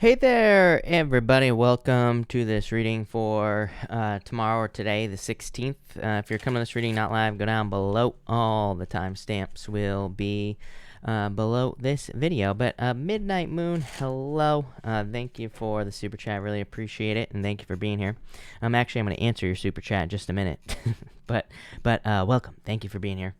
Hey there, everybody. Welcome to this reading for tomorrow or today, the 16th. If you're coming to this reading not live, go down below. All the timestamps will be below this video. But Midnight Moon, hello. Thank you for the super chat. Really appreciate it, and thank you for being here. Actually, I'm going to answer your super chat in just a minute. but welcome. Thank you for being here.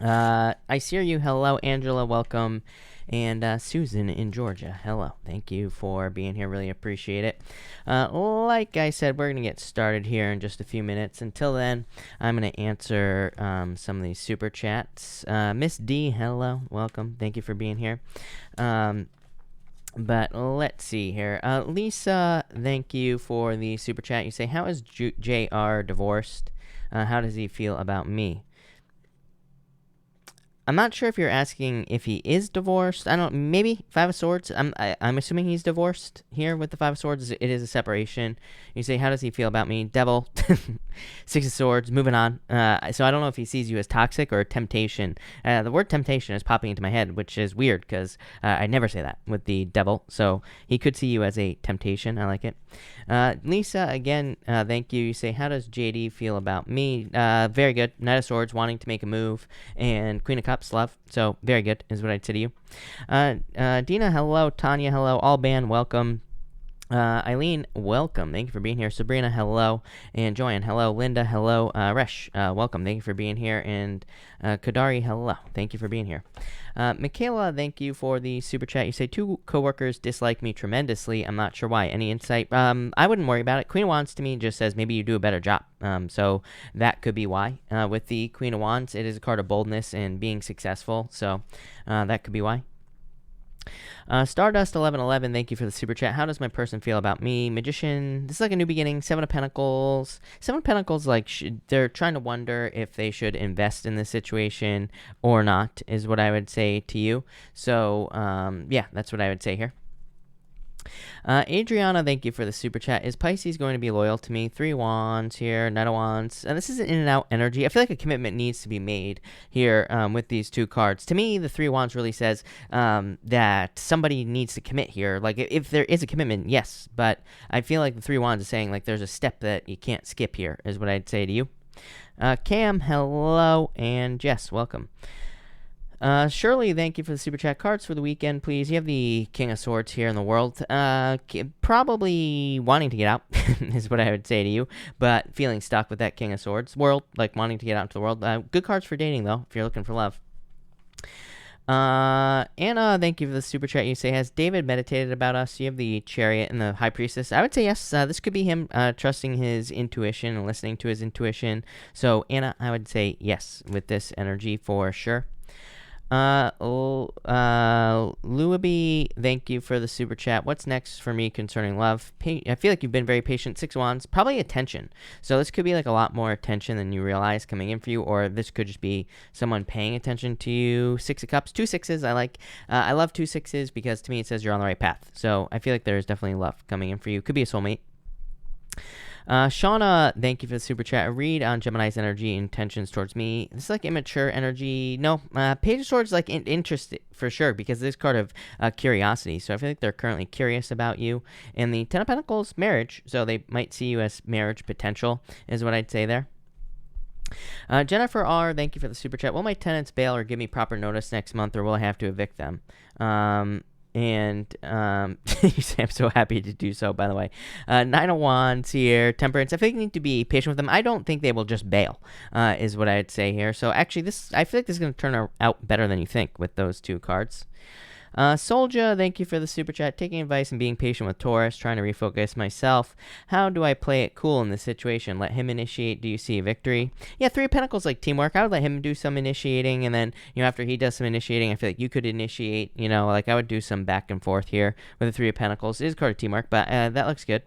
I see you. Hello, Angela. Welcome. And Susan in Georgia, hello. Thank you for being here. Really appreciate it. Like I said, we're going to get started here in just a few minutes. Until then, I'm going to answer some of these super chats. Miss D, hello. Welcome. Thank you for being here. But let's see here. Lisa, thank you for the super chat. You say, how is JR divorced? How does he feel about me? I'm not sure if you're asking if he is divorced. I don't. Maybe Five of Swords. I'm assuming he's divorced here with the Five of Swords. It is a separation. You say, how does he feel about me? Devil. Six of Swords. Moving on. So I don't know if he sees you as toxic or temptation. The word temptation is popping into my head, which is weird because I never say that with the Devil. So he could see you as a temptation. I like it. Lisa, again, thank you. You say, how does JD feel about me? Very good. Knight of Swords, wanting to make a move, and Queen of Cups, love. So very good is what I'd say to you. Dina, hello. Tanya, hello. Alban, welcome. Eileen, welcome. Thank you for being here. Sabrina, hello. And Joanne, hello. Linda, hello. Resh, welcome. Thank you for being here. And Kadari, hello. Thank you for being here. Michaela, thank you for the super chat. You say, two coworkers dislike me tremendously. I'm not sure why. Any insight? I wouldn't worry about it. Queen of Wands to me just says maybe you do a better job. So that could be why. With the Queen of Wands, it is a card of boldness and being successful. So that could be why. Stardust 1111, thank you for the super chat. How does my person feel about me? Magician, this is like a new beginning. Seven of Pentacles. Seven of Pentacles, like they're trying to wonder if they should invest in this situation or not, is what I would say to you. So yeah, that's what I would say here. Adriana, thank you for the super chat. Is Pisces going to be loyal to me? Three Wands here, Knight of Wands. And this is an in and out energy. I feel like a commitment needs to be made here with these two cards. To me, the Three Wands really says that somebody needs to commit here. Like, if there is a commitment, yes. But I feel like the Three Wands is saying, like, there's a step that you can't skip here, is what I'd say to you. Cam, hello. And Jess, welcome. Shirley, thank you for the super chat. Cards for the weekend, please. You have the King of Swords here in the world. Probably wanting to get out is what I would say to you, but feeling stuck with that King of Swords world, like wanting to get out into the world. Good cards for dating, though, if you're looking for love. Anna, thank you for the super chat. You say, has David meditated about us? You have the Chariot and the High Priestess. I would say yes. This could be him trusting his intuition and listening to his intuition. So, Anna, I would say yes with this energy for sure. Louaby, thank you for the super chat. What's next for me concerning love? I feel like you've been very patient. Six of Wands, probably attention. So this could be like a lot more attention than you realize coming in for you, or this could just be someone paying attention to you. Six of Cups, two sixes. I like. I love two sixes because to me it says you're on the right path. So I feel like there is definitely love coming in for you. Could be a soulmate. Shauna, thank you for the super chat. A read on Gemini's energy intentions towards me. This is like immature energy. No, Page of Swords is like interest for sure because this card of curiosity. So I feel like they're currently curious about you. And the Ten of Pentacles, marriage. So they might see you as marriage potential is what I'd say there. Jennifer R., thank you for the super chat. Will my tenants bail or give me proper notice next month, or will I have to evict them? You say I'm so happy to do so, by the way. Nine of Wands here, Temperance. I think you need to be patient with them. I don't think they will just bail, is what I'd say here. So actually, I feel like this is going to turn out better than you think with those two cards. Soldier, thank you for the super chat. Taking advice and being patient with Taurus, trying to refocus myself. How do I play it cool in this situation? Let him initiate. Do you see a victory? Yeah, Three of Pentacles, like teamwork. I would let him do some initiating, and then, after he does some initiating, I feel like you could initiate, like I would do some back and forth here with the Three of Pentacles. It is card of teamwork, but that looks good.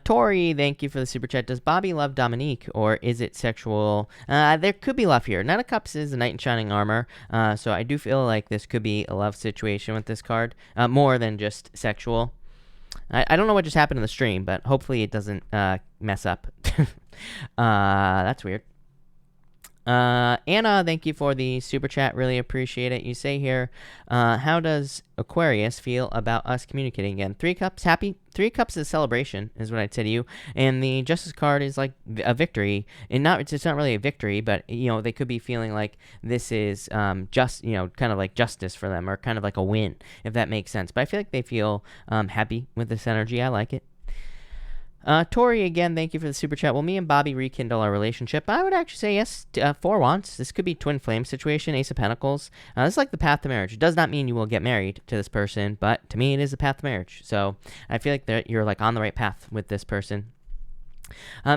Tori, thank you for the super chat. Does Bobby love Dominique, or is it sexual? There could be love here. Nine of Cups is a knight in shining armor, so I do feel like this could be a love situation with this card, more than just sexual. I don't know what just happened in the stream, but hopefully it doesn't mess up. That's weird. Anna, thank you for the super chat. Really appreciate it. You say here, how does Aquarius feel about us communicating again? 3 cups, happy. 3 cups is celebration, is what I'd say to you. And the Justice card is like a victory. And it's not really a victory, but, they could be feeling like this is just, kind of like justice for them, or kind of like a win, if that makes sense. But I feel like they feel happy with this energy. I like it. Tori, again, thank you for the super chat. Will me and Bobby rekindle our relationship? I would actually say yes. 4 wands. This could be twin flame situation, Ace of Pentacles. This is like the path to marriage. It does not mean you will get married to this person, but to me, it is the path to marriage. So I feel like you're like on the right path with this person.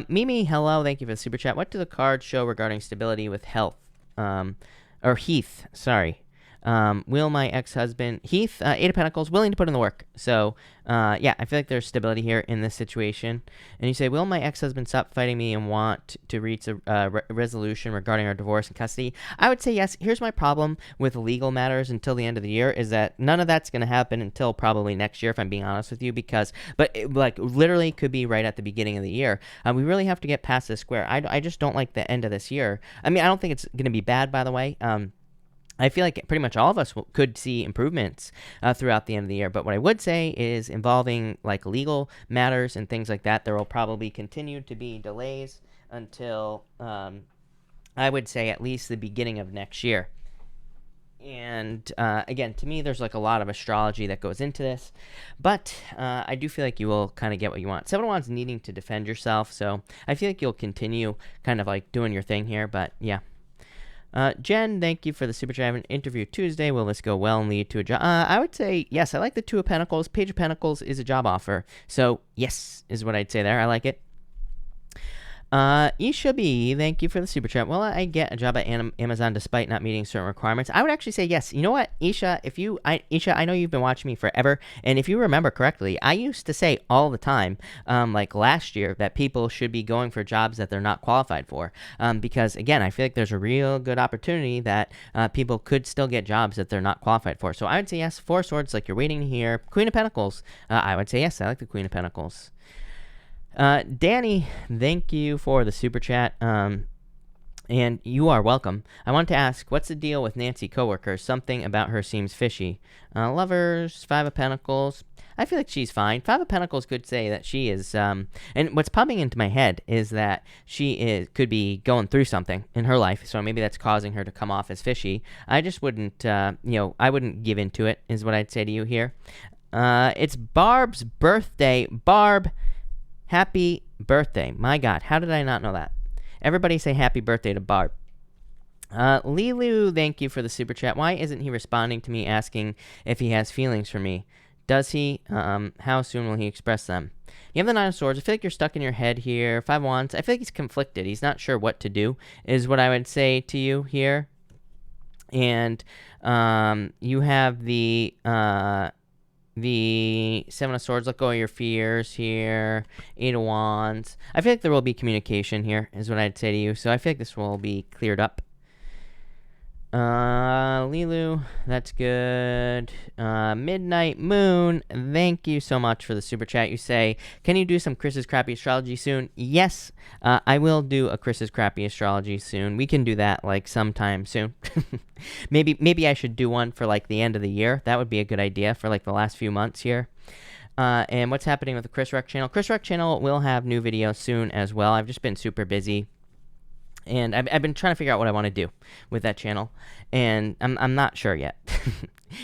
Mimi, hello. Thank you for the super chat. What do the cards show regarding stability with health? Or Heath, sorry. Will my ex-husband, Heath, 8 of Pentacles, willing to put in the work. So, yeah, I feel like there's stability here in this situation. And you say, will my ex-husband stop fighting me and want to reach a resolution regarding our divorce and custody? I would say yes. Here's my problem with legal matters until the end of the year is that none of that's going to happen until probably next year, if I'm being honest with you, but it, like, literally could be right at the beginning of the year. We really have to get past this square. I just don't like the end of this year. I mean, I don't think it's going to be bad, by the way. I feel like pretty much all of us could see improvements throughout the end of the year. But what I would say is involving like legal matters and things like that, there will probably continue to be delays until I would say at least the beginning of next year. And again, to me, there's like a lot of astrology that goes into this. But I do feel like you will kind of get what you want. 7 of Wands needing to defend yourself. So I feel like you'll continue kind of like doing your thing here. But yeah. Jen, thank you for the super chat. I have an interview Tuesday. Will this go well and lead to a job? I would say yes. I like the 2 of Pentacles. Page of Pentacles is a job offer. So yes, is what I'd say there. I like it. Isha B, thank you for the super chat. Will I get a job at Amazon despite not meeting certain requirements? I would actually say yes. You know what, Isha? Isha, I know you've been watching me forever, and if you remember correctly, I used to say all the time, like last year, that people should be going for jobs that they're not qualified for. Because again, I feel like there's a real good opportunity that people could still get jobs that they're not qualified for. So I would say yes. 4 of Swords, like you're waiting to hear. Queen of Pentacles. I would say yes. I like the Queen of Pentacles. Danny, thank you for the super chat. And you are welcome. I want to ask, what's the deal with Nancy coworkers? Something about her seems fishy. Lovers, 5 of Pentacles. I feel like she's fine. 5 of Pentacles could say that she is, and what's popping into my head is that could be going through something in her life, so maybe that's causing her to come off as fishy. I just wouldn't, I wouldn't give into it, is what I'd say to you here. It's Barb's birthday. Barb, happy birthday. My God, how did I not know that? Everybody say happy birthday to Barb. Lilu, thank you for the super chat. Why isn't he responding to me asking if he has feelings for me? Does he? How soon will he express them? You have the 9 of Swords. I feel like you're stuck in your head here. 5 of Wands. I feel like he's conflicted. He's not sure what to do, is what I would say to you here. And you have the 7 of Swords. Let go of your fears here. 8 of Wands. I feel like there will be communication here, is what I'd say to you. So I feel like this will be cleared up. Lilu, that's good. Midnight Moon, thank you so much for the super chat. You say, can you do some Chris's Crappy Astrology soon? Yes, I will do a Chris's Crappy Astrology soon. We can do that like sometime soon. Maybe I should do one for like the end of the year. That would be a good idea for like the last few months here. And what's happening with the Chris Rec channel? Chris Rec channel will have new videos soon as well. I've just been super busy. And I've been trying to figure out what I want to do with that channel, and I'm not sure yet.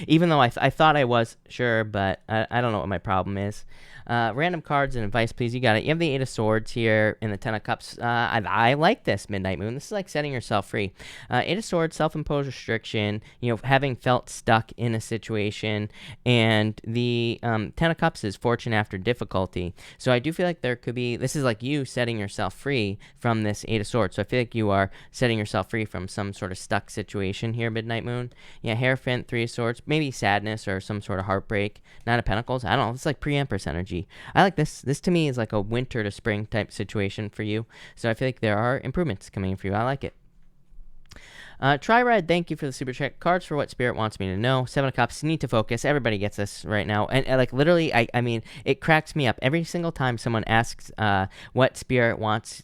Even though I thought I was sure, but I don't know what my problem is. Random cards and advice, please. You got it. You have the 8 of Swords here and the 10 of Cups. I like this, Midnight Moon. This is like setting yourself free. 8 of Swords, self-imposed restriction, having felt stuck in a situation. And the 10 of Cups is fortune after difficulty. So I do feel like there could be, this is like you setting yourself free from this 8 of Swords. So I feel like you are setting yourself free from some sort of stuck situation here, Midnight Moon. Yeah, Hierophant, 3 of Swords, maybe sadness or some sort of heartbreak. 9 of Pentacles, I don't know. It's like pre-Empress energy. I like this. This to me is like a winter to spring type situation for you. So I feel like there are improvements coming for you. I like it. Try Red, thank you for the super chat. Cards for what Spirit wants me to know. 7 of Cups, need to focus. Everybody gets this right now. And like literally, I mean, it cracks me up every single time someone asks what Spirit wants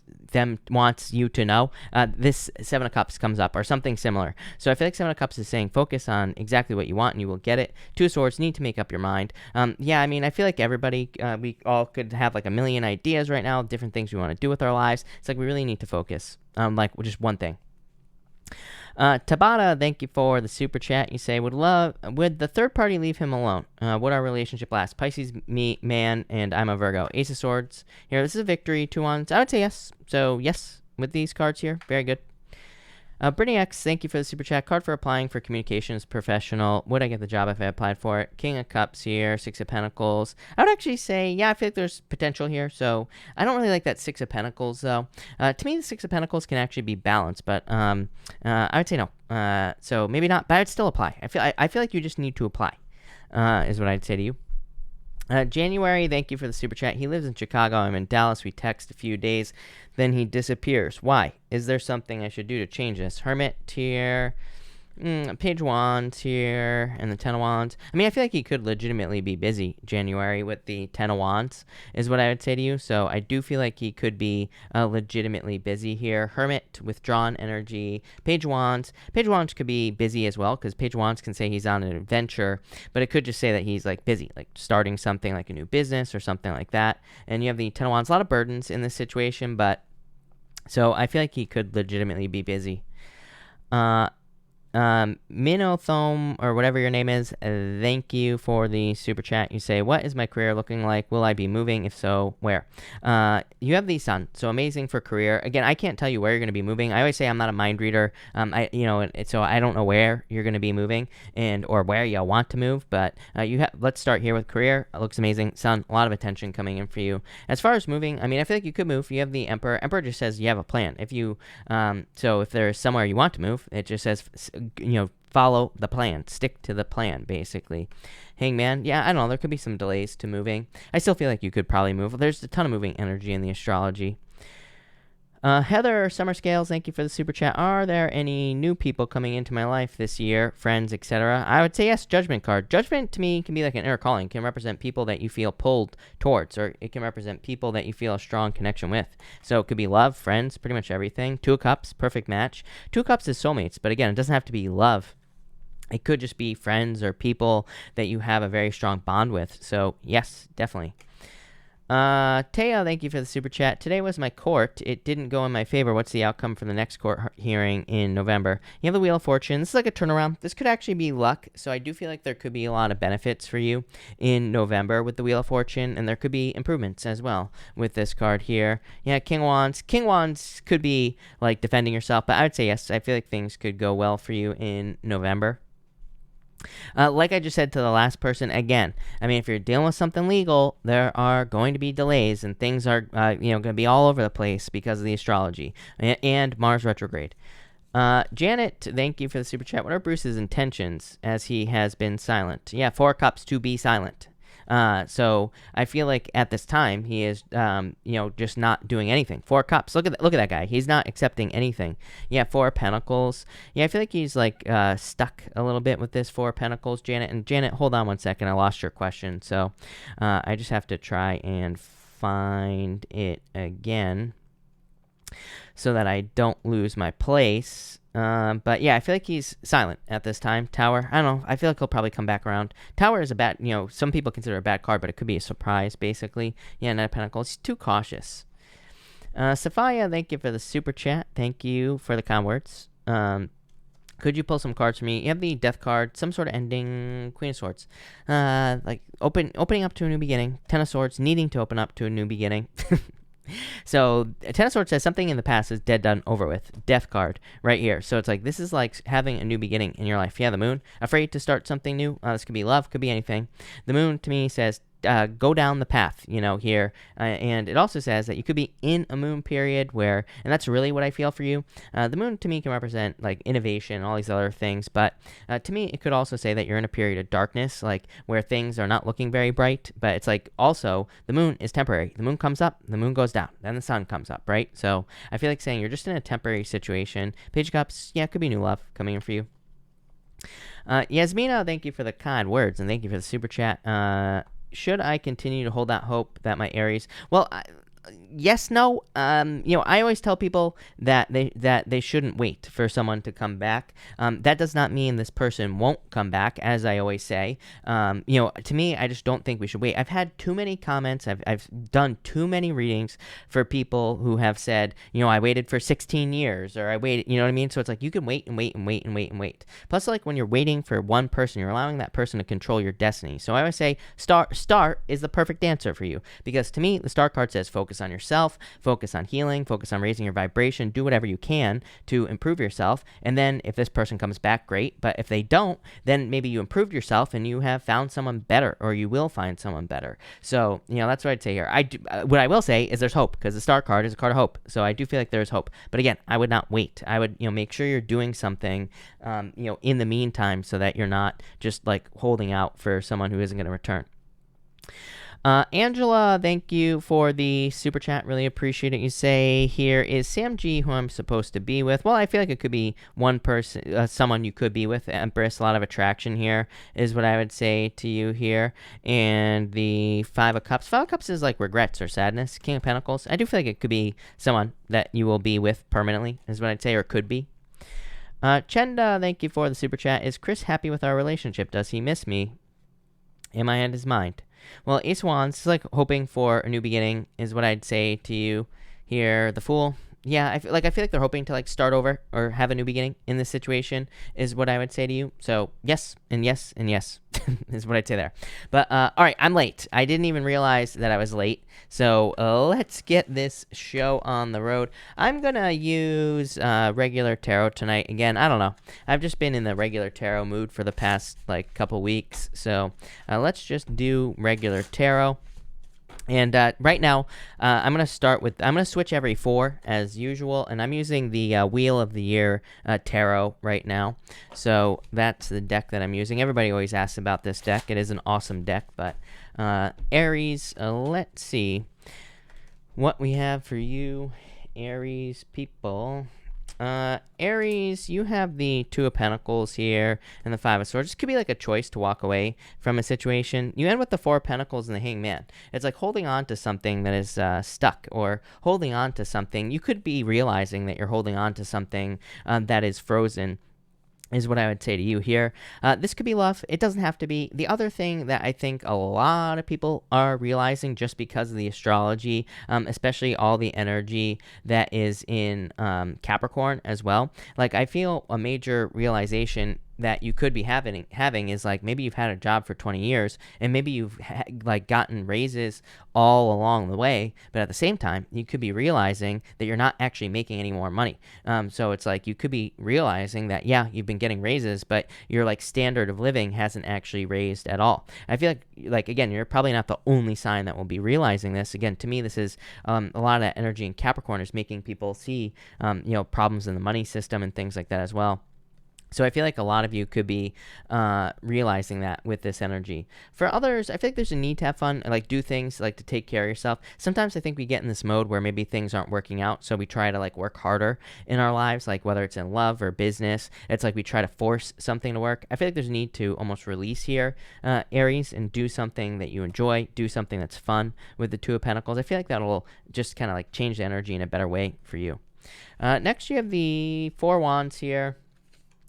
you to know. This 7 of Cups comes up or something similar. So I feel like 7 of Cups is saying focus on exactly what you want and you will get it. 2 of Swords, need to make up your mind. Yeah, I mean, I feel like everybody, we all could have like a million ideas right now, different things we want to do with our lives. It's like we really need to focus on like just one thing. Tabata, thank you for the super chat. You say, would the third party leave him alone? Would our relationship last? Pisces, me, man, and I'm a Virgo. Ace of Swords. Here, this is a victory, 2 wands. I would say yes. So, yes, with these cards here. Very good. Brittany X, thank you for the super chat. Card for applying for communications professional. Would I get the job if I applied for it? King of Cups here, 6 of Pentacles. I would actually say, yeah, I feel like there's potential here. So I don't really like that 6 of Pentacles, though. To me, the 6 of Pentacles can actually be balanced, but I would say no. So maybe not, but I'd still apply. I feel like you just need to apply, is what I'd say to you. January, thank you for the super chat. He lives in Chicago. I'm in Dallas. We text a few days. Then he disappears. Why? Is there something I should do to change this? Hermit here. Page of Wands here, and the 10 of Wands. I mean, I feel like he could legitimately be busy January with the 10 of Wands, is what I would say to you. So I do feel like he could be legitimately busy here. Hermit, withdrawn energy. Page of Wands. Page of Wands could be busy as well, because Page of Wands can say he's on an adventure, but it could just say that he's like busy, like starting something like a new business or something like that. And you have the 10 of Wands. A lot of burdens in this situation, but so I feel like he could legitimately be busy. Minnow Pond, or whatever your name is, thank you for the super chat. You say, what is my career looking like? Will I be moving? If so, where? You have the Sun, so amazing for career. Again, I can't tell you where you're going to be moving. I always say I'm not a mind reader. So I don't know where you're going to be moving or where you want to move. But let's start here with career. It looks amazing. Sun, a lot of attention coming in for you. As far as moving, I mean, I feel like you could move. You have the Emperor. Emperor just says you have a plan. So if there's somewhere you want to move, it just says, follow the plan, stick to the plan, basically. Hangman, yeah, I don't know, there could be some delays to moving. I still feel like you could probably move. There's a ton of moving energy in the astrology. Heather Summer Scales, thank you for the super chat. Are there any new people coming into my life this year, friends, etc.? I would say yes. Judgment card. Judgment to me can be like an inner calling. It can represent people that you feel pulled towards, or it can represent people that you feel a strong connection with. So it could be love, friends, pretty much everything. 2 of Cups, perfect match. 2 of Cups is soulmates, but again, it doesn't have to be love. It could just be friends or people that you have a very strong bond with. So yes, definitely. Taya, thank you for the super chat. Today was my court. It didn't go in my favor. What's the outcome for the next court hearing in November? You have the Wheel of Fortune. This is like a turnaround. This could actually be luck. So I do feel like there could be a lot of benefits for you in November with the Wheel of Fortune, and there could be improvements as well with this card here. Yeah, King of Wands. King of Wands could be like defending yourself, but I would say yes. I feel like things could go well for you in November. Like I just said to the last person, again, I mean, if you're dealing with something legal, there are going to be delays, and things are, going to be all over the place because of the astrology and Mars retrograde. Janet, thank you for the super chat. What are Bruce's intentions as he has been silent? Yeah, 4 of Cups, to be silent. So I feel like at this time he is, just not doing anything. 4 of Cups. Look at that guy. He's not accepting anything. Yeah, 4 of Pentacles. Yeah, I feel like he's like stuck a little bit with this 4 of Pentacles, Janet. And Janet, hold on one second. I lost your question, so I just have to try and find it again so that I don't lose my place. But yeah, I feel like he's silent at this time. Tower, I don't know. I feel like he'll probably come back around. Tower is a bad, some people consider a bad card, but it could be a surprise, basically. Yeah, Knight of Pentacles. He's too cautious. Sophia, thank you for the super chat. Thank you for the kind words. Could you pull some cards for me? You have the Death card, some sort of ending, Queen of Swords. Like opening up to a new beginning. 10 of Swords, needing to open up to a new beginning. So 10 of Swords says something in the past is dead, done, over with. Death card right here. So it's like, this is like having a new beginning in your life. Yeah, the Moon, afraid to start something new. This could be love, could be anything. The Moon to me says go down the path, here. And it also says that you could be in a moon period where, and that's really what I feel for you. The moon to me can represent like innovation and all these other things, but to me it could also say that you're in a period of darkness, like where things are not looking very bright. But it's like also the moon is temporary. The moon comes up, the moon goes down, then the sun comes up, right? So I feel like saying you're just in a temporary situation. Page of Cups, yeah, it could be new love coming in for you. Yasmina, thank you for the kind words, and thank you for the super chat. Should I continue to hold out hope that my Aries... Well, yes, no. I always tell people that they shouldn't wait for someone to come back. That does not mean this person won't come back, as I always say. To me, I just don't think we should wait. I've had too many comments. I've done too many readings for people who have said, I waited for 16 years, or I waited, you know what I mean? So it's like you can wait and wait and wait and wait and wait. Plus, like when you're waiting for one person, you're allowing that person to control your destiny. So I always say star is the perfect answer for you, because to me, the star card says focus on yourself, focus on healing, focus on raising your vibration, do whatever you can to improve yourself. And then if this person comes back, great. But if they don't, then maybe you improved yourself and you have found someone better, or you will find someone better. So, that's what I'd say here. What I will say is there's hope, because the star card is a card of hope. So I do feel like there's hope. But again, I would not wait. I would, make sure you're doing something, in the meantime, so that you're not just like holding out for someone who isn't going to return. Angela, thank you for the super chat. Really appreciate it. You say here, is Sam G who I'm supposed to be with? Well, I feel like it could be one person, someone you could be with. Empress, a lot of attraction here is what I would say to you here. And the Five of Cups. Five of Cups is like regrets or sadness. King of Pentacles. I do feel like it could be someone that you will be with permanently is what I'd say, or could be. Chenda, thank you for the super chat. Is Chris happy with our relationship? Does he miss me? Am I at his mind? Well, Ace of Wands is like hoping for a new beginning is what I'd say to you here. The Fool. Yeah, I feel like they're hoping to like start over or have a new beginning in this situation is what I would say to you. So yes and yes and yes is what I'd say there. But all right, I'm late. I didn't even realize that I was late. So let's get this show on the road. I'm gonna use regular tarot tonight. Again, I don't know. I've just been in the regular tarot mood for the past like couple weeks. So let's just do regular tarot. And right now, I'm going to switch every 4 as usual, and I'm using the Wheel of the Year Tarot right now. So that's the deck that I'm using. Everybody always asks about this deck. It is an awesome deck, but Aries, let's see what we have for you, Aries people. Aries, you have the Two of Pentacles here and the Five of Swords. This could be like a choice to walk away from a situation. You end with the Four of Pentacles and the Hangman. It's like holding on to something that is stuck, or holding on to something. You could be realizing that you're holding on to something that is frozen, is what I would say to you here. This could be love. It doesn't have to be. The other thing that I think a lot of people are realizing just because of the astrology, especially all the energy that is in Capricorn as well. Like I feel a major realization that you could be having is like maybe you've had a job for 20 years and maybe you've like gotten raises all along the way, but at the same time you could be realizing that you're not actually making any more money. So it's like you could be realizing that you've been getting raises, but your like standard of living hasn't actually raised at all. I feel like again, you're probably not the only sign that will be realizing this. Again, to me this is a lot of that energy in Capricorn is making people see problems in the money system and things like that as well. So I feel like a lot of you could be realizing that with this energy. For others, I feel like there's a need to have fun, like do things, like to take care of yourself. Sometimes I think we get in this mode where maybe things aren't working out, so we try to like work harder in our lives, like whether it's in love or business. It's like we try to force something to work. I feel like there's a need to almost release here, Aries, and do something that you enjoy, do something that's fun with the Two of Pentacles. I feel like that'll just kind of like change the energy in a better way for you. Next, you have the Four Wands here.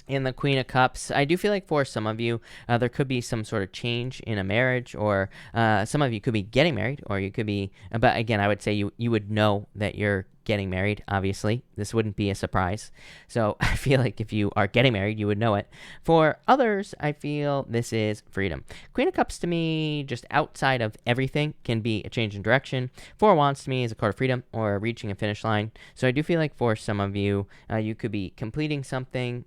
In the Queen of Cups, I do feel like for some of you, there could be some sort of change in a marriage, or some of you could be getting married, or you could be, but again, I would say you would know that you're getting married, obviously. This wouldn't be a surprise. So I feel like if you are getting married, you would know it. For others, I feel this is freedom. Queen of Cups to me, just outside of everything, can be a change in direction. Four Wands to me is a card of freedom or reaching a finish line. So I do feel like for some of you, you could be completing something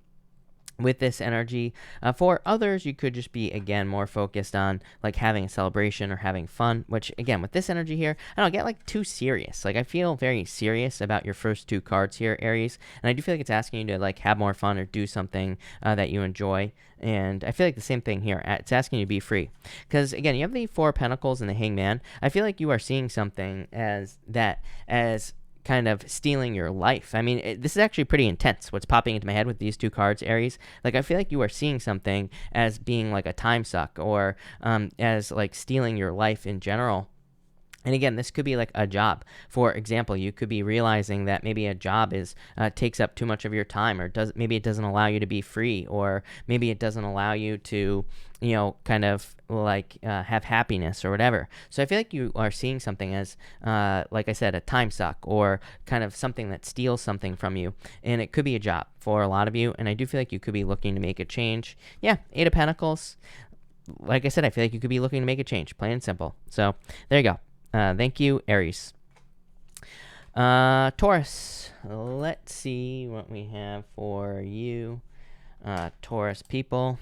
with this energy. For others, you could just be, again, more focused on like having a celebration or having fun, which again, with this energy here, I don't get like too serious. Like I feel very serious about your first two cards here, Aries, and I do feel like it's asking you to like have more fun or do something that you enjoy. And I feel like the same thing here. It's asking you to be free. Because again, you have the Four of Pentacles and the Hangman. I feel like you are seeing something as kind of stealing your life. I mean, this is actually pretty intense, what's popping into my head with these two cards, Aries. Like, I feel like you are seeing something as being like a time suck, or as like stealing your life in general. And again, this could be like a job. For example, you could be realizing that maybe a job takes up too much of your time, or maybe it doesn't allow you to be free, or maybe it doesn't allow you to, kind of like have happiness or whatever. So I feel like you are seeing something as, like I said, a time suck, or kind of something that steals something from you. And it could be a job for a lot of you. And I do feel like you could be looking to make a change. Yeah, Eight of Pentacles. Like I said, I feel like you could be looking to make a change, plain and simple. So there you go. Thank you, Aries. Taurus. Let's see what we have for you, Taurus people.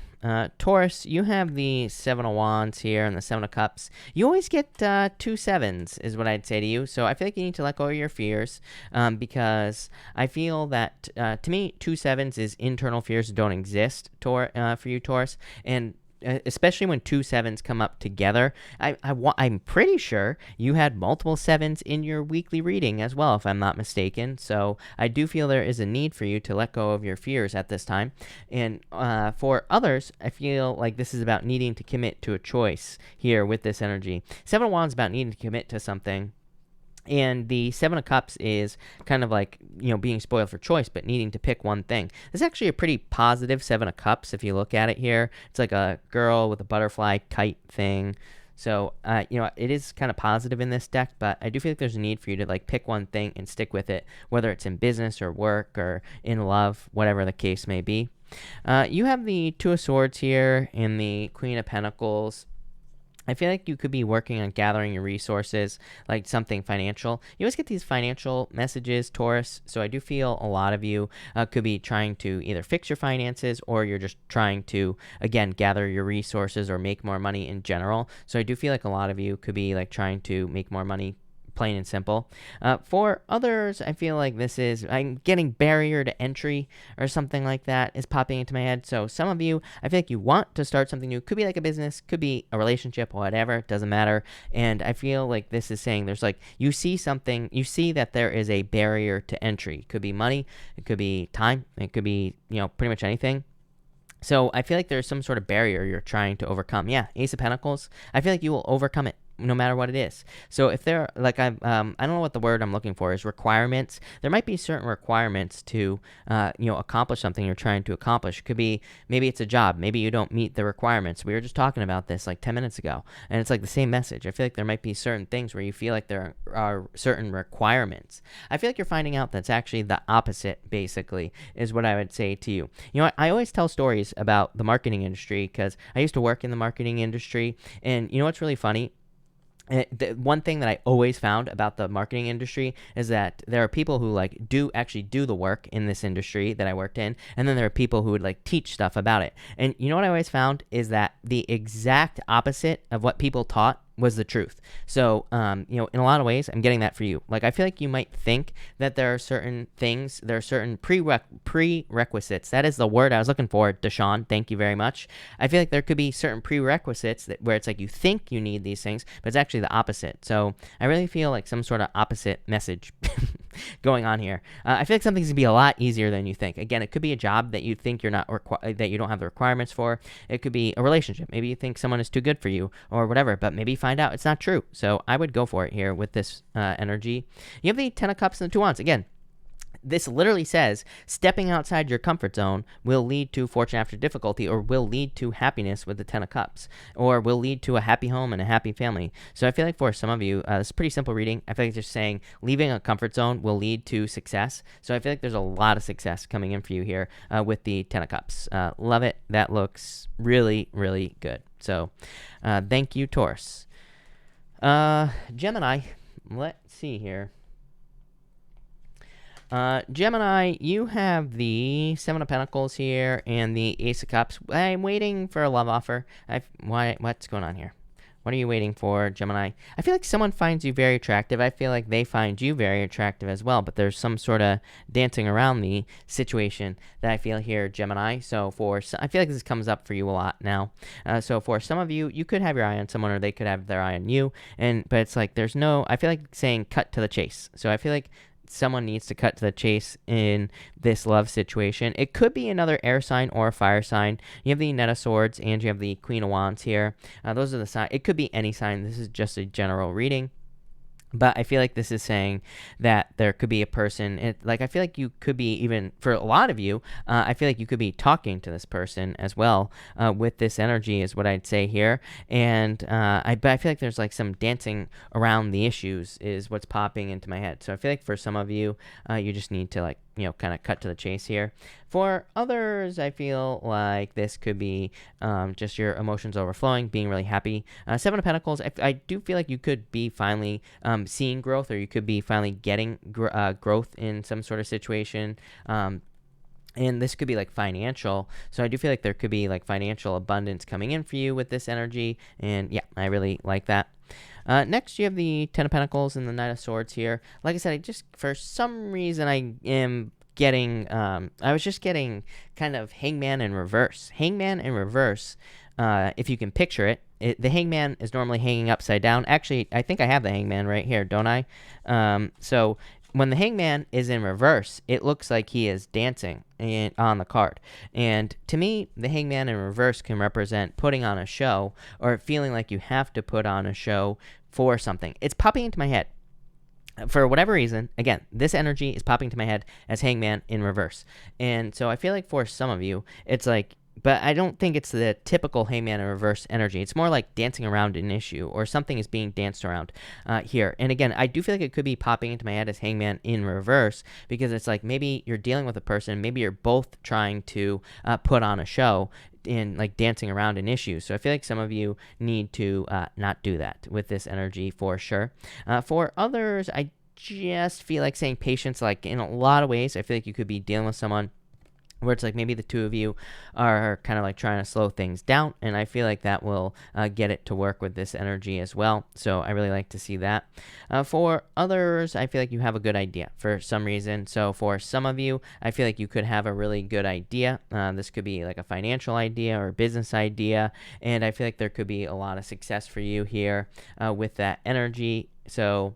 Taurus, you have the Seven of Wands here and the Seven of Cups. You always get 2 sevens, is what I'd say to you. So I feel like you need to let go of your fears, because I feel that, to me, 2 sevens is internal fears that don't exist for you, Taurus. And especially when 2 sevens come up together. I'm pretty sure you had multiple sevens in your weekly reading as well, if I'm not mistaken. So I do feel there is a need for you to let go of your fears at this time. And for others, I feel like this is about needing to commit to a choice here with this energy. Seven of Wands is about needing to commit to something. And the Seven of Cups is kind of like, being spoiled for choice, but needing to pick one thing. It's actually a pretty positive Seven of Cups if you look at it here. It's like a girl with a butterfly kite thing. So, it is kind of positive in this deck, but I do feel like there's a need for you to like pick one thing and stick with it, whether it's in business or work or in love, whatever the case may be. You have the Two of Swords here and the Queen of Pentacles. I feel like you could be working on gathering your resources, like something financial. You always get these financial messages, Taurus, so I do feel a lot of you could be trying to either fix your finances, or you're just trying to, again, gather your resources or make more money in general. So I do feel like a lot of you could be like trying to make more money, plain and simple. For others, I feel like I'm getting barrier to entry or something like that is popping into my head. So some of you, I feel like you want to start something new. Could be like a business, could be a relationship, whatever, doesn't matter. And I feel like this is saying there's like, you see that there is a barrier to entry. It could be money, it could be time, it could be, pretty much anything. So I feel like there's some sort of barrier you're trying to overcome. Yeah, Ace of Pentacles. I feel like you will overcome it, no matter what it is. So if there, like, I don't know what the word I'm looking for is, requirements. There might be certain requirements to, accomplish something you're trying to accomplish. It could be, maybe it's a job. Maybe you don't meet the requirements. We were just talking about this like 10 minutes ago, and it's like the same message. I feel like there might be certain things where you feel like there are certain requirements. I feel like you're finding out that's actually the opposite, basically, is what I would say to you. I always tell stories about the marketing industry because I used to work in the marketing industry, and what's really funny? The one thing that I always found about the marketing industry is that there are people who like do the work in this industry that I worked in, and then there are people who would like teach stuff about it. And what I always found is that the exact opposite of what people taught was the truth. So, in a lot of ways, I'm getting that for you. Like, I feel like you might think that there are certain things, there are certain prerequisites. That is the word I was looking for, Deshaun. Thank you very much. I feel like there could be certain prerequisites where it's like you think you need these things, but it's actually the opposite. So, I really feel like some sort of opposite message going on here. I feel like something's gonna be a lot easier than you think. Again, it could be a job that you think you're not that you don't have the requirements for. It could be a relationship. Maybe you think someone is too good for you or whatever, but maybe find out it's not true. So I would go for it here with this energy. You have the Ten of Cups and the Two of Wands. Again, this literally says stepping outside your comfort zone will lead to fortune after difficulty, or will lead to happiness with the Ten of Cups, or will lead to a happy home and a happy family. So I feel like for some of you, it's a pretty simple reading. I feel like just saying leaving a comfort zone will lead to success. So I feel like there's a lot of success coming in for you here with the Ten of Cups. Love it. That looks really, really good. So thank you, Taurus. Gemini, let's see here. Gemini, you have the Seven of Pentacles here and the Ace of Cups. I'm waiting for a love offer. What's going on here? What are you waiting for, Gemini? I feel like someone finds you very attractive. I feel like they find you very attractive as well, but there's some sort of dancing around the situation that I feel here, Gemini. So I feel like this comes up for you a lot now. So for some of you, you could have your eye on someone or they could have their eye on you. But it's like I feel like saying cut to the chase. So I feel like someone needs to cut to the chase in this love situation. It could be another air sign or a fire sign. You have the Knight of Swords and you have the Queen of Wands here. Those are the signs. It could be any sign. This is just a general reading. But I feel like this is saying that there could be a person, I feel like you could be, even for a lot of you, I feel like you could be talking to this person as well with this energy is what I'd say here. And but I feel like there's like some dancing around the issues is what's popping into my head. So I feel like for some of you, you just need to kind of cut to the chase here. For others, I feel like this could be just your emotions overflowing, being really happy. Seven of Pentacles, I do feel like you could be finally seeing growth, or you could be finally getting growth in some sort of situation. And this could be like financial. So I do feel like there could be like financial abundance coming in for you with this energy. And yeah, I really like that. Next, you have the Ten of Pentacles and the Knight of Swords here. Like I said, for some reason, I was just getting kind of Hangman in reverse. Hangman in reverse, if you can picture it, the Hangman is normally hanging upside down. Actually, I think I have the Hangman right here, don't I? So when the Hangman is in reverse, it looks like he is dancing on the card. And to me, the Hangman in reverse can represent putting on a show or feeling like you have to put on a show for something. It's popping into my head. For whatever reason, again, this energy is popping to my head as Hangman in reverse. And so I feel like for some of you, it's like, but I don't think it's the typical Hangman in reverse energy. It's more like dancing around an issue or something is being danced around here. And again, I do feel like it could be popping into my head as Hangman in reverse because it's like maybe you're dealing with a person, maybe you're both trying to put on a show in like dancing around an issue. So I feel like some of you need to not do that with this energy for sure. For others, I just feel like saying patience, like in a lot of ways, I feel like you could be dealing with someone where it's like maybe the two of you are kind of like trying to slow things down, and I feel like that will get it to work with this energy as well. So I really like to see that. For others, I feel like you have a good idea for some reason. So for some of you, I feel like you could have a really good idea. This could be like a financial idea or a business idea, and I feel like there could be a lot of success for you here with that energy. So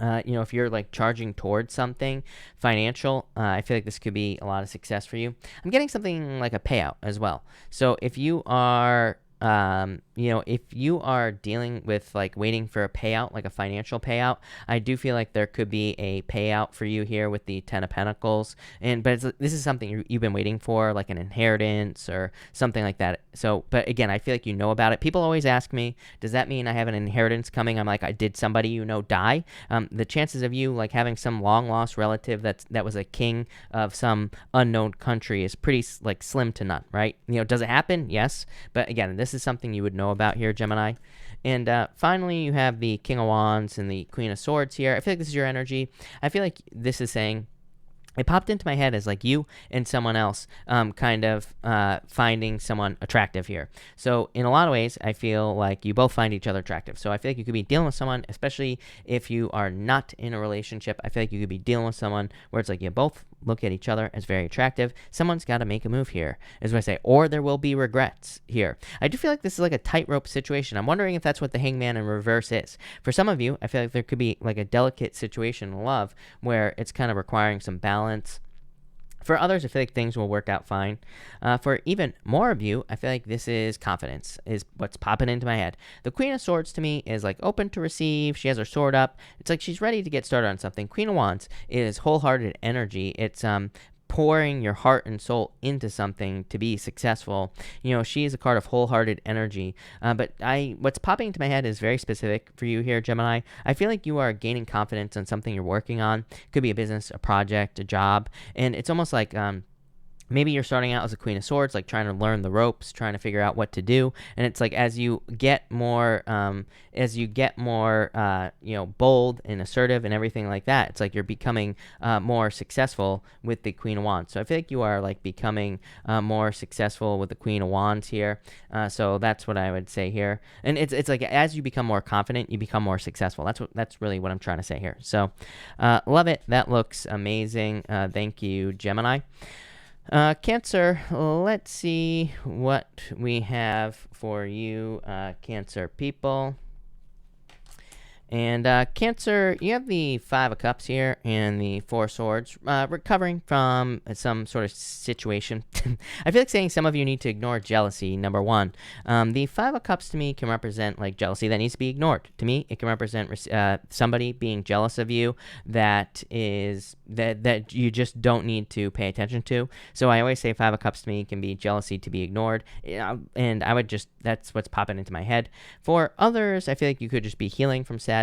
if you're like charging towards something financial, I feel like this could be a lot of success for you. I'm getting something like a payout as well. So if you are if you are dealing with like waiting for a payout, like a financial payout, I do feel like there could be a payout for you here with the Ten of Pentacles. But this is something you've been waiting for, like an inheritance or something like that. So, but again, I feel like you know about it. People always ask me, does that mean I have an inheritance coming? I'm like, did somebody die? The chances of you like having some long lost relative that was a king of some unknown country is pretty like slim to none, right? Does it happen? Yes. But again, this is something you would know about here, Gemini. And finally, you have the King of Wands and the Queen of Swords here. I feel like this is your energy. I feel like this is saying, it popped into my head as like you and someone else kind of finding someone attractive here. So in a lot of ways, I feel like you both find each other attractive. So I feel like you could be dealing with someone, especially if you are not in a relationship. I feel like you could be dealing with someone where it's like you both look at each other as very attractive. Someone's got to make a move here, is what I say, or there will be regrets here. I do feel like this is like a tightrope situation. I'm wondering if that's what the Hangman in reverse is. For some of you, I feel like there could be like a delicate situation in love where it's kind of requiring some balance. For others, I feel like things will work out fine. For even more of you, I feel like this is confidence, is what's popping into my head. The Queen of Swords to me is like open to receive. She has her sword up. It's like she's ready to get started on something. Queen of Wands is wholehearted energy. It's pouring your heart and soul into something to be successful. She is a card of wholehearted energy. But what's popping into my head is very specific for you here, Gemini. I feel like you are gaining confidence on something you're working on. Could be a business, a project, a job. And it's almost like maybe you're starting out as a Queen of Swords, like trying to learn the ropes, trying to figure out what to do. And it's like as you get more, bold and assertive and everything like that, it's like you're becoming more successful with the Queen of Wands. So I feel like you are like becoming more successful with the Queen of Wands here. So that's what I would say here. And it's like as you become more confident, you become more successful. That's really what I'm trying to say here. So love it. That looks amazing. Thank you, Gemini. Cancer, let's see what we have for you, Cancer people. And Cancer, you have the Five of Cups here and the Four of Swords, recovering from some sort of situation. I feel like saying some of you need to ignore jealousy, number one. The Five of Cups to me can represent like jealousy that needs to be ignored. To me, it can represent somebody being jealous of you that you just don't need to pay attention to. So I always say Five of Cups to me can be jealousy to be ignored. And I would just, that's what's popping into my head. For others, I feel like you could just be healing from sadness.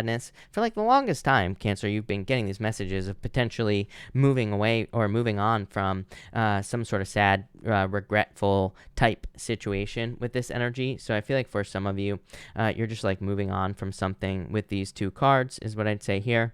For like the longest time, Cancer, you've been getting these messages of potentially moving away or moving on from some sort of sad, regretful type situation with this energy. So I feel like for some of you, you're just like moving on from something with these two cards is what I'd say here.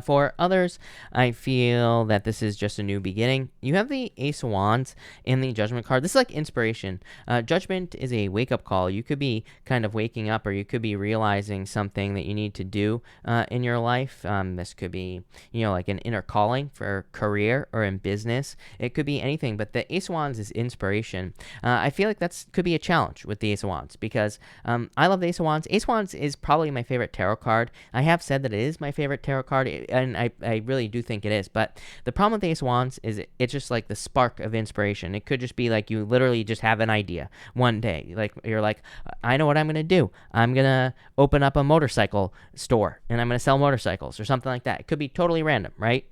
For others, I feel that this is just a new beginning. You have the Ace of Wands and the Judgment card. This is like inspiration. Judgment is a wake-up call. You could be kind of waking up, or you could be realizing something that you need to do in your life. This could be, like an inner calling for career or in business. It could be anything, but the Ace of Wands is inspiration. I feel like that could be a challenge with the Ace of Wands because I love the Ace of Wands. Ace of Wands is probably my favorite tarot card. I have said that it is my favorite tarot card. And I really do think it is. But the problem with the Ace of Wands is it's just like the spark of inspiration. It could just be like you literally just have an idea one day. Like you're like, I know what I'm going to do. I'm going to open up a motorcycle store and I'm going to sell motorcycles or something like that. It could be totally random, right?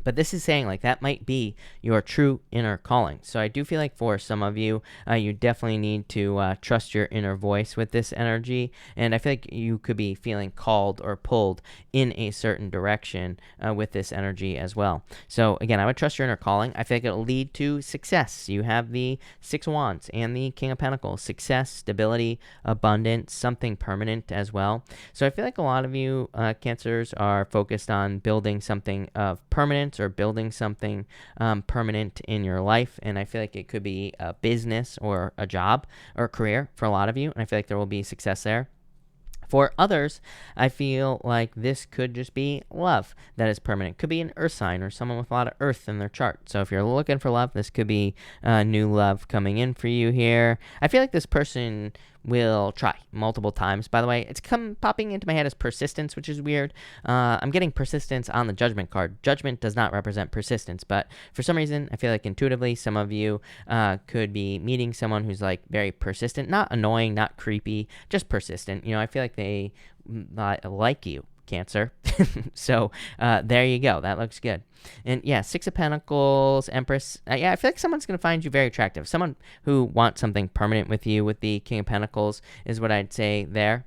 But this is saying like that might be your true inner calling. So I do feel like for some of you, you definitely need to trust your inner voice with this energy. And I feel like you could be feeling called or pulled in a certain direction with this energy as well. So again, I would trust your inner calling. I feel like it'll lead to success. You have the Six of Wands and the King of Pentacles. Success, stability, abundance, something permanent as well. So I feel like a lot of you Cancers are focused on building something of permanence or building something permanent in your life. And I feel like it could be a business or a job or a career for a lot of you. And I feel like there will be success there. For others, I feel like this could just be love that is permanent. Could be an earth sign or someone with a lot of earth in their chart. So if you're looking for love, this could be new love coming in for you here. I feel like this person will try multiple times. By the way, it's popping into my head as persistence, which is weird. I'm getting persistence on the Judgment card. Judgment does not represent persistence, but for some reason, I feel like intuitively, some of you could be meeting someone who's like very persistent, not annoying, not creepy, just persistent. I feel like they like you, Cancer. So there you go. That looks good. And yeah, Six of Pentacles, Empress. I feel like someone's going to find you very attractive. Someone who wants something permanent with you with the King of Pentacles is what I'd say there.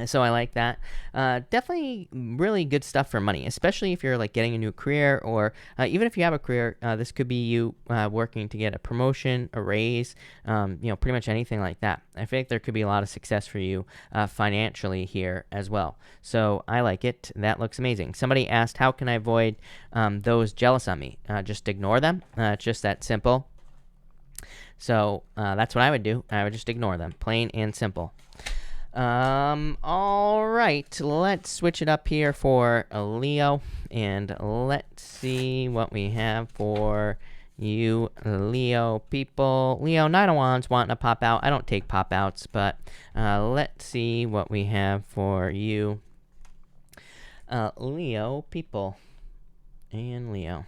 So I like that. Definitely really good stuff for money, especially if you're like getting a new career or even if you have a career, this could be you working to get a promotion, a raise, pretty much anything like that. I think there could be a lot of success for you financially here as well. So I like it. That looks amazing. Somebody asked, how can I avoid those jealous on me? Just ignore them. It's just that simple. So that's what I would do. I would just ignore them, plain and simple. All right, let's switch it up here for a Leo, and let's see what we have for you Leo people. Leo, Nine of Wands wanting to pop out. I don't take pop outs, but let's see what we have for you Leo people. And Leo.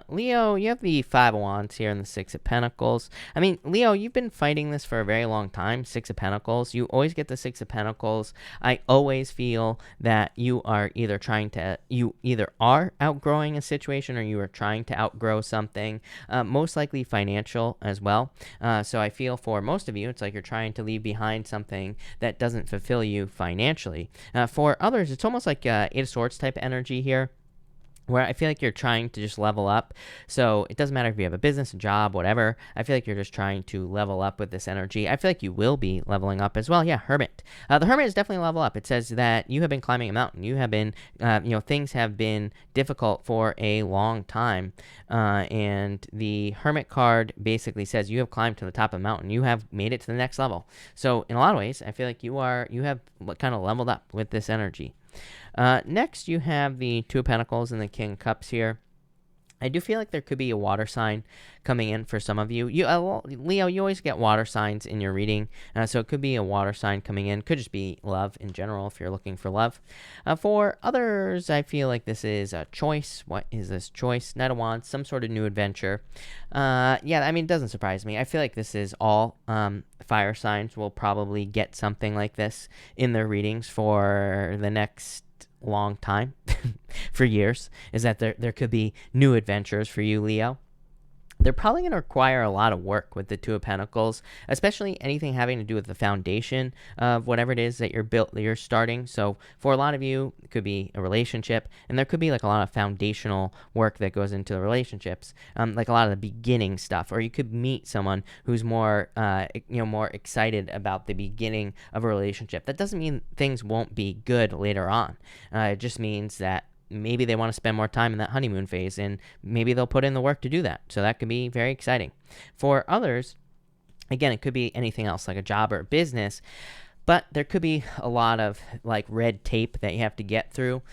Leo, you have the Five of Wands here and the Six of Pentacles. I mean, Leo, you've been fighting this for a very long time, Six of Pentacles. You always get the Six of Pentacles. I always feel that you are either are outgrowing a situation or you are trying to outgrow something, most likely financial as well. So I feel for most of you, it's like you're trying to leave behind something that doesn't fulfill you financially. For others, it's almost like Eight of Swords type energy here. where I feel like you're trying to just level up. So it doesn't matter if you have a business, a job, whatever. I feel like you're just trying to level up with this energy. I feel like you will be leveling up as well. Yeah, Hermit. The Hermit is definitely level up. It says that you have been climbing a mountain. You have been, things have been difficult for a long time. And the Hermit card basically says you have climbed to the top of the mountain. You have made it to the next level. So in a lot of ways, I feel like you have kind of leveled up with this energy. Next, you have the Two of Pentacles and the King of Cups here. I do feel like there could be a water sign coming in for some of you. Leo, you always get water signs in your reading, so it could be a water sign coming in. Could just be love in general if you're looking for love. For others, I feel like this is a choice. What is this choice? Knight of Wands, some sort of new adventure. It doesn't surprise me. I feel like this is all fire signs will probably get something like this in their readings for the next long time for years, is that there could be new adventures for you, Leo. They're probably going to require a lot of work with the Two of Pentacles, especially anything having to do with the foundation of whatever it is that you're starting. So for a lot of you, it could be a relationship, and there could be like a lot of foundational work that goes into the relationships, like a lot of the beginning stuff. Or you could meet someone who's more excited about the beginning of a relationship. That doesn't mean things won't be good later on. It just means that maybe they want to spend more time in that honeymoon phase, and maybe they'll put in the work to do that. So that could be very exciting. For others, again, it could be anything else, like a job or a business, but there could be a lot of like red tape that you have to get through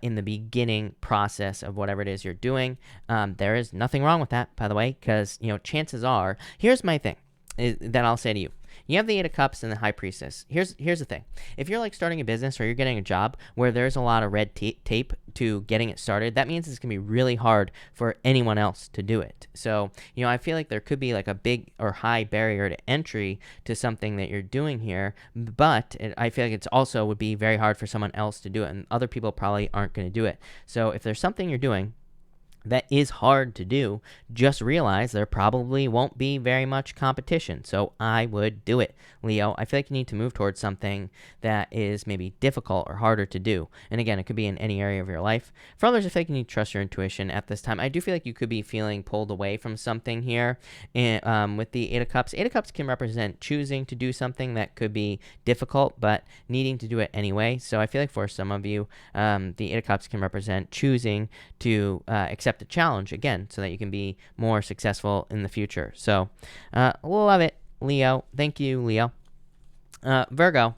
in the beginning process of whatever it is you're doing. There is nothing wrong with that, by the way, because chances are, here's my thing that I'll say to you. You have the Eight of Cups and the High Priestess. Here's the thing. If you're like starting a business or you're getting a job where there's a lot of red tape to getting it started, that means it's going to be really hard for anyone else to do it. So, I feel like there could be like a big or high barrier to entry to something that you're doing here, but I feel like it's also would be very hard for someone else to do it, and other people probably aren't going to do it. So if there's something you're doing that is hard to do, just realize there probably won't be very much competition. So I would do it, Leo. I feel like you need to move towards something that is maybe difficult or harder to do. And again, it could be in any area of your life. For others, I feel like you need to trust your intuition at this time. I do feel like you could be feeling pulled away from something here. And with the Eight of Cups, Eight of Cups can represent choosing to do something that could be difficult, but needing to do it anyway. So I feel like for some of you, the Eight of Cups can represent choosing to accept a challenge again, so that you can be more successful in the future. So love it, Leo. Thank you, Leo. Virgo,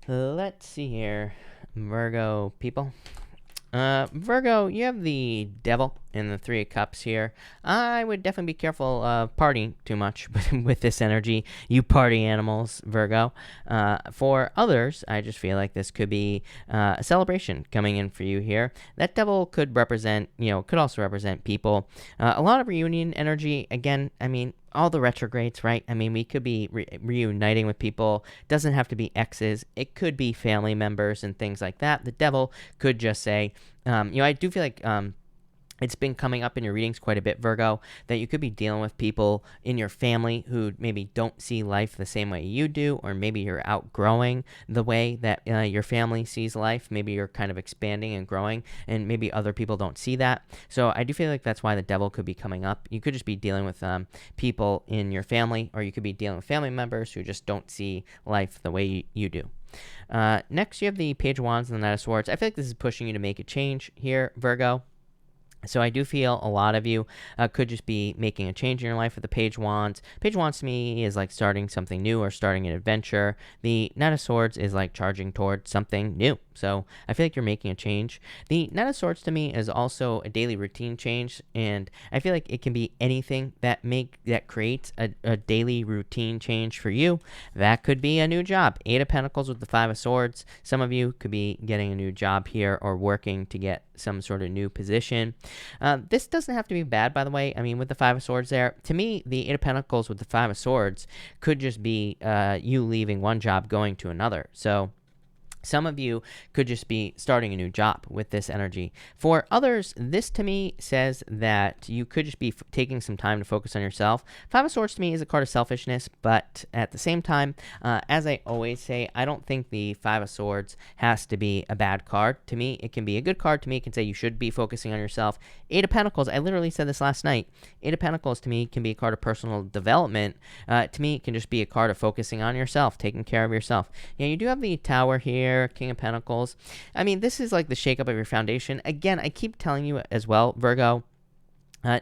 let's see here. Virgo people, Virgo, you have the Devil and the Three of Cups here. I would definitely be careful of partying too much with this energy, you party animals, Virgo. For others, I just feel like this could be a celebration coming in for you here. That Devil could represent, could also represent people. A lot of reunion energy. Again, all the retrogrades, right? We could be reuniting with people. Doesn't have to be exes. It could be family members and things like that. The Devil could just say, I do feel like it's been coming up in your readings quite a bit, Virgo, that you could be dealing with people in your family who maybe don't see life the same way you do, or maybe you're outgrowing the way that your family sees life. Maybe you're kind of expanding and growing, and maybe other people don't see that. So I do feel like that's why the Devil could be coming up. You could just be dealing with people in your family, or you could be dealing with family members who just don't see life the way you do. Next, you have the Page of Wands and the Knight of Swords. I feel like this is pushing you to make a change here, Virgo. So I do feel a lot of you could just be making a change in your life with the Page of Wands. Page of Wands to me is like starting something new or starting an adventure. The Knight of Swords is like charging towards something new. So I feel like you're making a change. The Knight of Swords to me is also a daily routine change, and I feel like it can be anything that creates a daily routine change for you. That could be a new job. Eight of Pentacles with the Five of Swords. Some of you could be getting a new job here or working to get some sort of new position. This doesn't have to be bad, by the way. With the Five of Swords there, to me, the Eight of Pentacles with the Five of Swords could just be you leaving one job, going to another. So Some of you could just be starting a new job with this energy. For others, this to me says that you could just be taking some time to focus on yourself. Five of Swords to me is a card of selfishness, but at the same time, as I always say, I don't think the Five of Swords has to be a bad card. To me, it can be a good card. To me, it can say you should be focusing on yourself. Eight of Pentacles, I literally said this last night. Eight of Pentacles to me can be a card of personal development. To me, it can just be a card of focusing on yourself, taking care of yourself. Yeah, you do have the Tower here. King of Pentacles. I mean, this is like the shakeup of your foundation. Again, I keep telling you as well, Virgo,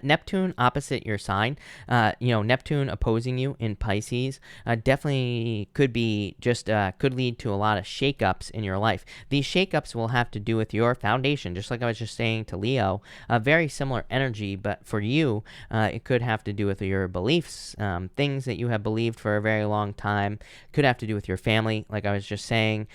Neptune opposite your sign, Neptune opposing you in Pisces, definitely could be just, could lead to a lot of shakeups in your life. These shakeups will have to do with your foundation, just like I was just saying to Leo, very similar energy, but for you, it could have to do with your beliefs, things that you have believed for a very long time, could have to do with your family, like I was just saying,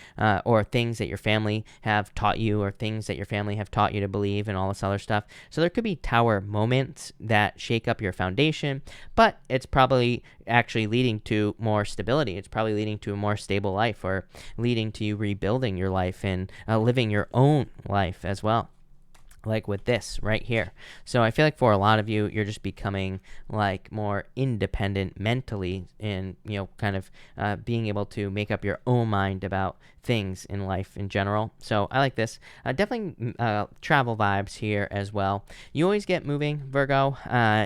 or things that your family have taught you, or things that your family have taught you to believe, and all this other stuff. So there could be tower moments that shake up your foundation, but it's probably actually leading to more stability. It's probably leading to a more stable life, or leading to you rebuilding your life and living your own life as well, like with this right here. So I feel like for a lot of you, you're just becoming like more independent mentally, and kind of being able to make up your own mind about things in life in general. So I like this. Definitely travel vibes here as well. You always get moving, Virgo.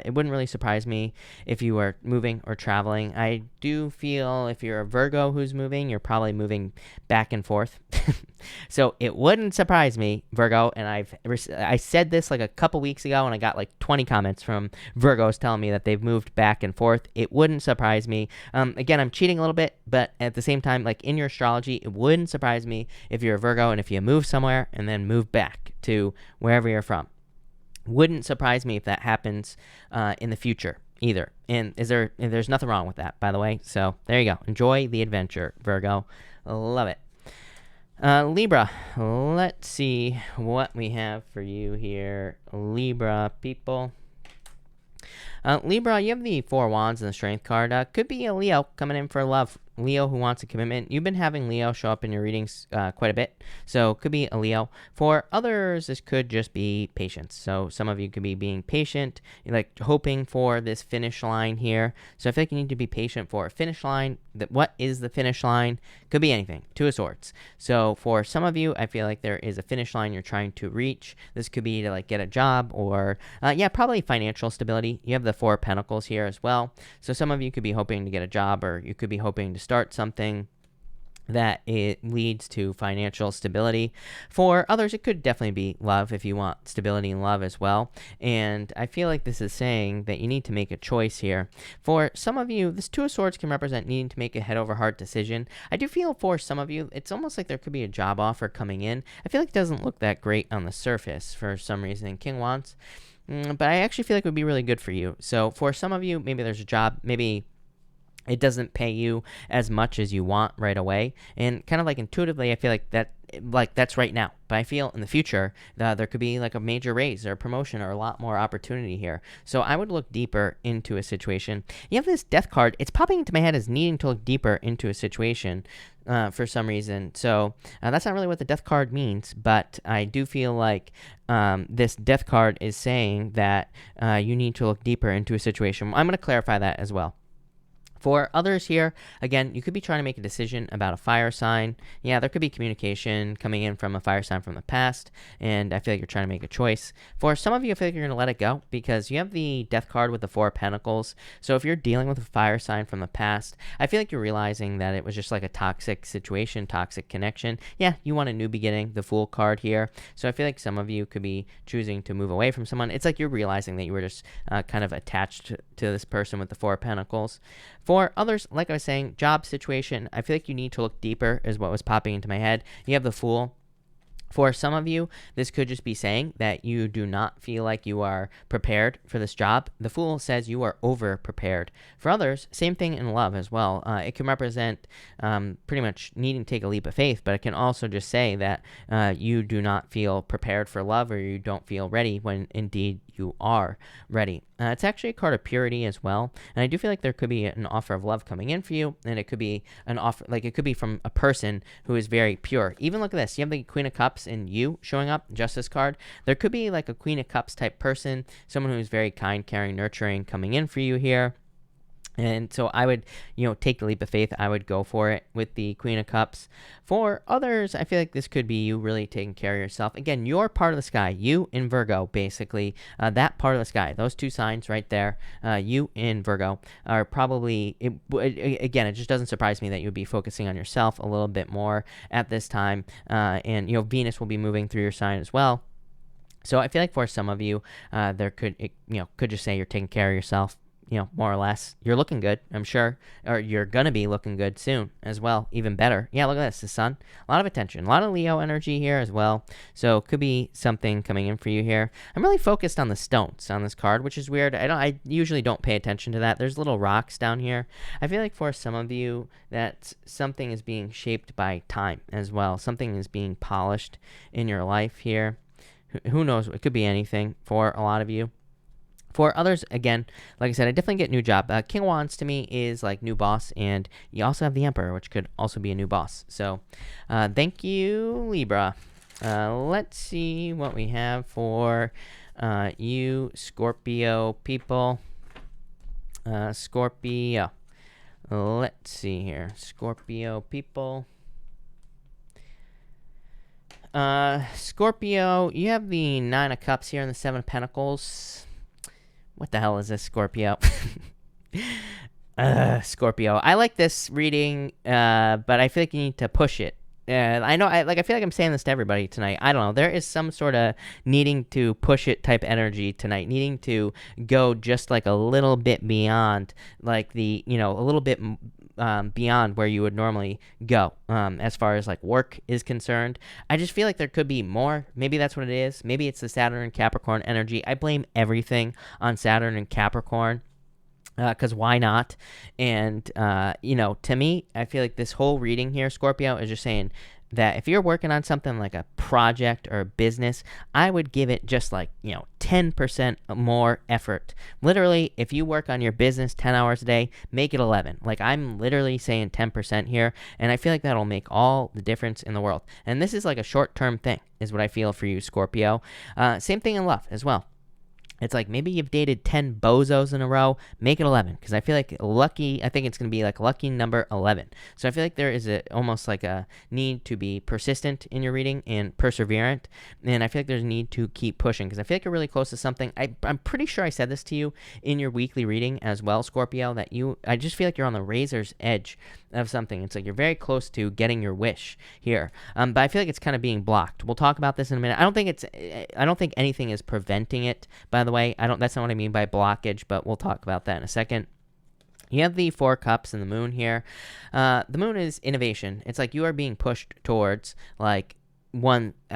It wouldn't really surprise me if you were moving or traveling. I do feel if you're a Virgo who's moving, you're probably moving back and forth. So it wouldn't surprise me, Virgo, and I said this like a couple weeks ago, and I got like 20 comments from Virgos telling me that they've moved back and forth. It wouldn't surprise me. Again, I'm cheating a little bit, but at the same time, like in your astrology, it wouldn't surprise me if you're a Virgo and if you move somewhere and then move back to wherever you're from. Wouldn't surprise me if that happens in the future either. And there's nothing wrong with that, by the way. So there you go. Enjoy the adventure, Virgo. Love it. Libra, let's see what we have for you here, Libra people. Libra, you have the Four Wands and the Strength card. Could be a Leo coming in for love. Leo who wants a commitment. You've been having Leo show up in your readings quite a bit, so could be a Leo. For others, this could just be patience. So some of you could be being patient, like hoping for this finish line here. So I feel like you need to be patient for a finish line. What is the finish line? Could be anything. Two of Swords. So for some of you, I feel like there is a finish line you're trying to reach. This could be to like get a job, or probably financial stability. You have the Four of Pentacles here as well. So some of you could be hoping to get a job, or you could be hoping to start something that it leads to financial stability. For others, it could definitely be love if you want stability in love as well. And I feel like this is saying that you need to make a choice here. For some of you, this Two of Swords can represent needing to make a head over heart decision. I do feel for some of you, it's almost like there could be a job offer coming in. I feel like it doesn't look that great on the surface for some reason in King Wands. But I actually feel like it would be really good for you. So for some of you, maybe there's a job, maybe it doesn't pay you as much as you want right away. And kind of like intuitively, I feel like that's right now. But I feel in the future, there could be like a major raise or a promotion or a lot more opportunity here. So I would look deeper into a situation. You have this Death card. It's popping into my head as needing to look deeper into a situation for some reason. So that's not really what the Death card means. But I do feel like this Death card is saying that you need to look deeper into a situation. I'm going to clarify that as well. For others here, again, you could be trying to make a decision about a fire sign. Yeah, there could be communication coming in from a fire sign from the past, and I feel like you're trying to make a choice. For some of you, I feel like you're going to let it go because you have the Death card with the Four of Pentacles. So if you're dealing with a fire sign from the past, I feel like you're realizing that it was just like a toxic situation, toxic connection. Yeah, you want a new beginning, the Fool card here. So I feel like some of you could be choosing to move away from someone. It's like you're realizing that you were just kind of attached to this person with the Four of Pentacles. For others, like I was saying, job situation, I feel like you need to look deeper is what was popping into my head. You have the Fool. For some of you, this could just be saying that you do not feel like you are prepared for this job. The Fool says you are over-prepared. For others, same thing in love as well. It can represent pretty much needing to take a leap of faith, but it can also just say that you do not feel prepared for love, or you don't feel ready when indeed you are ready. It's actually a card of purity as well, and I do feel like there could be an offer of love coming in for you, and it could be an offer, like it could be from a person who is very pure. Even look at this, you have the Queen of Cups and you showing up, Justice card. There could be like a Queen of Cups type person, someone who's very kind, caring, nurturing coming in for you here. And so I would, take the leap of faith. I would go for it with the Queen of Cups. For others, I feel like this could be you really taking care of yourself. Again, your part of the sky, you in Virgo, basically, that part of the sky, those two signs right there, you in Virgo, are probably, again, it just doesn't surprise me that you would be focusing on yourself a little bit more at this time. And, Venus will be moving through your sign as well. So I feel like for some of you, there could just say you're taking care of yourself. More or less. You're looking good, I'm sure. Or you're going to be looking good soon as well. Even better. Yeah, look at this. The sun. A lot of attention. A lot of Leo energy here as well. So could be something coming in for you here. I'm really focused on the stones on this card, which is weird. I usually don't pay attention to that. There's little rocks down here. I feel like for some of you that something is being shaped by time as well. Something is being polished in your life here. Who knows? It could be anything for a lot of you. For others, again, like I said, I definitely get new job. King of Wands to me is like new boss, and you also have the Emperor, which could also be a new boss. So thank you, Libra. Let's see what we have for you, Scorpio people. Scorpio. Let's see here. Scorpio people. Scorpio, you have the Nine of Cups here and the Seven of Pentacles. What the hell is this, Scorpio? Scorpio. I like this reading, but I feel like you need to push it. I know, I feel like I'm saying this to everybody tonight. I don't know. There is some sort of needing to push it type energy tonight, needing to go just like a little bit beyond, like a little bit beyond where you would normally go as far as like work is concerned. I just feel like there could be more. Maybe that's what it is. Maybe it's the Saturn and Capricorn energy. I blame everything on Saturn and Capricorn. Because why not? And, to me, I feel like this whole reading here, Scorpio, is just saying that if you're working on something like a project or a business, I would give it just 10% more effort. Literally, if you work on your business 10 hours a day, make it 11. Like, I'm literally saying 10% here, and I feel like that'll make all the difference in the world. And this is like a short-term thing, is what I feel for you, Scorpio. Same thing in love as well. It's like maybe you've dated 10 bozos in a row, make it 11. Because I feel like I think it's going to be like lucky number 11. So I feel like there is almost like a need to be persistent in your reading and perseverant. And I feel like there's a need to keep pushing. Because I feel like you're really close to something. I'm pretty sure I said this to you in your weekly reading as well, Scorpio, that I just feel like you're on the razor's edge of something. It's like you're very close to getting your wish here. But I feel like it's kind of being blocked. We'll talk about this in a minute. I don't think anything is preventing it, by the way. That's not what I mean by blockage, but we'll talk about that in a second. You have the Four Cups and the Moon here. The Moon is innovation. It's like you are being pushed towards I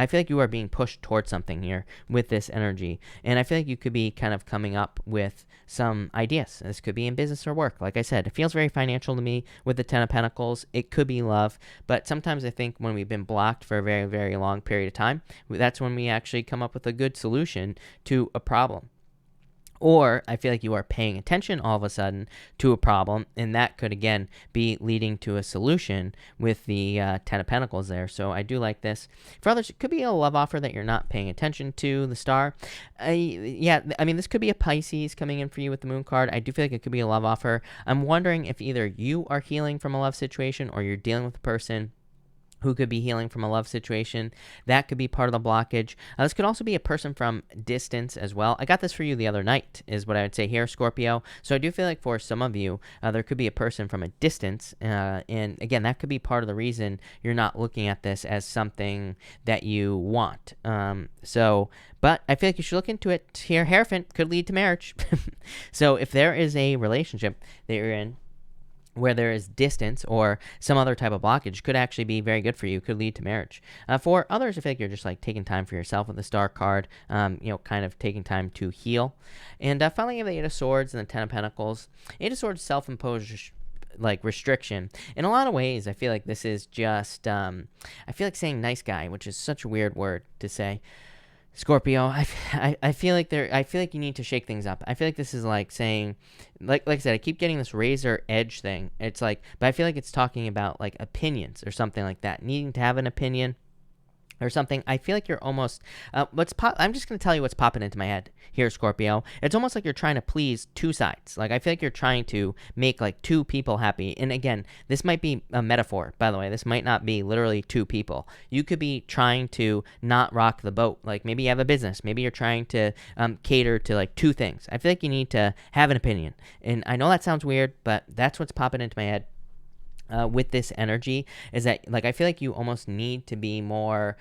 feel like you are being pushed towards something here with this energy. And I feel like you could be kind of coming up with some ideas. This could be in business or work. Like I said, it feels very financial to me with the Ten of Pentacles. It could be love. But sometimes I think when we've been blocked for a very, very long period of time, that's when we actually come up with a good solution to a problem. Or I feel like you are paying attention all of a sudden to a problem, and that could, again, be leading to a solution with the Ten of Pentacles there. So I do like this. For others, it could be a love offer that you're not paying attention to, the Star. This could be a Pisces coming in for you with the Moon card. I do feel like it could be a love offer. I'm wondering if either you are healing from a love situation or you're dealing with a person who could be healing from a love situation. That could be part of the blockage. This could also be a person from distance as well. I got this for you the other night, is what I would say here, Scorpio. So I do feel like for some of you, there could be a person from a distance. And again, that could be part of the reason you're not looking at this as something that you want. But I feel like you should look into it here. Hierophant could lead to marriage. So if there is a relationship that you're in, where there is distance or some other type of blockage could actually be very good for you, could lead to marriage. For others, I feel like you're just like taking time for yourself with the Star card, kind of taking time to heal. And finally, you have the Eight of Swords and the Ten of Pentacles. Eight of Swords, self-imposed like restriction. In a lot of ways, I feel like this is just, I feel like saying nice guy, which is such a weird word to say. Scorpio, I feel like you need to shake things up. I feel like this is like saying, like I said, I keep getting this razor edge thing. It's like, but I feel like it's talking about like opinions or something like that, needing to have an opinion or something. I feel like you're almost, I'm just going to tell you what's popping into my head here, Scorpio. It's almost like you're trying to please two sides. Like, I feel like you're trying to make like two people happy. And again, this might be a metaphor, by the way. This might not be literally two people. You could be trying to not rock the boat. Like, maybe you have a business. Maybe you're trying to cater to like two things. I feel like you need to have an opinion. And I know that sounds weird, but that's what's popping into my head. With this energy is that, like, I feel like you almost need to be more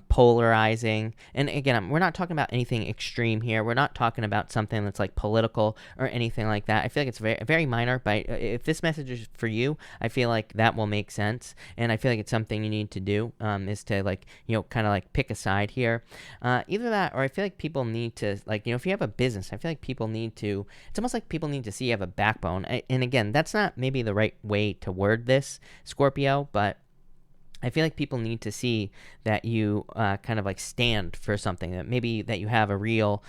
polarizing. And again, we're not talking about anything extreme here. We're not talking about something that's like political or anything like that. I feel like it's very, very minor, but if this message is for you, I feel like that will make sense. And I feel like it's something you need to do, is to like, kind of like pick a side here. Either that, or I feel like people need to, like, if you have a business, I feel like people need to, it's almost like people need to see you have a backbone. And again, that's not maybe the right way to word this, Scorpio, but I feel like people need to see that you kind of like stand for something, that maybe that you have a real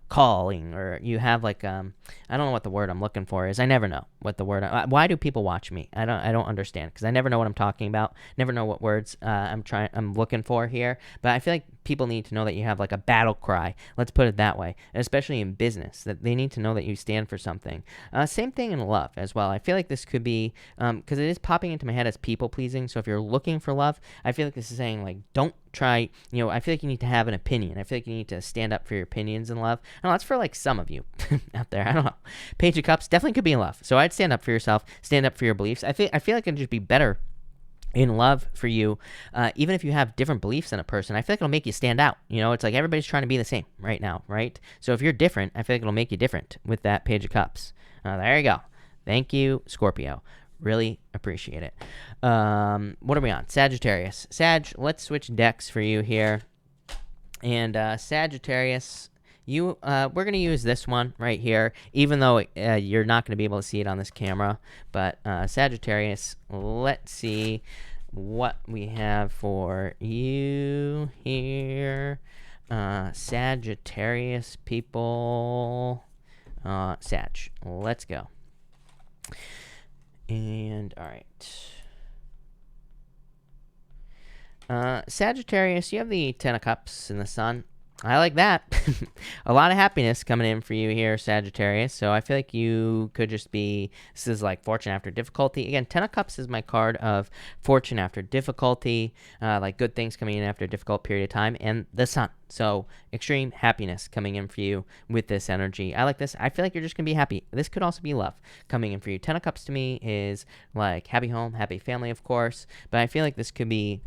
calling, or you have like I don't know what the word I'm looking for is. I never know what the word. Why do people watch me? I don't understand, because I never know what I'm talking about. Never know what words I'm looking for here. But I feel like people need to know that you have like a battle cry. Let's put it that way. And especially in business, that they need to know that you stand for something. Same thing in love as well. I feel like this could be because it is popping into my head as people pleasing. So if you're looking for love, I feel like this is saying like, don't try, I feel like you need to have an opinion. I feel like you need to stand up for your opinions in love. And that's for like some of you out there. I don't know. Page of Cups definitely could be in love. So I'd stand up for yourself, stand up for your beliefs. I feel like it'd just be better in love for you, even if you have different beliefs than a person. I feel like it'll make you stand out. It's like everybody's trying to be the same right now, right? So if you're different, I feel like it'll make you different with that Page of Cups. There you go. Thank you, Scorpio. Really appreciate it. What are we on? Sagittarius. Let's switch decks for you here. And Sagittarius, we're going to use this one right here, even though you're not going to be able to see it on this camera. But Sagittarius, let's see what we have for you here. Sagittarius people. Sag. Let's go. And all right. Sagittarius, you have the Ten of Cups in the Sun. I like that. A lot of happiness coming in for you here, Sagittarius. So I feel like you could just be, this is like fortune after difficulty. Again, Ten of Cups is my card of fortune after difficulty, like good things coming in after a difficult period of time, and the Sun. So extreme happiness coming in for you with this energy. I like this. I feel like you're just going to be happy. This could also be love coming in for you. Ten of Cups to me is like happy home, happy family, of course. But I feel like this could be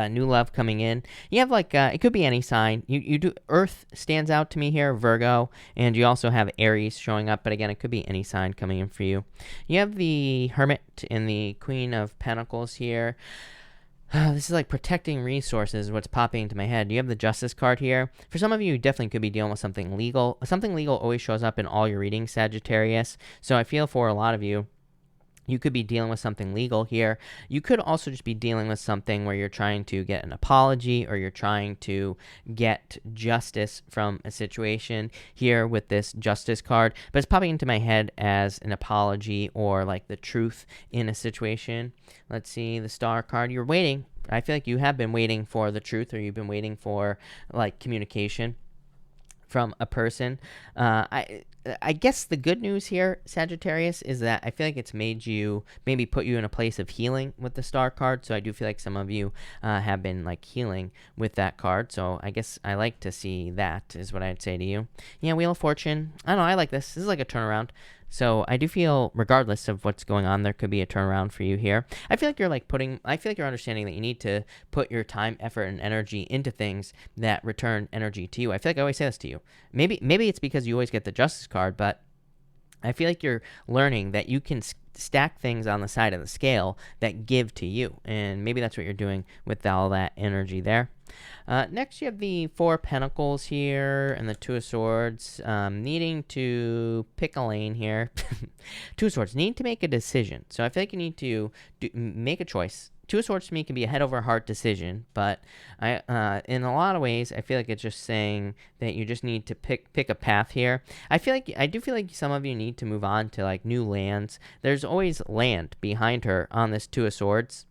new love coming in. You have like, it could be any sign. You do, Earth stands out to me here, Virgo, and you also have Aries showing up, but again, it could be any sign coming in for you. You have the Hermit and the Queen of Pentacles here. This is like protecting resources, what's popping into my head. You have the Justice card here. For some of you, you definitely could be dealing with something legal. Something legal always shows up in all your readings, Sagittarius. So I feel for a lot of you, you could be dealing with something legal here. You could also just be dealing with something where you're trying to get an apology, or you're trying to get justice from a situation here with this Justice card. But it's popping into my head as an apology or like the truth in a situation. Let's see, the Star card. You're waiting. I feel like you have been waiting for the truth, or you've been waiting for like communication from a person. I guess the good news here, Sagittarius, is that I feel like it's made you, maybe put you in a place of healing with the Star card. So I do feel like some of you have been like healing with that card. So I guess I like to see that, is what I'd say to you. Yeah, Wheel of Fortune. I don't know. I like this. This is like a turnaround. So I do feel, regardless of what's going on, there could be a turnaround for you here. I feel like you're like I feel like you're understanding that you need to put your time, effort, and energy into things that return energy to you. I feel like I always say this to you. Maybe it's because you always get the Justice card, but I feel like you're learning that you can stack things on the side of the scale that give to you. And maybe that's what you're doing with all that energy there. Next, you have the Four of Pentacles here and the Two of Swords, needing to pick a lane here. Two of Swords, need to make a decision. So I feel like you need to make a choice. Two of Swords to me can be a head over heart decision, but in a lot of ways, I feel like it's just saying that you just need to pick a path here. I do feel like some of you need to move on to like new lands. There's always land behind her on this Two of Swords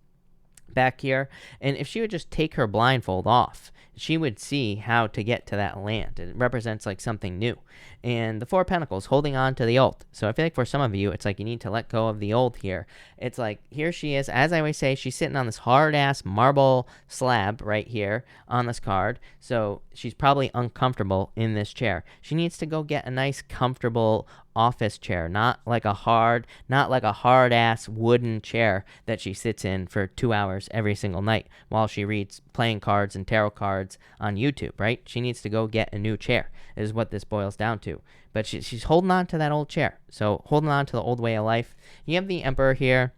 back here, and if she would just take her blindfold off, she would see how to get to that land. It represents like something new. And the Four of Pentacles, holding on to the old. So I feel like for some of you, it's like you need to let go of the old here. It's like, here she is, as I always say, she's sitting on this hard-ass marble slab right here on this card. So she's probably uncomfortable in this chair. She needs to go get a nice, comfortable office chair, not like a hard ass wooden chair that she sits in for 2 hours every single night while she reads playing cards and tarot cards on YouTube, right? She needs to go get a new chair, is what this boils down to. But she's holding on to that old chair. So holding on to the old way of life. You have the Emperor here.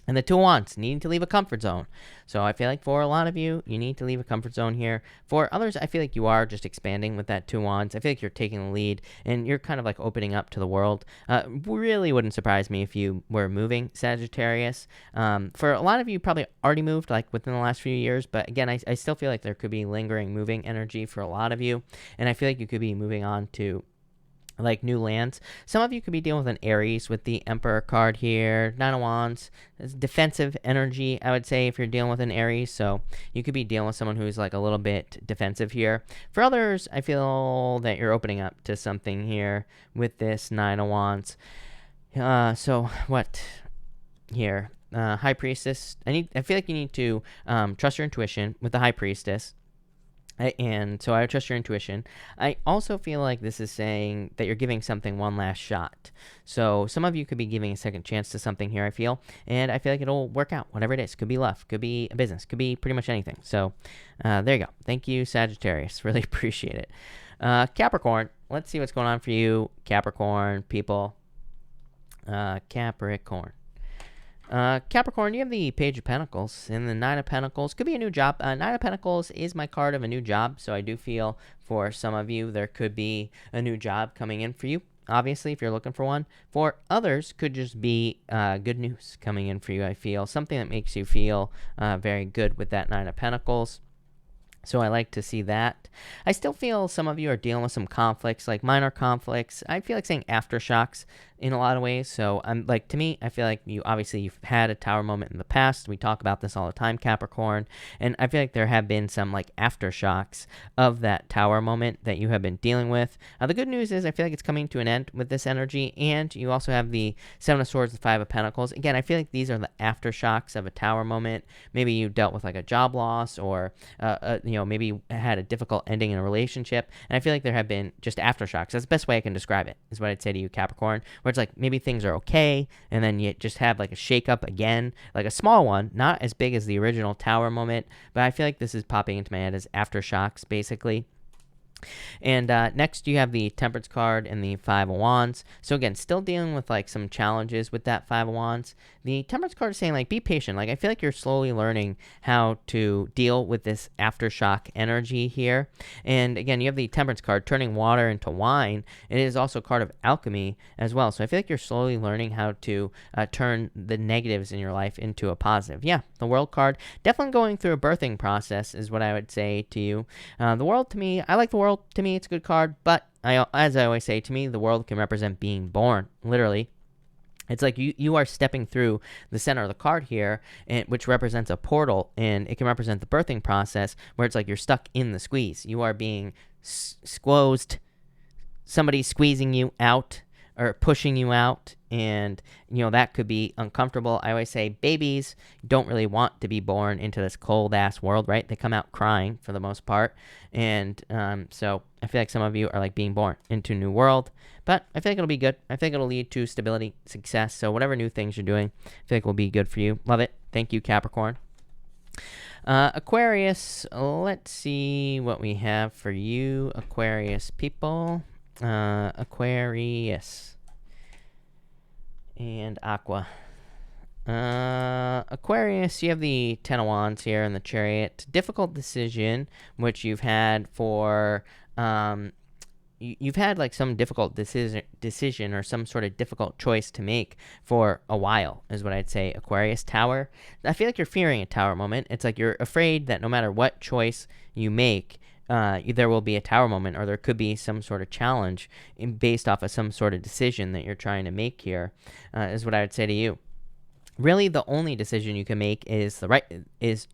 And the Two of Wands, needing to leave a comfort zone. So I feel like for a lot of you, you need to leave a comfort zone here. For others, I feel like you are just expanding with that Two of Wands. I feel like you're taking the lead, and you're kind of like opening up to the world. Really wouldn't surprise me if you were moving, Sagittarius. For a lot of you, probably already moved, like within the last few years. But again, I still feel like there could be lingering moving energy for a lot of you. And I feel like you could be moving on to like new lands. Some of you could be dealing with an Aries with the Emperor card here. Nine of Wands. It's defensive energy, I would say, if you're dealing with an Aries. So you could be dealing with someone who's like a little bit defensive here. For others, I feel that you're opening up to something here with this Nine of Wands. So what here? High Priestess. I feel like you need to trust your intuition with the High Priestess. And so I would trust your intuition. I also feel like this is saying that you're giving something one last shot. So some of you could be giving a second chance to something here, I feel. And I feel like it'll work out, whatever it is. Could be love, could be a business, could be pretty much anything. So there you go. Thank you, Sagittarius. Really appreciate it. Capricorn, let's see what's going on for you, Capricorn people. Capricorn. Capricorn, you have the Page of Pentacles and the Nine of Pentacles. Could be a new job. Nine of Pentacles is my card of a new job, so I do feel for some of you there could be a new job coming in for you, obviously, if you're looking for one. For others, could just be good news coming in for you, I feel. Something that makes you feel very good with that Nine of Pentacles. So I like to see that. I still feel some of you are dealing with some conflicts, like minor conflicts. I feel like saying aftershocks in a lot of ways. So I'm like, to me, I feel like you've had a tower moment in the past. We talk about this all the time, Capricorn. And I feel like there have been some like aftershocks of that tower moment that you have been dealing with. The good news is I feel like it's coming to an end with this energy. And you also have the Seven of Swords, the Five of Pentacles. Again, I feel like these are the aftershocks of a tower moment. Maybe you dealt with like a job loss, or maybe you had a difficult ending in a relationship. And I feel like there have been just aftershocks. That's the best way I can describe it, is what I'd say to you, Capricorn, where it's like maybe things are okay, and then you just have like a shakeup again, like a small one, not as big as the original tower moment, but I feel like this is popping into my head as aftershocks, basically. And next you have the Temperance card and the Five of Wands. So again, still dealing with like some challenges with that Five of Wands. The Temperance card is saying like, be patient. Like I feel like you're slowly learning how to deal with this aftershock energy here. And again, you have the Temperance card, turning water into wine. It is also a card of alchemy as well. So I feel like you're slowly learning how to turn the negatives in your life into a positive. Yeah, the World card, definitely going through a birthing process is what I would say to you. The World, to me, I like the World. To me, it's a good card, but as I always say, to me, the World can represent being born, literally. It's like you are stepping through the center of the card here, which represents a portal, and it can represent the birthing process, where it's like you're stuck in the squeeze. You are being squeezed, somebody squeezing you out or pushing you out, and that could be uncomfortable. I always say babies don't really want to be born into this cold ass world, right? They come out crying for the most part, and so I feel like some of you are like being born into a new world, but I feel like it'll be good. I think it'll lead to stability, success. So whatever new things you're doing, I feel like will be good for you. Love it. Thank you, Capricorn. Aquarius, let's see what we have for you, Aquarius people. Aquarius. and Aqua. Aquarius, you have the Ten of Wands here in the Chariot. Difficult decision, which you've had for, you've had like some difficult decision or some sort of difficult choice to make for a while, is what I'd say. Aquarius, Tower. I feel like you're fearing a Tower moment. It's like you're afraid that no matter what choice you make, there will be a Tower moment, or there could be some sort of challenge based off of some sort of decision that you're trying to make here, is what I would say to you. Really, the only decision you can make is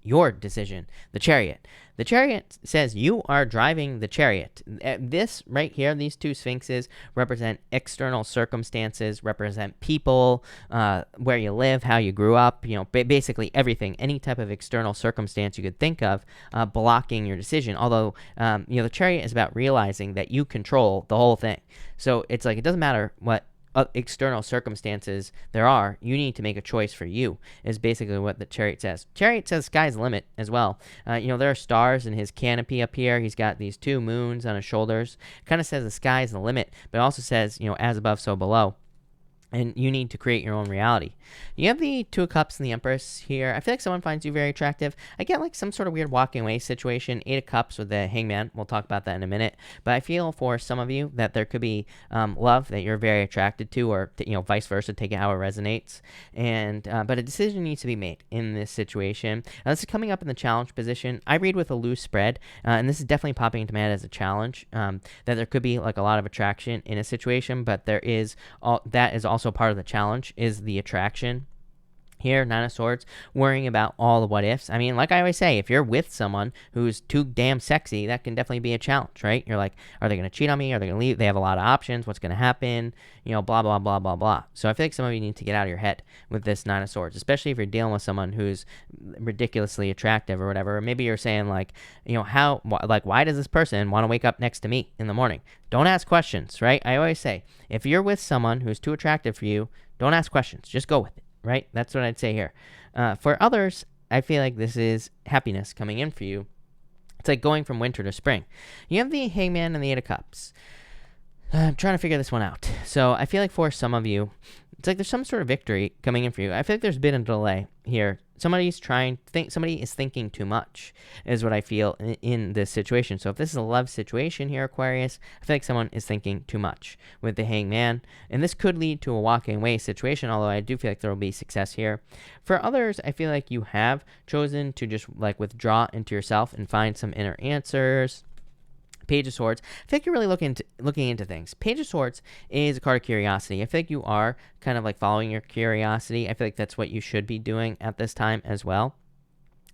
your decision. The Chariot. The Chariot says you are driving the chariot. This right here, these two sphinxes represent external circumstances, represent people, where you live, how you grew up, basically everything, any type of external circumstance you could think of, blocking your decision. Although, the Chariot is about realizing that you control the whole thing. So it's like, it doesn't matter what external circumstances there are, you need to make a choice for you, is basically what the Chariot says. Chariot says sky's the limit as well. There are stars in his canopy up here. He's got these two moons on his shoulders. Kind of says the sky's the limit, but it also says, as above, so below. And you need to create your own reality. You have the Two of Cups and the Empress here. I feel like someone finds you very attractive. I get like some sort of weird walking away situation. Eight of Cups with the Hangman. We'll talk about that in a minute. But I feel for some of you that there could be love that you're very attracted to, or vice versa. Take it how it resonates. And but a decision needs to be made in this situation. Now, this is coming up in the challenge position. I read with a loose spread, and this is definitely popping into my head as a challenge. That there could be like a lot of attraction in a situation, but that is also part of the challenge, is the attraction. Here, Nine of Swords, worrying about all the what ifs. I mean, like I always say, if you're with someone who's too damn sexy, that can definitely be a challenge, right? You're like, are they going to cheat on me? Are they going to leave? They have a lot of options. What's going to happen? Blah, blah, blah, blah, blah. So I feel like some of you need to get out of your head with this Nine of Swords, especially if you're dealing with someone who's ridiculously attractive or whatever. Or maybe you're saying like, why does this person want to wake up next to me in the morning? Don't ask questions, right? I always say, if you're with someone who's too attractive for you, don't ask questions. Just go with it. Right? That's what I'd say here. For others, I feel like this is happiness coming in for you. It's like going from winter to spring. You have the Hangman and the Eight of Cups. I'm trying to figure this one out. So I feel like for some of you, it's like there's some sort of victory coming in for you. I feel like there's been a delay here. Somebody is thinking too much, is what I feel in this situation. So if this is a love situation here, Aquarius, I feel like someone is thinking too much with the Hangman. And this could lead to a walking away situation, although I do feel like there will be success here. For others, I feel like you have chosen to just like withdraw into yourself and find some inner answers. Page of Swords. I feel like you're really looking into things. Page of Swords is a card of curiosity. I feel like you are kind of like following your curiosity. I feel like that's what you should be doing at this time as well.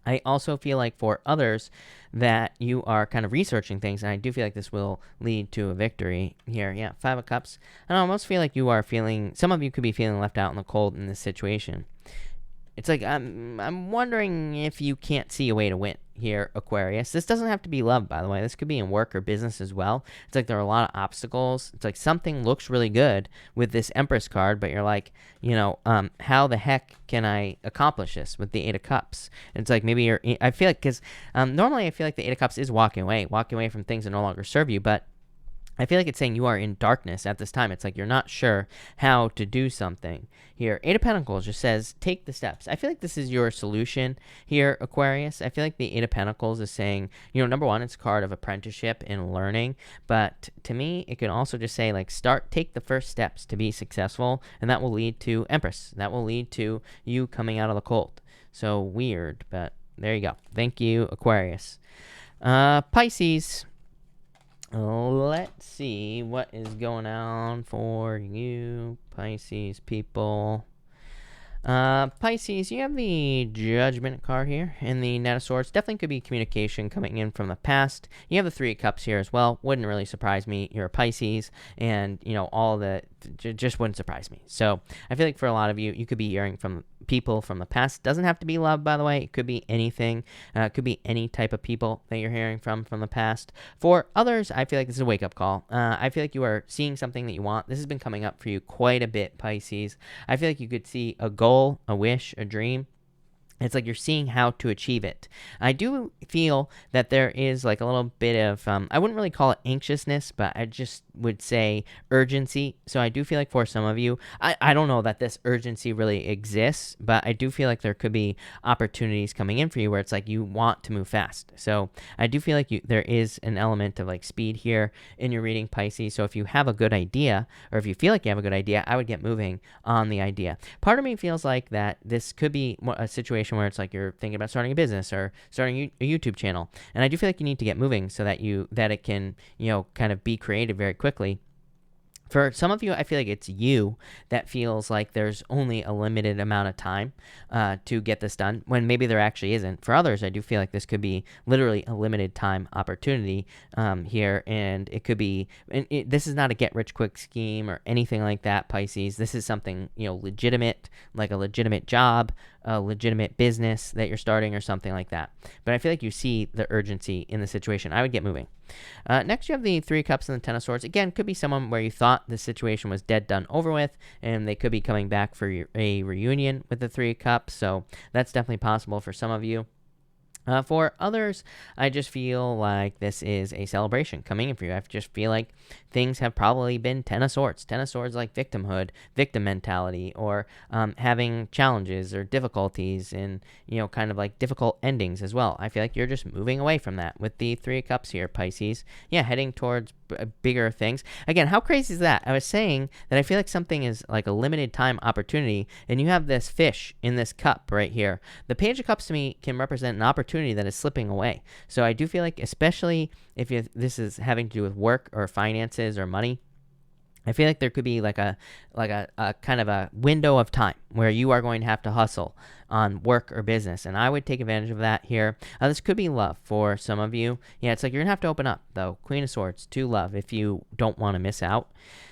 I also feel like for others that you are kind of researching things, and I do feel like this will lead to a victory here. Yeah, Five of Cups. I almost feel like some of you could be feeling left out in the cold in this situation. It's like, I'm wondering if you can't see a way to win here, Aquarius. This doesn't have to be love, by the way. This could be in work or business as well. It's like there are a lot of obstacles. It's like something looks really good with this Empress card, but you're like, how the heck can I accomplish this with the Eight of Cups? And it's like maybe I feel like, because normally I feel like the Eight of Cups is walking away from things that no longer serve you, but I feel like it's saying you are in darkness at this time. It's like you're not sure how to do something here. Eight of Pentacles just says, take the steps. I feel like this is your solution here, Aquarius. I feel like the Eight of Pentacles is saying, number one, it's a card of apprenticeship and learning. But to me, it can also just say, like, take the first steps to be successful. And that will lead to Empress. That will lead to you coming out of the cold. So weird, but there you go. Thank you, Aquarius. Pisces. Let's see what is going on for you, Pisces people. Pisces, you have the Judgment card here and the Knight of Swords. Definitely could be communication coming in from the past. You have the Three of Cups here as well. Wouldn't really surprise me. You're a Pisces, and just wouldn't surprise me. So I feel like for a lot of you, you could be hearing from people from the past. Doesn't have to be love, by the way. It could be anything. It could be any type of people that you're hearing from the past. For others, I feel like this is a wake-up call. I feel like you are seeing something that you want. This has been coming up for you quite a bit, Pisces. I feel like you could see a goal, a wish, a dream It's like you're seeing how to achieve it. I do feel that there is like a little bit of, I wouldn't really call it anxiousness, but I just would say urgency. So I do feel like for some of you, I don't know that this urgency really exists, but I do feel like there could be opportunities coming in for you where it's like you want to move fast. So I do feel like there is an element of like speed here in your reading, Pisces. So if you have a good idea, or if you feel like you have a good idea, I would get moving on the idea. Part of me feels like that this could be a situation where it's like you're thinking about starting a business or starting a YouTube channel, and I do feel like you need to get moving so that it can kind of be creative very quickly. For some of you, I feel like it's you that feels like there's only a limited amount of time to get this done, when maybe there actually isn't. For others, I do feel like this could be literally a limited time opportunity here, and it could be, this is not a get-rich-quick scheme or anything like that, Pisces. This is something, legitimate, like a legitimate job, a legitimate business that you're starting or something like that. But I feel like you see the urgency in the situation. I would get moving. Next, you have the Three of Cups and the Ten of Swords. Again, could be someone where you thought the situation was dead, done, over with, and they could be coming back for a reunion with the Three of Cups. So that's definitely possible for some of you. For others, I just feel like this is a celebration coming in for you. I just feel like things have probably been Ten of Swords. Ten of Swords, like victimhood, victim mentality, or having challenges or difficulties and, kind of like difficult endings as well. I feel like you're just moving away from that with the Three of Cups here, Pisces. Yeah, heading towards bigger things. Again, how crazy is that? I was saying that I feel like something is like a limited time opportunity, and you have this fish in this cup right here. The Page of Cups to me can represent an opportunity that is slipping away. So I do feel like, especially if this is having to do with work or finances or money, I feel like there could be like a kind of a window of time where you are going to have to hustle on work or business, and I would take advantage of that here. This could be love for some of you. Yeah, it's like you're going to have to open up, though. Queen of Swords to love if you don't want to miss out.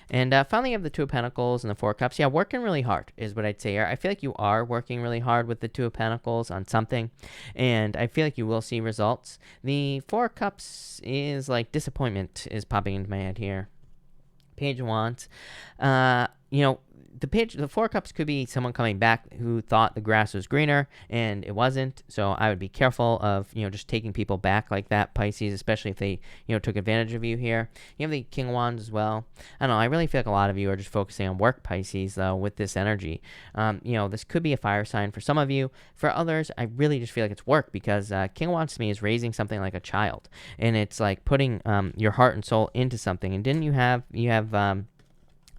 And finally, you have the Two of Pentacles and the Four of Cups. Yeah, working really hard is what I'd say here. I feel like you are working really hard with the Two of Pentacles on something, and I feel like you will see results. The Four of Cups is like disappointment is popping into my head here. Page of Wands. The Four of Cups could be someone coming back who thought the grass was greener and it wasn't. So I would be careful of, just taking people back like that, Pisces, especially if they, took advantage of you here. You have the King of Wands as well. I don't know. I really feel like a lot of you are just focusing on work, Pisces, though, with this energy. This could be a fire sign for some of you. For others, I really just feel like it's work, because King of Wands to me is raising something like a child, and it's like putting your heart and soul into something. And didn't you have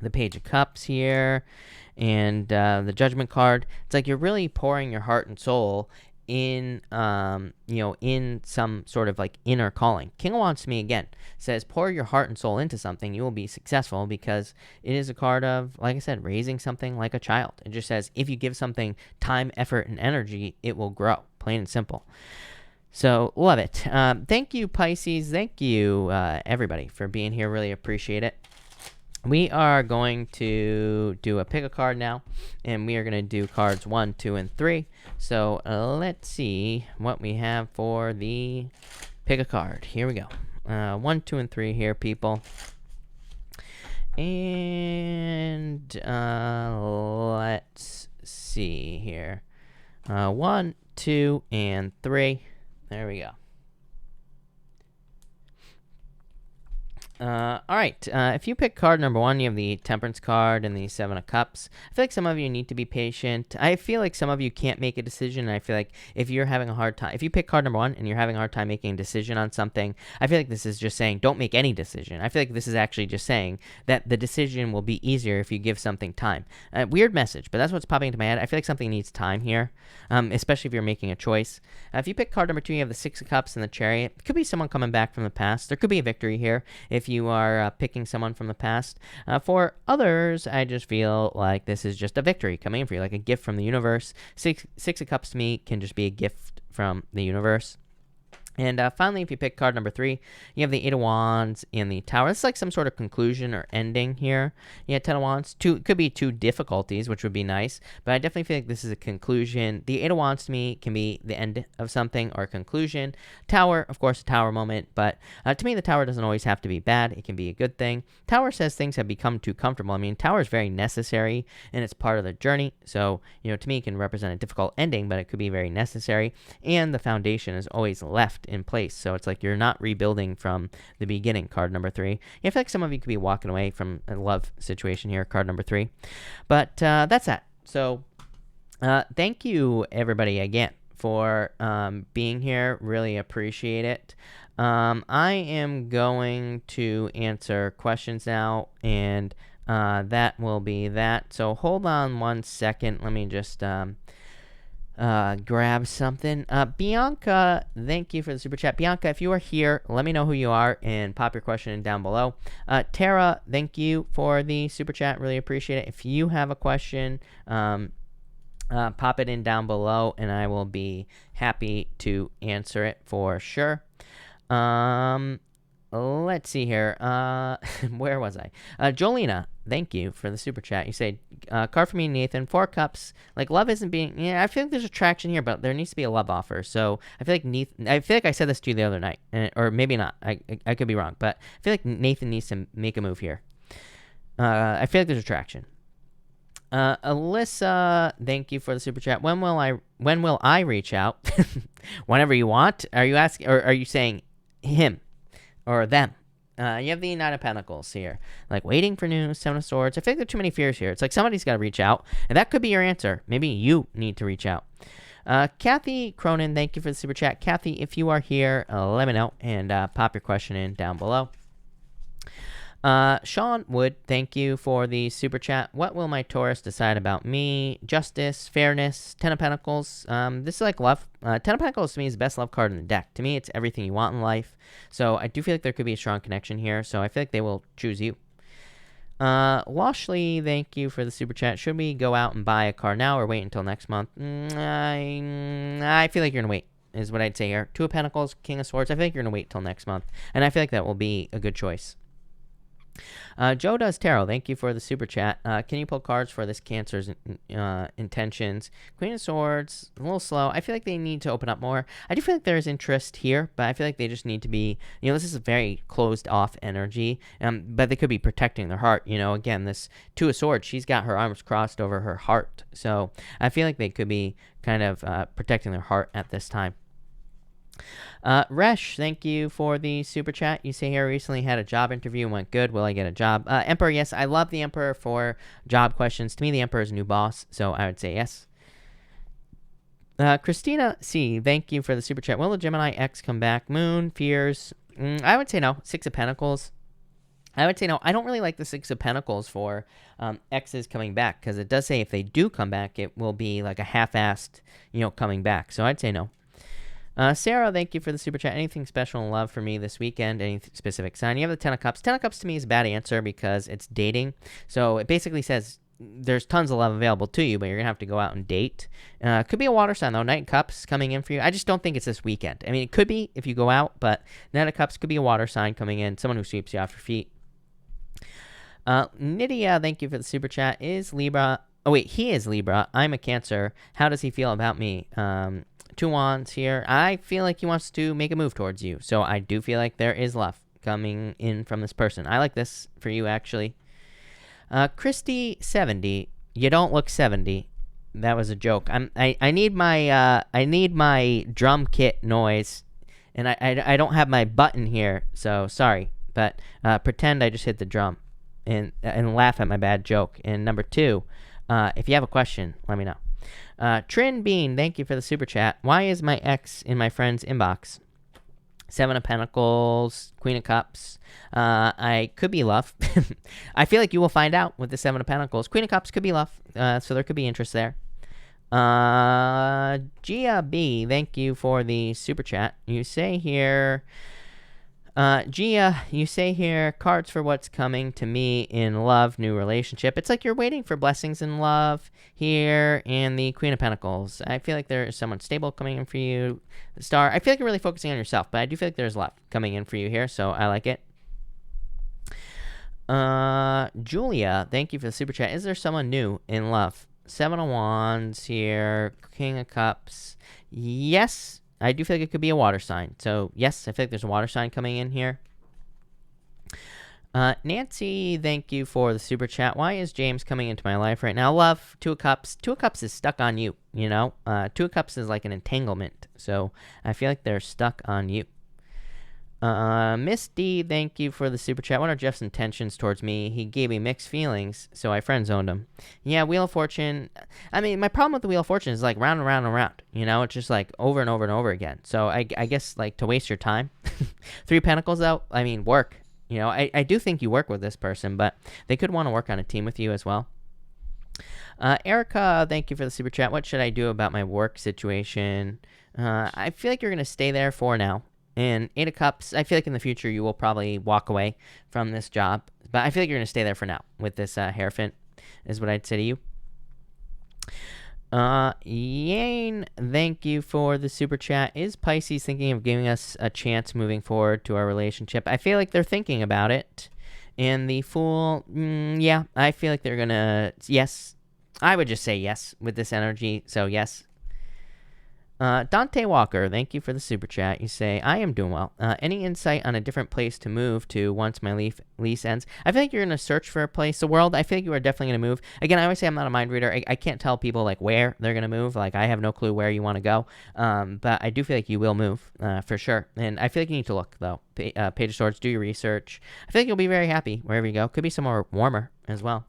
the Page of Cups here and the Judgment card? It's like you're really pouring your heart and soul in in some sort of like inner calling. King of Wands to me, again, says pour your heart and soul into something. You will be successful, because it is a card of, like I said, raising something like a child. It just says if you give something time, effort, and energy, it will grow, plain and simple. So love it. Thank you, Pisces. Thank you, everybody, for being here. Really appreciate it. We are going to do a pick a card now, and we are going to do cards 1, 2, and 3. So let's see what we have for the pick a card. Here we go. 1, 2, and 3 here, people. And let's see here. 1, 2, and 3. There we go. All right, if you pick card number 1, you have the Temperance card and the Seven of Cups. I feel like some of you need to be patient. I feel like some of you can't make a decision. I feel like if you're having a hard time, if you pick card number 1 and you're having a hard time making a decision on something, I feel like this is just saying don't make any decision. I feel like this is actually just saying that the decision will be easier if you give something time. Weird message, but that's what's popping into my head. I feel like something needs time here, especially if you're making a choice. If you pick card number 2, you have the Six of Cups and the Chariot. It could be someone coming back from the past. There could be a victory here if you are picking someone from the past. For others, I just feel like this is just a victory coming in for you, like a gift from the universe. Six of Cups to me can just be a gift from the universe. And finally, if you pick card number 3, you have the 8 of Wands and the Tower. It's like some sort of conclusion or ending here. Yeah, 10 of Wands. Could be 2 difficulties, which would be nice. But I definitely feel like this is a conclusion. The 8 of Wands to me can be the end of something or a conclusion. Tower, of course, a Tower moment. But to me, the Tower doesn't always have to be bad. It can be a good thing. Tower says things have become too comfortable. I mean, Tower is very necessary, and it's part of the journey. So, to me, it can represent a difficult ending, but it could be very necessary. And the foundation is always left in place, so it's like you're not rebuilding from the beginning. Card number 3. I feel like some of you could be walking away from a love situation here. Card number 3, but that's that. So thank you everybody again for being here. Really appreciate it. I am going to answer questions now, and that will be that. So hold on one second. Let me just grab something. Bianca, thank you for the super chat. Bianca, if you are here, let me know who you are and pop your question in down below. Tara, thank you for the super chat. Really appreciate it. If you have a question, pop it in down below and I will be happy to answer it for sure. Let's see here. Where was I? Jolina, thank you for the super chat. You say, card for me, Nathan, 4 cups. Like, love isn't being, I feel like there's attraction here, but there needs to be a love offer. So I feel like I said this to you the other night, or maybe not. I could be wrong, but I feel like Nathan needs to make a move here. I feel like there's attraction. Alyssa, thank you for the super chat. When will I reach out? Whenever you want. Are you asking, or are you saying him? Or them. You have the 9 of Pentacles here. Like, waiting for news, 7 of Swords. I think there are too many fears here. It's like somebody's got to reach out. And that could be your answer. Maybe you need to reach out. Kathy Cronin, thank you for the super chat. Kathy, if you are here, let me know. And pop your question in down below. Sean Wood, thank you for the super chat. What will my Taurus decide about me? Justice, fairness, 10 of Pentacles. This is like love. 10 of Pentacles to me is the best love card in the deck. To me, it's everything you want in life. So I do feel like there could be a strong connection here. So I feel like they will choose you. Washley, thank you for the super chat. Should we go out and buy a car now or wait until next month? I feel like you're going to wait, is what I'd say here. 2 of Pentacles, King of Swords. I feel like you're going to wait till next month. And I feel like that will be a good choice. Joe Does Tarot, thank you for the super chat. Can you pull cards for this Cancer's intentions? Queen of Swords, a little slow. I feel like they need to open up more. I do feel like there's interest here, but I feel like they just need to be, this is a very closed off energy, but they could be protecting their heart. Again, this 2 of Swords, she's got her arms crossed over her heart. So I feel like they could be kind of protecting their heart at this time. Resh, thank you for the super chat. You say here, recently had a job interview and went good. Will I get a job? Emperor, yes. I love the Emperor for job questions. To me, the Emperor is a new boss, so I would say yes. Christina C, thank you for the super chat. Will the Gemini X come back? Moon, fears. I would say no. 6 of Pentacles. I would say no. I don't really like the 6 of Pentacles for X's coming back, because it does say if they do come back, it will be like a half-assed, coming back. So I'd say no. Sarah, thank you for the super chat. Anything special in love for me this weekend? Any specific sign? You have the 10 of Cups. 10 of Cups to me is a bad answer because it's dating. So it basically says there's tons of love available to you, but you're going to have to go out and date. Could be a water sign, though. Knight of Cups coming in for you. I just don't think it's this weekend. I mean, it could be if you go out, but Knight of Cups could be a water sign coming in. Someone who sweeps you off your feet. Nydia, thank you for the super chat. Is Libra... Oh, wait. He is Libra. I'm a Cancer. How does he feel about me? 2 Wands here. I feel like he wants to make a move towards you. So I do feel like there is love coming in from this person. I like this for you, actually. Christy 70. You don't look 70. That was a joke. I need my drum kit noise, and I don't have my button here. So sorry, but pretend I just hit the drum and laugh at my bad joke. And number 2, if you have a question, let me know. Trin Bean, thank you for the super chat. Why is my ex in my friend's inbox? 7 of Pentacles, Queen of Cups. I could be love. I feel like you will find out with the 7 of Pentacles. Queen of Cups could be love, so there could be interest there. Gia B, thank you for the super chat. You say here, Gia, you say here, cards for what's coming to me in love, new relationship. It's like you're waiting for blessings in love here, and the Queen of Pentacles. I feel like there is someone stable coming in for you. The Star, I feel like you're really focusing on yourself, but I do feel like there's love coming in for you here, so I like it. Julia, thank you for the super chat. Is there someone new in love? 7 of Wands here, King of Cups. Yes, I do feel like it could be a water sign. So, yes, I feel like there's a water sign coming in here. Nancy, thank you for the super chat. Why is James coming into my life right now? Love, 2 of Cups. 2 of Cups is stuck on you, you know? 2 of Cups is like an entanglement. So, I feel like they're stuck on you. Miss D, thank you for the super chat. What are Jeff's intentions towards me? He gave me mixed feelings, so I friend zoned him. Yeah, Wheel of Fortune. I mean, my problem with the Wheel of Fortune is like round and round and round. You know, it's just like over and over and over again. So I guess like to waste your time. 3 Pentacles out. I mean, work. You know, I do think you work with this person, but they could want to work on a team with you as well. Erica, thank you for the super chat. What should I do about my work situation? I feel like you're going to stay there for now. And 8 of Cups, I feel like in the future you will probably walk away from this job. But I feel like you're going to stay there for now with this Hierophant, is what I'd say to you. Yane, thank you for the super chat. Is Pisces thinking of giving us a chance moving forward to our relationship? I feel like they're thinking about it. And the Fool, yeah, I feel like they're going to, yes. I would just say yes with this energy, so yes. Dante Walker, thank you for the super chat. You say, I am doing well. Any insight on a different place to move to once my lease ends? I feel like you're going to search for a place. The world, I feel like you are definitely going to move. Again, I always say I'm not a mind reader. I can't tell people like where they're going to move. Like I have no clue where you want to go. But I do feel like you will move for sure. And I feel like you need to look though. Page of Swords, do your research. I feel like you'll be very happy wherever you go. Could be somewhere warmer as well.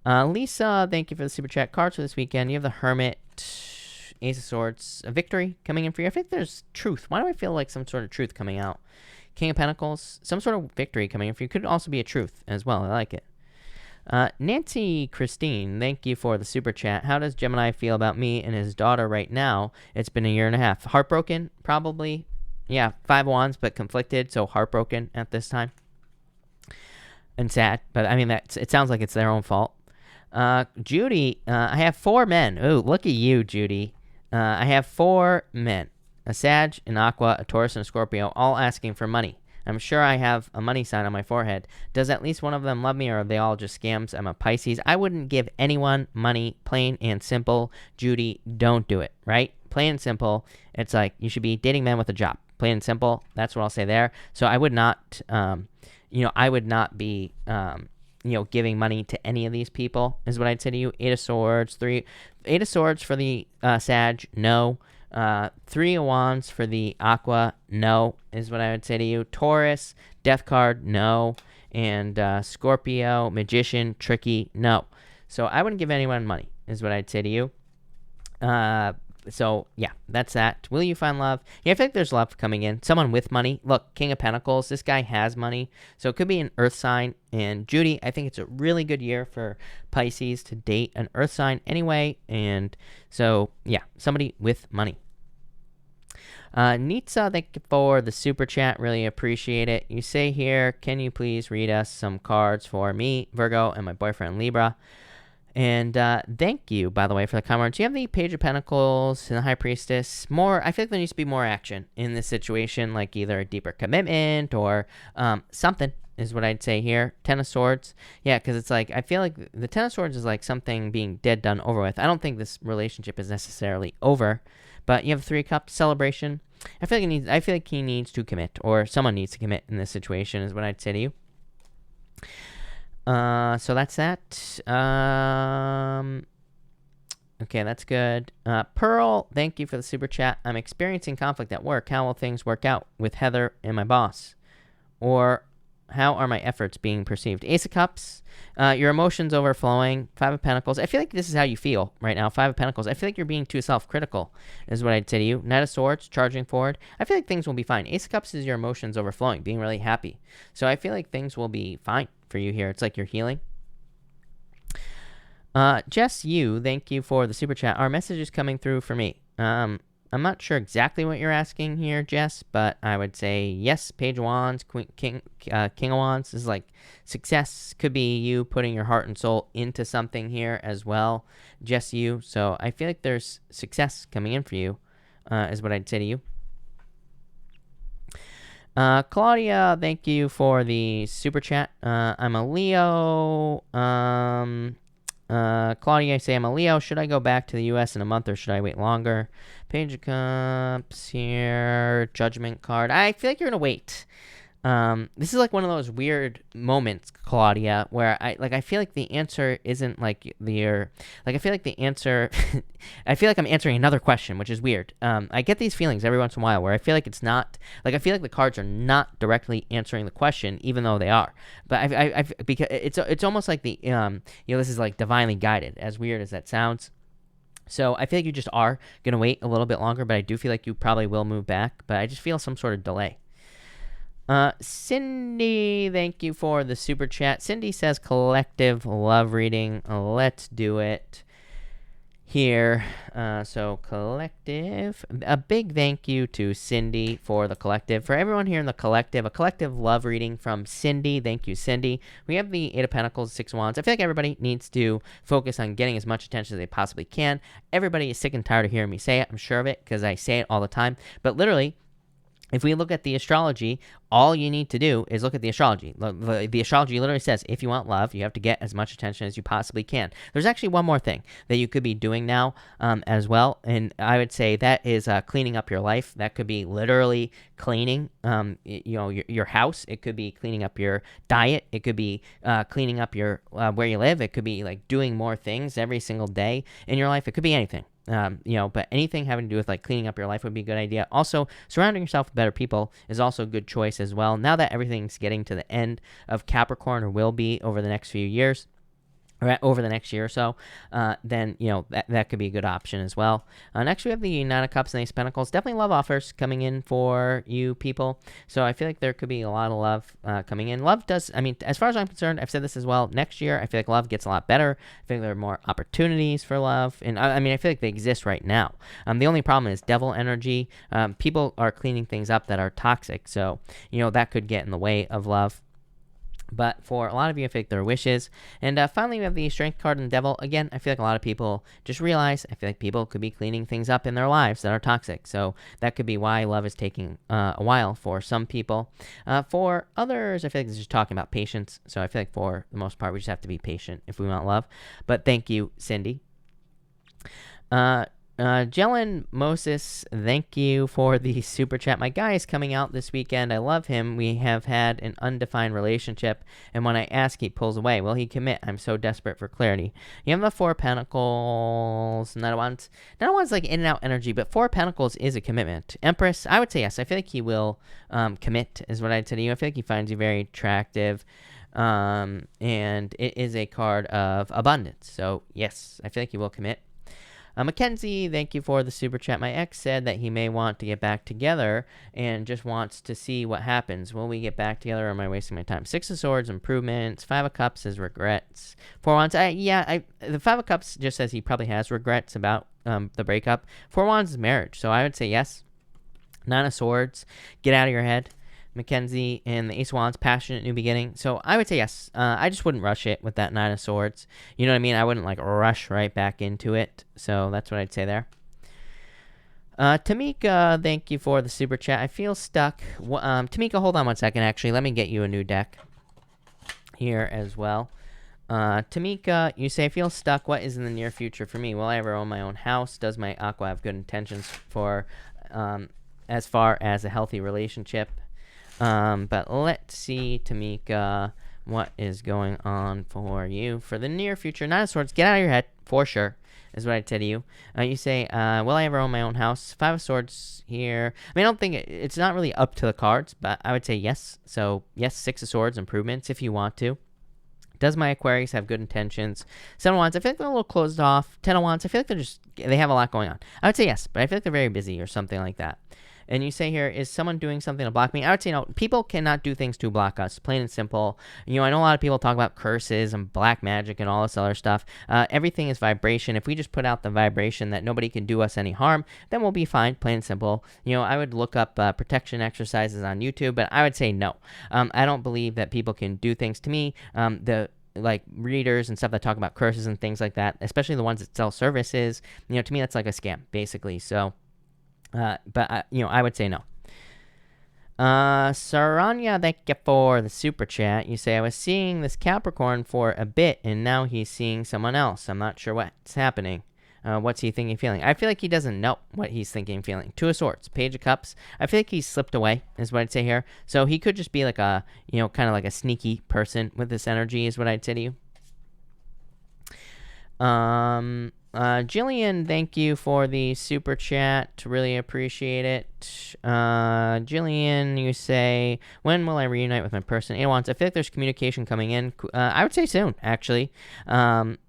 Lisa, thank you for the super chat. Cards for this weekend. You have the Hermit, Ace of Swords, a victory coming in for you. I think there's truth. Why do I feel like some sort of truth coming out? King of Pentacles, some sort of victory coming in for you. Could also be a truth as well. I like it. Nancy Christine, thank you for the super chat. How does Gemini feel about me and his daughter right now? It's been a year and a half. Heartbroken, probably. Yeah, 5 wands, but conflicted, so heartbroken at this time. And sad, but I mean, it sounds like it's their own fault. Judy, I have 4 men. Oh, look at you, Judy. I have 4 men, a Sag, an Aqua, a Taurus, and a Scorpio, all asking for money. I'm sure I have a money sign on my forehead. Does at least one of them love me, or are they all just scams? I'm a Pisces. I wouldn't give anyone money, plain and simple. Judy, don't do it, right? Plain and simple. It's like you should be dating men with a job. Plain and simple. That's what I'll say there. So I would not, I would not be, giving money to any of these people is what I'd say to you. 8 of Swords, 8 of Swords for the Sag, no. 3 of Wands for the Aqua, no, is what I would say to you. Taurus, Death card, no. And Scorpio, Magician, Tricky, no. So I wouldn't give anyone money is what I'd say to you. So, yeah, that's that. Will you find love? Yeah, I think there's love coming in. Someone with money. Look, King of Pentacles. This guy has money. So it could be an earth sign. And Judy, I think it's a really good year for Pisces to date an earth sign anyway. And so, yeah, somebody with money. Nitsa, thank you for the super chat. Really appreciate it. You say here, can you please read us some cards for me, Virgo, and my boyfriend, Libra? And thank you, by the way, for the comments. You have the Page of Pentacles and the High Priestess. I feel like there needs to be more action in this situation, like either a deeper commitment or something is what I'd say here. 10 of Swords. Yeah, because it's like, I feel like the 10 of Swords is like something being dead, done, over with. I don't think this relationship is necessarily over, but you have 3 of Cups, celebration. I feel like he needs to commit, or someone needs to commit in this situation is what I'd say to you. So that's that. Okay, that's good. Pearl, thank you for the super chat. I'm experiencing conflict at work. How will things work out with Heather and my boss? Or how are my efforts being perceived? Ace of Cups, your emotions overflowing. 5 of Pentacles. I feel like this is how you feel right now. 5 of Pentacles. I feel like you're being too self-critical is what I'd say to you. Knight of Swords, charging forward. I feel like things will be fine. Ace of Cups is your emotions overflowing, being really happy. So I feel like things will be fine for you here. It's like you're healing. Jess, thank you for the super chat. Our message is coming through for me. I'm not sure exactly what you're asking here, Jess, but I would say yes. Page of Wands, King of Wands is like success. Could be you putting your heart and soul into something here as well, just you. So I feel like there's success coming in for you, is what I'd say to you. Claudia, thank you for the super chat. I'm a Leo. Claudia, I say I'm a Leo. Should I go back to the U.S. in a month or should I wait longer? Page of Cups here. Judgment card. I feel like you're going to wait. This is like one of those weird moments, Claudia, where I feel like the answer isn't like I feel like the answer, I feel like I'm answering another question, which is weird. I get these feelings every once in a while where I feel like it's not, like I feel like the cards are not directly answering the question, even though they are. But because it's almost like this is like divinely guided, as weird as that sounds. So I feel like you just are going to wait a little bit longer, but I do feel like you probably will move back, but I just feel some sort of delay. Cindy, thank you for the super chat. Cindy says collective love reading. Let's do it here. So collective. A big thank you to Cindy for the collective. For everyone here in the collective, a collective love reading from Cindy. Thank you, Cindy. We have the Eight of Pentacles, Six of Wands. I feel like everybody needs to focus on getting as much attention as they possibly can. Everybody is sick and tired of hearing me say it. I'm sure of it because I say it all the time. But literally, if we look at the astrology, all you need to do is look at the astrology. The astrology literally says if you want love, you have to get as much attention as you possibly can. There's actually one more thing that you could be doing now as well, and I would say that is cleaning up your life. That could be literally cleaning your house. It could be cleaning up your diet. It could be cleaning up your where you live. It could be like doing more things every single day in your life. It could be anything. But anything having to do with like cleaning up your life would be a good idea. Also, surrounding yourself with better people is also a good choice as well. Now that everything's getting to the end of Capricorn, or will be over the next few years, or over the next year or so, then, that could be a good option as well. Next, we have the Nine of Cups and Ace of Pentacles. Definitely love offers coming in for you people. So I feel like there could be a lot of love coming in. Love does, as far as I'm concerned, I've said this as well, next year, I feel like love gets a lot better. I think there are more opportunities for love. And I feel like they exist right now. The only problem is devil energy. People are cleaning things up that are toxic. So, that could get in the way of love. But for a lot of you, I feel like there are wishes. And finally, we have the Strength card and Devil. Again, I feel like a lot of people just realize, I feel like people could be cleaning things up in their lives that are toxic. So that could be why love is taking a while for some people. For others, I feel like this is just talking about patience. So I feel like for the most part, we just have to be patient if we want love. But thank you, Cindy. Jelen Moses, thank you for the super chat. My guy is coming out this weekend. I love him. We have had an undefined relationship, and when I ask, he pulls away. Will he commit? I'm so desperate for clarity. You have the Four of Pentacles, Nine of Wands. Nine of Wands like in and out energy, but Four of Pentacles is a commitment. Empress, I would say yes. I feel like he will commit, is what I'd say to you. I feel like he finds you very attractive. And it is a card of abundance. So yes, I feel like he will commit. Mackenzie, thank you for the super chat. My ex said that he may want to get back together and just wants to see what happens. Will we get back together, or am I wasting my time? Six of Swords, improvements. Five of Cups is regrets. Four of Wands, the Five of Cups just says he probably has regrets about the breakup. Four of Wands is marriage, so I would say yes. Nine of Swords, get out of your head. Mackenzie, and the Ace of Wands, passionate new beginning. So I would say yes. I just wouldn't rush it with that Nine of Swords. You know what I mean? I wouldn't like rush right back into it. So that's what I'd say there. Tamika, thank you for the super chat. I feel stuck. Tamika, hold on one second. Actually, let me get you a new deck here as well. Tamika, you say, I feel stuck. What is in the near future for me? Will I ever own my own house? Does my Aqua have good intentions for as far as a healthy relationship? But let's see, Tamika, what is going on for you for the near future. Nine of Swords, get out of your head, for sure, is what I'd say to you. You say, will I ever own my own house? Five of Swords here. I don't think it's not really up to the cards, but I would say yes. So, yes, Six of Swords, improvements if you want to. Does my Aquarius have good intentions? Seven of Wands, I feel like they're a little closed off. Ten of Wands, I feel like they have a lot going on. I would say yes, but I feel like they're very busy or something like that. And you say here, is someone doing something to block me? I would say no. People cannot do things to block us, plain and simple. You know, I know a lot of people talk about curses and black magic and all this other stuff. Everything is vibration. If we just put out the vibration that nobody can do us any harm, then we'll be fine, plain and simple. You know, I would look up protection exercises on YouTube, but I would say no. I don't believe that people can do things to me. Like readers and stuff that talk about curses and things like that, especially the ones that sell services, you know, to me that's like a scam, basically. So, you know, I would say no. Saranya, thank you for the super chat. You say, I was seeing this Capricorn for a bit, and now he's seeing someone else. I'm not sure what's happening. What's he thinking, feeling? I feel like he doesn't know what he's thinking, feeling. Two of Swords, Page of Cups. I feel like he's slipped away, is what I'd say here. So he could just be like a, you know, kind of like a sneaky person with this energy, is what I'd say to you. Jillian, thank you for the super chat. Really appreciate it. Jillian, you say, when will I reunite with my person? I feel like there's communication coming in. I would say soon, actually.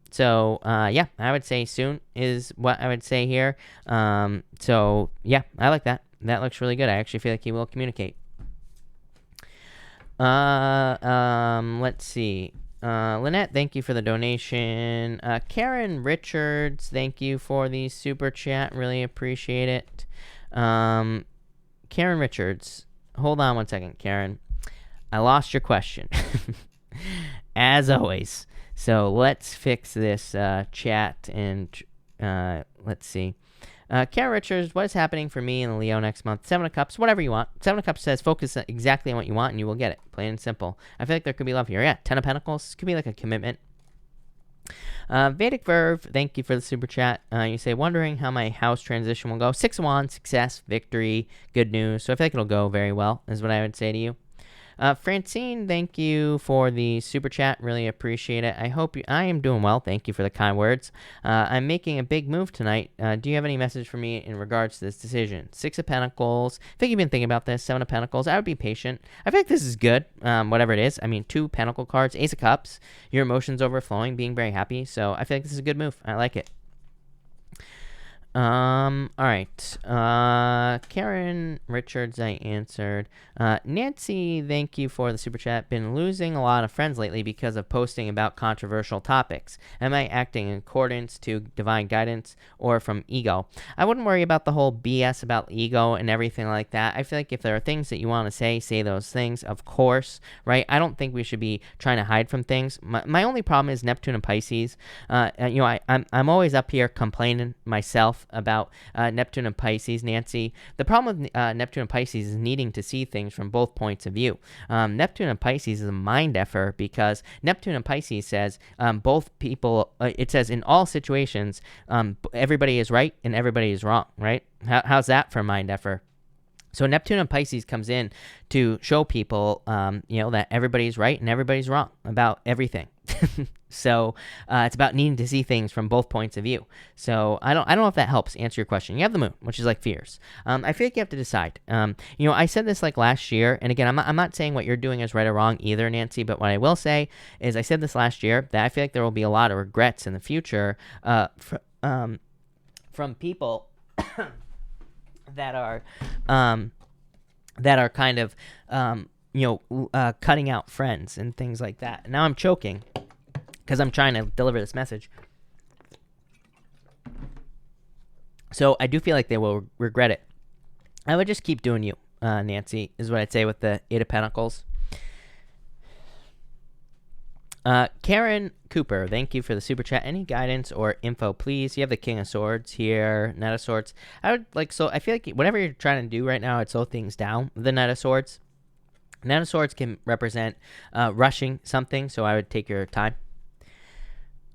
So, yeah, I would say soon is what I would say here. So, yeah, I like that. That looks really good. I actually feel like he will communicate. Let's see. Lynette, thank you for the donation. Karen Richards, thank you for the super chat. Really appreciate it. Karen Richards, hold on one second, Karen. I lost your question. As always. So let's fix this chat and let's see. Karen Richards, what is happening for me in the Leo next month? 7 of Cups, whatever you want. 7 of Cups says focus exactly on what you want and you will get it. Plain and simple. I feel like there could be love here. Yeah, 10 of Pentacles. Could be like a commitment. Vedic Verve, thank you for the super chat. You say, wondering how my house transition will go. 6 of Wands, success, victory, good news. So I feel like it'll go very well, is what I would say to you. Francine, thank you for the super chat. Really appreciate it. I am doing well. Thank you for the kind words. I'm making a big move tonight. Do you have any message for me in regards to this decision? 6 of Pentacles. I think you've been thinking about this. 7 of Pentacles. I would be patient. I feel like this is good, whatever it is. I mean, 2 Pentacle cards, Ace of Cups, your emotions overflowing, being very happy. So I feel like this is a good move. I like it. All right. Karen Richards, I answered. Nancy, thank you for the super chat. Been losing a lot of friends lately because of posting about controversial topics. Am I acting in accordance to divine guidance or from ego? I wouldn't worry about the whole BS about ego and everything like that. I feel like if there are things that you want to say those things, of course, right? I don't think we should be trying to hide from things. My only problem is Neptune and Pisces. You know, I'm always up here complaining myself about Neptune and Pisces, Nancy. The problem with Neptune and Pisces is needing to see things from both points of view. Neptune and Pisces is a mind effer because Neptune and Pisces says both people, it says in all situations, everybody is right and everybody is wrong, right? How's that for mind effer? So Neptune and Pisces comes in to show people, you know, that everybody's right and everybody's wrong about everything. So it's about needing to see things from both points of view. So I don't know if that helps answer your question. You have the moon, which is like fears. I feel like you have to decide. You know, I said this like last year, and again, I'm not saying what you're doing is right or wrong either, Nancy. But what I will say is, I said this last year that I feel like there will be a lot of regrets in the future from people that are kind of you know, cutting out friends and things like that. Now I'm choking because I'm trying to deliver this message. So I do feel like they will regret it. I would just keep doing you, Nancy, is what I'd say with the 8 of Pentacles. Karen Cooper, thank you for the super chat. Any guidance or info, please? You have the King of Swords here, Knight of Swords. I feel like whatever you're trying to do right now, I'd slow things down. The Knight of Swords. Knight of Swords can represent rushing something, so I would take your time.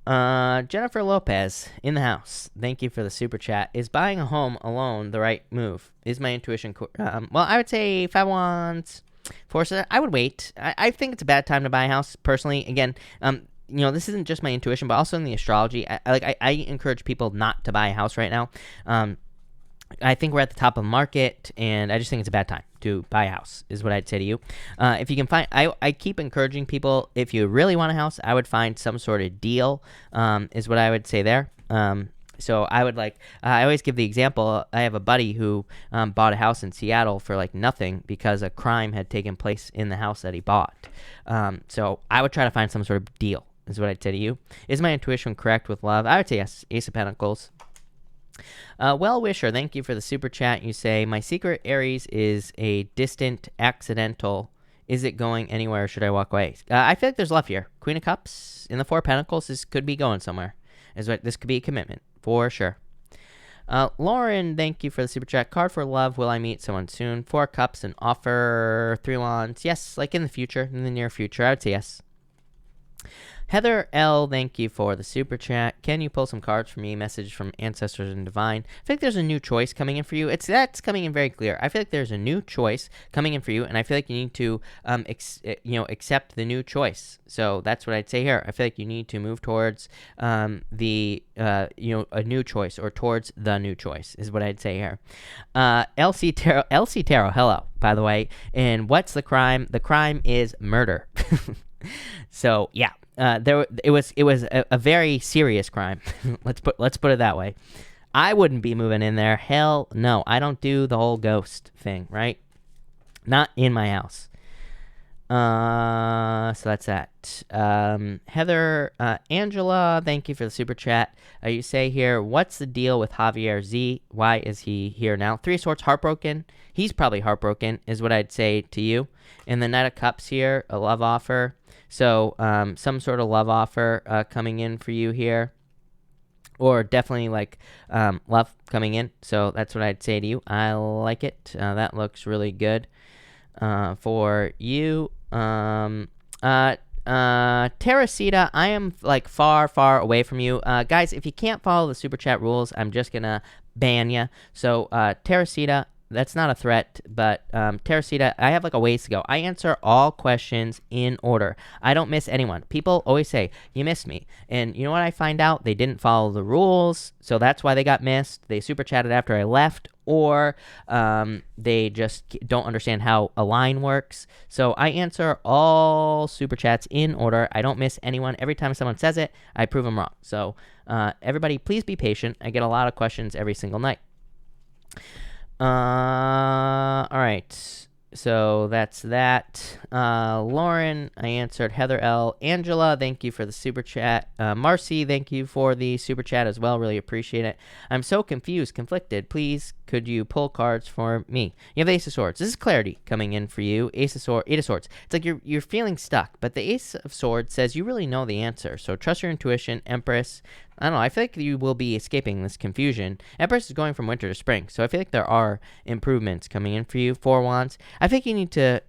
Jennifer Lopez in the house. Thank you for the super chat. Is buying a home alone the right move? Is my intuition well, I would say 5 Wands, Force. I would wait. I think it's a bad time to buy a house personally. Again, you know, this isn't just my intuition, but also in the astrology. I encourage people not to buy a house right now. I think we're at the top of the market, and I just think it's a bad time to buy a house, is what I'd say to you. If you can find, I keep encouraging people, if you really want a house, I would find some sort of deal, is what I would say there. So I would like, I always give the example. I have a buddy who bought a house in Seattle for like nothing because a crime had taken place in the house that he bought. So I would try to find some sort of deal, is what I'd say to you. Is my intuition correct with love? I would say yes. Ace of Pentacles. Well-wisher, thank you for the super chat. You say, my secret Aries is a distant accidental. Is it going anywhere or should I walk away? I feel like there's love here. Queen of Cups in the Four of Pentacles. This could be going somewhere. This could be a commitment for sure. Lauren, thank you for the super chat. Card for love. Will I meet someone soon? 4 Cups, an offer. 3 Wands. Yes, like in the future, in the near future. I would say yes. Heather L, thank you for the super chat. Can you pull some cards for me? Message from Ancestors and Divine. I feel like there's a new choice coming in for you. That's coming in very clear. I feel like there's a new choice coming in for you, and I feel like you need to accept the new choice. So that's what I'd say here. I feel like you need to move towards a new choice, or towards the new choice is what I'd say here. LC Tarot, hello, by the way. And what's the crime? The crime is murder. So yeah. It was a very serious crime. let's put it that way. I wouldn't be moving in there. Hell no. I don't do the whole ghost thing, right? Not in my house. So that's that. Heather, Angela, thank you for the super chat. You say here, what's the deal with Javier Z? Why is he here now? 3 of Swords, heartbroken. He's probably heartbroken, is what I'd say to you. And the Knight of Cups here, a love offer. So some sort of love offer coming in for you here. Or definitely like love coming in. So that's what I'd say to you. I like it. That looks really good for you. Teresita, I am like far away from you. Guys, if you can't follow the super chat rules, I'm just going to ban you. So Teresita, that's not a threat, but Teresita, I have like a ways to go. I answer all questions in order. I don't miss anyone. People always say, you missed me. And you know what I find out? They didn't follow the rules, so that's why they got missed. They super chatted after I left, or they just don't understand how a line works. So I answer all super chats in order. I don't miss anyone. Every time someone says it, I prove them wrong. So everybody, please be patient. I get a lot of questions every single night. All right. So that's that. Lauren, I answered. Heather L. Angela, thank you for the super chat. Marcy, thank you for the super chat as well. Really appreciate it. I'm so confused, conflicted. Please, could you pull cards for me? You have Ace of Swords. This is clarity coming in for you. Ace of Swords, 8 of Swords. It's like you're feeling stuck, but the Ace of Swords says you really know the answer. So trust your intuition. Empress, I don't know. I feel like you will be escaping this confusion. Empress is going from winter to spring, so I feel like there are improvements coming in for you. 4 Wands. I think you need to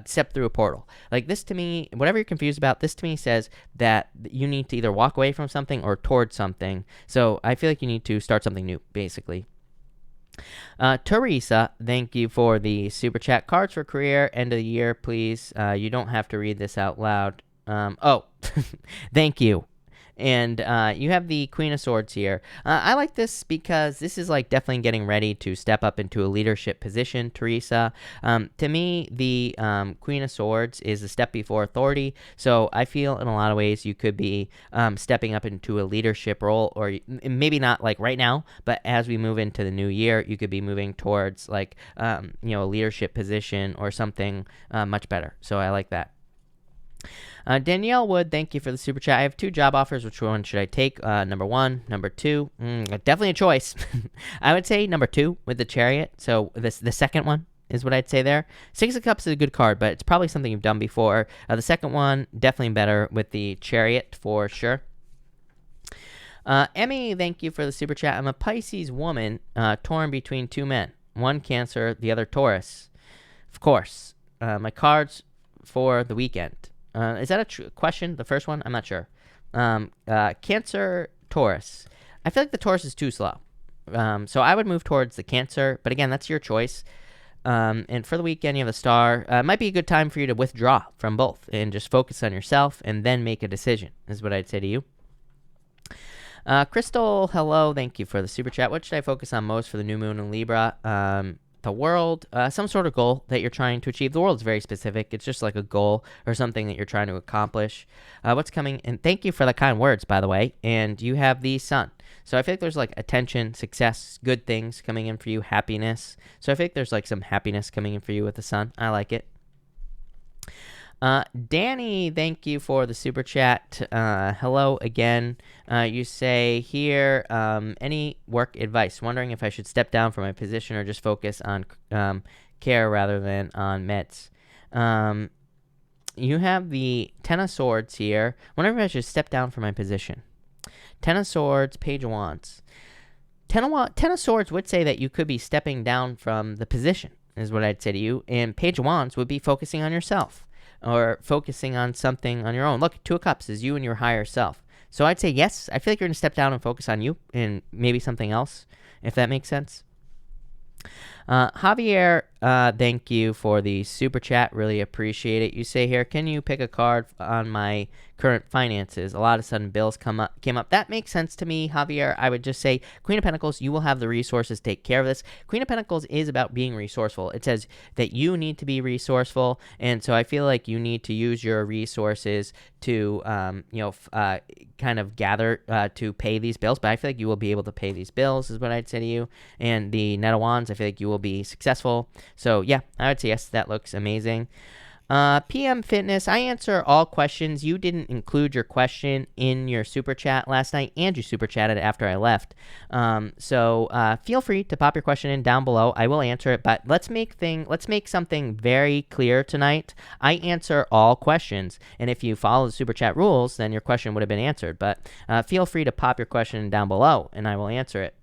step through a portal. Like this to me, whatever you're confused about, this to me says that you need to either walk away from something or towards something. So I feel like you need to start something new, basically. Teresa, thank you for the super chat. Cards for career, end of the year, please. You don't have to read this out loud. Thank you. And you have the Queen of Swords here. I like this because this is like definitely getting ready to step up into a leadership position, Teresa. To me, the Queen of Swords is a step before authority. So I feel in a lot of ways you could be stepping up into a leadership role, or maybe not like right now, but as we move into the new year, you could be moving towards like, a leadership position or something much better. So I like that. Danielle Wood, thank you for the super chat. I have 2 job offers. Which one should I take? Number 1, number 2. Definitely a choice. I would say number 2 with the Chariot. So the second one is what I'd say there. 6 of Cups is a good card, but it's probably something you've done before. The second one, definitely better with the Chariot for sure. Emmy, thank you for the super chat. I'm a Pisces woman torn between 2 men. One Cancer, the other Taurus. Of course. My cards for the weekend. Is that a question? The first one? I'm not sure. Cancer, Taurus. I feel like the Taurus is too slow. So I would move towards the Cancer. But again, that's your choice. And for the weekend, you have a Star. It might be a good time for you to withdraw from both and just focus on yourself and then make a decision, is what I'd say to you. Crystal, hello. Thank you for the super chat. What should I focus on most for the new moon in Libra? the world, some sort of goal that you're trying to achieve. The world's very specific. It's just like a goal or something that you're trying to accomplish. What's coming? And thank you for the kind words, by the way. And you have the sun. So I feel like there's like attention, success, good things coming in for you, happiness. So I feel like there's like some happiness coming in for you with the sun. I like it. Danny, thank you for the super chat. Hello again. You say here, any work advice? Wondering if I should step down from my position or just focus on care rather than on meds. You have the Ten of Swords here. Wondering if I should step down from my position. Ten of Swords, Page of Wands. Ten of Swords would say that you could be stepping down from the position, is what I'd say to you. And Page of Wands would be focusing on yourself or focusing on something on your own. Look, Two of Cups is you and your higher self. So I'd say yes. I feel like you're going to step down and focus on you and maybe something else, if that makes sense. Javier, thank you for the super chat. Really appreciate it. You say here, can you pick a card on my current finances? A lot of sudden bills came up. That makes sense to me, Javier. I would just say Queen of Pentacles, you will have the resources to take care of this. Queen of Pentacles is about being resourceful. It says that you need to be resourceful, and so I feel like you need to use your resources to kind of gather to pay these bills, but I feel like you will be able to pay these bills is what I'd say to you. And the Knight of Wands, I feel like you will be successful. So yeah, I would say yes, that looks amazing. PM Fitness, I answer all questions. You didn't include your question in your super chat last night, and you super chatted after I left. So feel free to pop your question in down below. I will answer it, but let's make something very clear tonight. I answer all questions, and if you follow the super chat rules, then your question would have been answered. But feel free to pop your question down below, and I will answer it.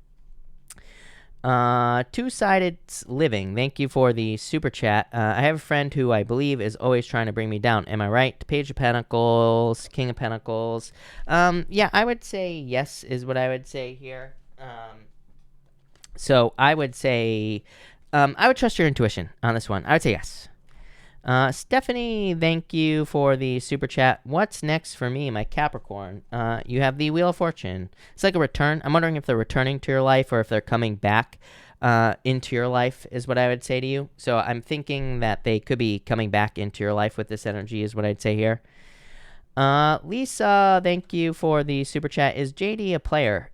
Two-Sided Living, thank you for the super chat. I have a friend who I believe is always trying to bring me down. Am I right? Page of Pentacles, King of Pentacles. Yeah, I would say yes is what I would say here. So I would say, I would trust your intuition on this one. I would say yes. Stephanie, thank you for the super chat. What's next for me, my Capricorn? You have the Wheel of Fortune. It's like a return. I'm wondering if they're returning to your life or if they're coming back into your life is what I would say to you. So I'm thinking that they could be coming back into your life with this energy is what I'd say here. Lisa, thank you for the super chat. Is JD a player?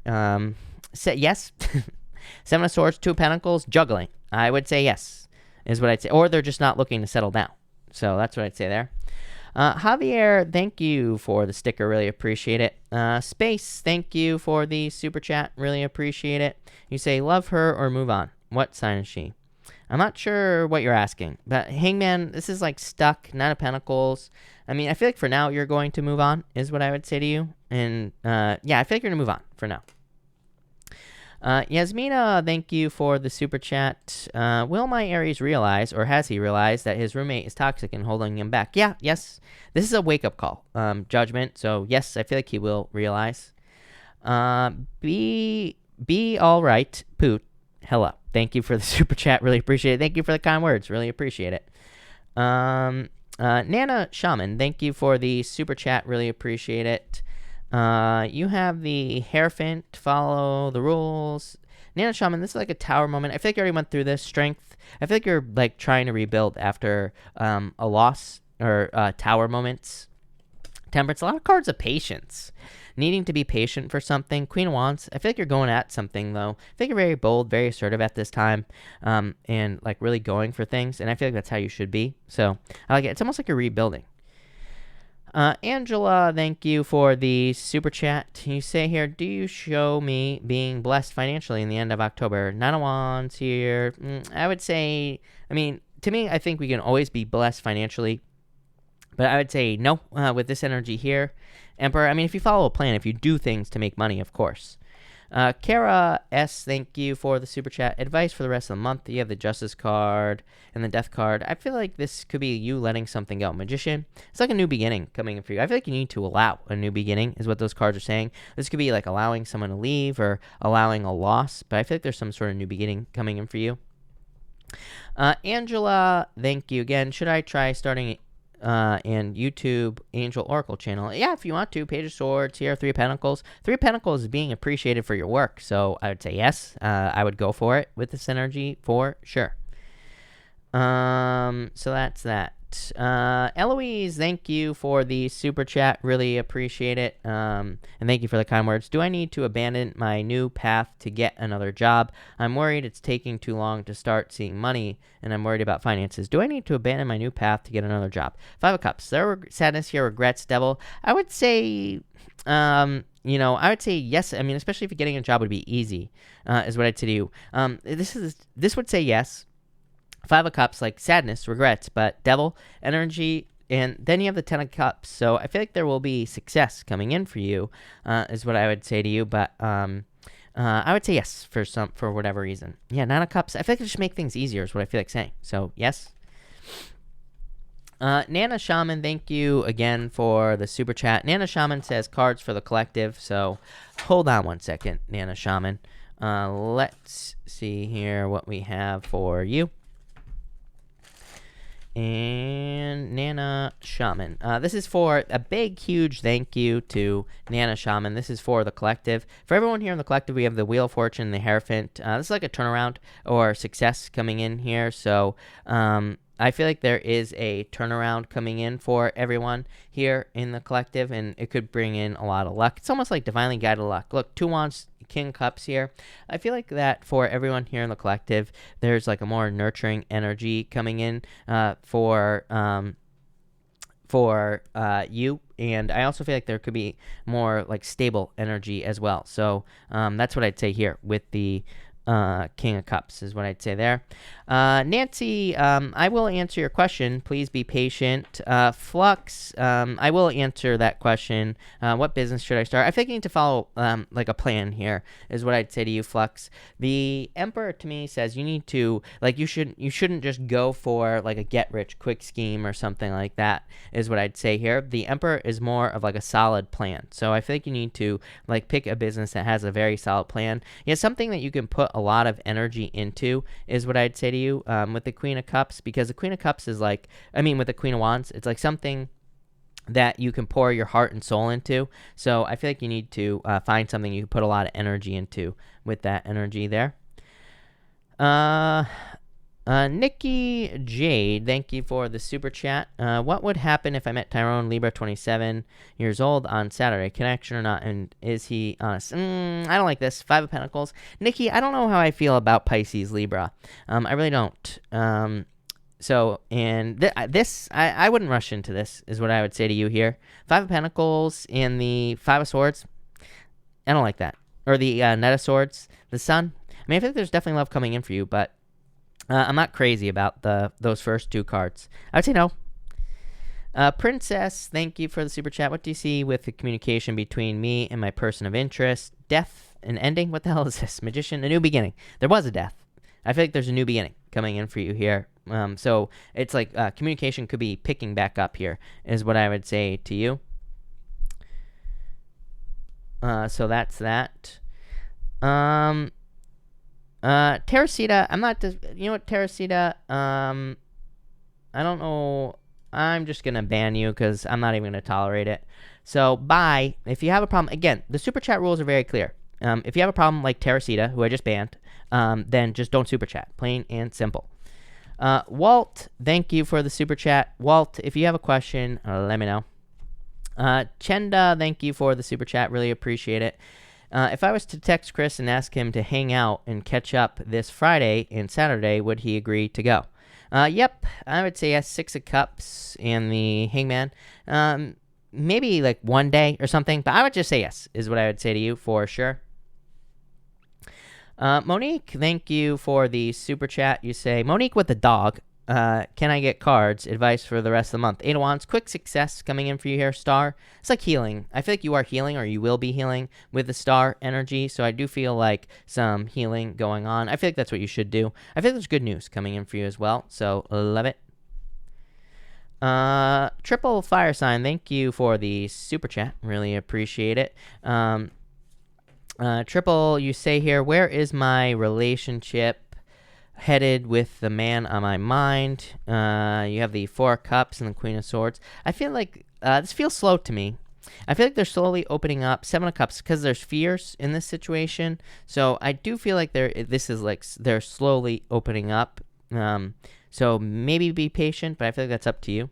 Yes. Seven of Swords, Two of Pentacles, juggling. I would say yes is what I'd say. Or they're just not looking to settle down. So that's what I'd say there. Javier, thank you for the sticker. Really appreciate it. Space, thank you for the super chat. Really appreciate it. You say love her or move on. What sign is she? I'm not sure what you're asking. But Hangman, this is like stuck. Nine of Pentacles. I mean, I feel like for now you're going to move on is what I would say to you. And yeah, I feel like you're going to move on for now. Yasmina, thank you for the super chat. Will my Aries realize, or has he realized, that his roommate is toxic and holding him back? Yeah, yes. This is a wake-up call, judgment. So, yes, I feel like he will realize. Be all right, Poot. Hello. Thank you for the super chat. Really appreciate it. Thank you for the kind words. Really appreciate it. Nana Shaman, thank you for the super chat. Really appreciate it. You have the Hierophant, follow the rules. Nana Shaman, this is like a tower moment. I feel like you already went through this. Strength. I feel like you're like trying to rebuild after a loss or tower moments. Temperance, a lot of cards of patience. Needing to be patient for something. Queen of Wands, I feel like you're going at something though. I think you're very bold, very assertive at this time, and like really going for things. And I feel like that's how you should be. So I like it. It's almost like you're rebuilding. Angela, thank you for the super chat. You say here, do you show me being blessed financially in the end of October? Nine of Wands here. I would say, I mean, to me, I think we can always be blessed financially. But I would say no with this energy here. Emperor, I mean, if you follow a plan, if you do things to make money, of course. Kara S, thank you for the super chat. Advice for the rest of the month. You have the Justice card and the Death card. I feel like this could be you letting something go. Magician, it's like a new beginning coming in for you. I feel like you need to allow a new beginning is what those cards are saying. This could be like allowing someone to leave or allowing a loss, but I feel like there's some sort of new beginning coming in for you. Angela, thank you again. Should I try starting and YouTube Angel Oracle channel? Yeah, if you want to. Page of Swords here, Three of Pentacles. Three of Pentacles is being appreciated for your work, so I would say yes. I would go for it with this energy for sure. So that's that. Eloise, thank you for the super chat. Really appreciate it. And thank you for the kind words. Do I need to abandon my new path to get another job? I'm worried it's taking too long to start seeing money, and I'm worried about finances. Do I need to abandon my new path to get another job? Five of Cups. There were sadness here, regrets, devil. I would say, I would say yes. I mean, especially if getting a job would be easy, is what I'd say to you. This would say yes. Five of Cups, like sadness, regrets, but devil, energy, and then you have the Ten of Cups. So I feel like there will be success coming in for you, is what I would say to you. But I would say yes for whatever reason. Yeah, Nine of Cups. I feel like it just make things easier is what I feel like saying. So yes. Nana Shaman, thank you again for the super chat. Nana Shaman says cards for the collective. So hold on one second, Nana Shaman. Let's see here what we have for you. And Nana Shaman. This is for a big, huge thank you to Nana Shaman. This is for the collective. For everyone here in the collective, we have the Wheel of Fortune, the Hierophant. This is like a turnaround or success coming in here. So I feel like there is a turnaround coming in for everyone here in the collective, and it could bring in a lot of luck. It's almost like divinely guided luck. Look, Two Wands, King of Cups here. I feel like that for everyone here in the collective, there's like a more nurturing energy coming in for you, and I also feel like there could be more like stable energy as well. So that's what I'd say here with the King of Cups is what I'd say there. Nancy, I will answer your question. Please be patient. Flux, I will answer that question. What business should I start? I think you need to follow like a plan here is what I'd say to you, Flux. The Emperor to me says you need to like you shouldn't just go for like a get rich quick scheme or something like that is what I'd say here. The Emperor is more of like a solid plan. So I think you need to like pick a business that has a very solid plan. Yeah, something that you can put a lot of energy into is what I'd say to you with the Queen of Cups, because the Queen of Cups is like, with the Queen of Wands, it's like something that you can pour your heart and soul into. So I feel like you need to find something you can put a lot of energy into with that energy there. Nikki Jade, thank you for the super chat. What would happen if I met Tyrone, Libra, 27 years old on Saturday? Connection or not? And is he honest? I don't like this. Five of Pentacles. Nikki, I don't know how I feel about Pisces, Libra. I really don't. So, and this, I wouldn't rush into this, is what I would say to you here. Five of Pentacles and the Five of Swords. I don't like that. Or the Knight of Swords, the Sun. I feel like there's definitely love coming in for you, but I'm not crazy about those first two cards. I would say no. Princess, thank you for the super chat. What do you see with the communication between me and my person of interest? Death, an ending? What the hell is this? Magician, a new beginning. There was a death. I feel like there's a new beginning coming in for you here. So it's like communication could be picking back up here, is what I would say to you. So that's that. Teresita, I'm not, you know what, Teresita, I don't know, I'm just going to ban you because I'm not even going to tolerate it. So, bye. If you have a problem, again, the super chat rules are very clear. If you have a problem like Teresita, who I just banned, then just don't super chat, plain and simple. Walt, thank you for the super chat. Walt, if you have a question, let me know. Chenda, thank you for the super chat, really appreciate it. If I was to text Chris and ask him to hang out and catch up this Friday and Saturday, would he agree to go? Yep, I would say yes. Six of Cups and the Hangman. Maybe like one day or something, but I would just say yes, is what I would say to you for sure. Monique, thank you for the super chat. You say, Monique with the dog. Can I get cards? Advice for the rest of the month. Eight of Wands, quick success coming in for you here, Star. It's like healing. I feel like you are healing, or you will be healing with the Star energy. So I do feel like some healing going on. I feel like that's what you should do. I feel like there's good news coming in for you as well. So love it. Triple Fire Sign, thank you for the super chat. Really appreciate it. Triple, you say here, where is my relationship headed with the man on my mind? You have the Four of Cups and the Queen of Swords. I feel like this feels slow to me. I feel like they're slowly opening up. Seven of Cups, because there's fears in this situation. So I do feel like they're slowly opening up. So maybe be patient, but I feel like that's up to you.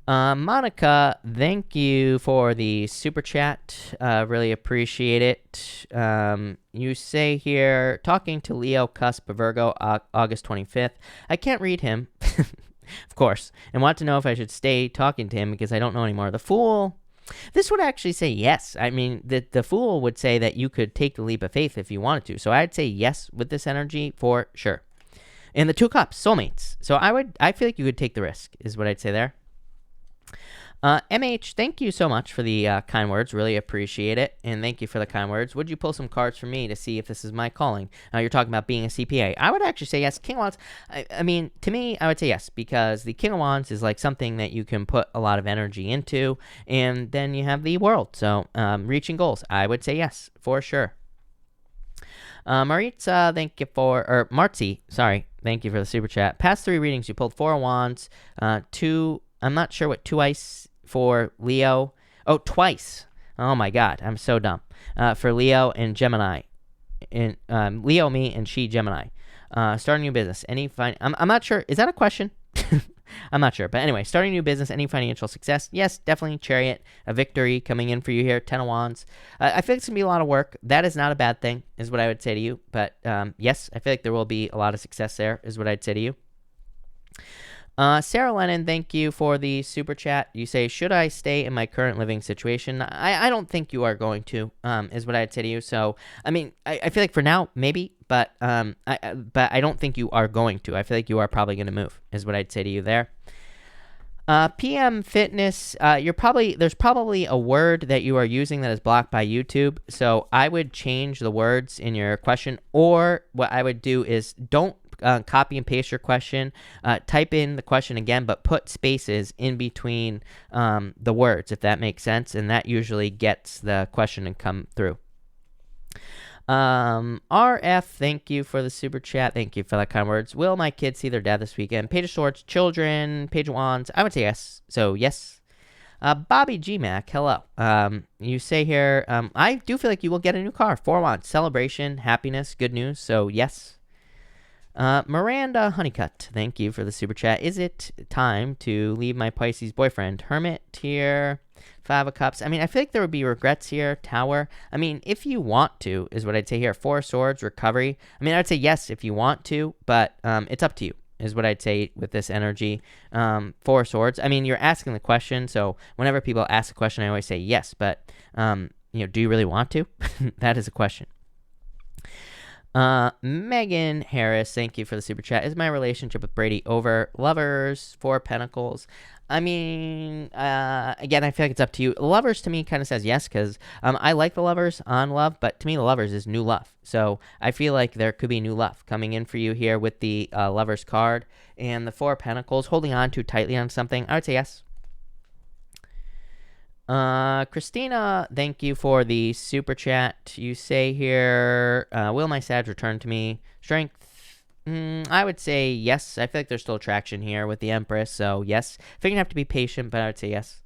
Monica, thank you for the super chat. Really appreciate it. You say here, talking to Leo, cusp, Virgo, August 25th. I can't read him, of course, and want to know if I should stay talking to him because I don't know anymore. The Fool, this would actually say yes. I mean, the Fool would say that you could take the leap of faith if you wanted to. So I'd say yes with this energy for sure. And the Two Cups, soulmates. So I feel like you could take the risk, is what I'd say there. MH, thank you so much for the kind words. Really appreciate it. And thank you for the kind words. Would you pull some cards for me to see if this is my calling? You're talking about being a CPA. I would actually say yes. King of Wands, I mean, to me, I would say yes, because the King of Wands is like something that you can put a lot of energy into. And then you have the World. So reaching goals, I would say yes, for sure. Maritza, thank you for, Marzi, sorry, thank you for the super chat. Past 3 readings, you pulled 4 of Wands, 2, I'm not sure what twice for Leo. Oh, twice. Oh my God, I'm so dumb. For Leo and Gemini. And Leo, me, and she, Gemini. Starting new business. I'm not sure. Is that a question? I'm not sure. But anyway, starting new business, any financial success. Yes, definitely Chariot. A victory coming in for you here. 10 of Wands. I feel like it's going to be a lot of work. That is not a bad thing, is what I would say to you. But yes, I feel like there will be a lot of success there, is what I'd say to you. Sarah Lennon, thank you for the super chat. You say, should I stay in my current living situation? I don't think you are going to, is what I'd say to you. So, I mean, I feel like for now, maybe, but I don't think you are going to. I feel like you are probably going to move, is what I'd say to you there. PM Fitness, there's probably a word that you are using that is blocked by YouTube. So I would change the words in your question, or what I would do is don't copy and paste your question. Type in the question again, but put spaces in between the words, if that makes sense. And that usually gets the question to come through. RF, thank you for the super chat. Thank you for that kind words. Will my kids see their dad this weekend? Page of Swords, children, Page of Wands. I would say yes. So yes. Bobby GMAC, hello. You say here, I do feel like you will get a new car. 4 Wands, celebration, happiness, good news. So yes. Miranda Honeycutt, thank you for the super chat. Is it time to leave my Pisces boyfriend? Hermit here. 5 of Cups. I mean, I feel like there would be regrets here. Tower. I mean, if you want to, is what I'd say here. 4 of Swords, recovery. I mean, I'd say yes if you want to, but it's up to you, is what I'd say with this energy. 4 of Swords. I mean, you're asking the question, so whenever people ask a question, I always say yes, but, do you really want to? That is a question. Megan Harris, thank you for the super chat. Is my relationship with Brady over? Lovers, 4 of Pentacles. I mean, again, I feel like it's up to you. Lovers to me kind of says yes, because I like the Lovers on love, but to me, the Lovers is new love. So I feel like there could be new love coming in for you here with the Lovers card and the 4 of Pentacles, holding on too tightly on something. I would say yes. Christina, thank you for the super chat. You say here, will my Sag return to me? Strength. I would say yes. I feel like there's still attraction here with the Empress, so yes. I think you have to be patient, but I would say yes.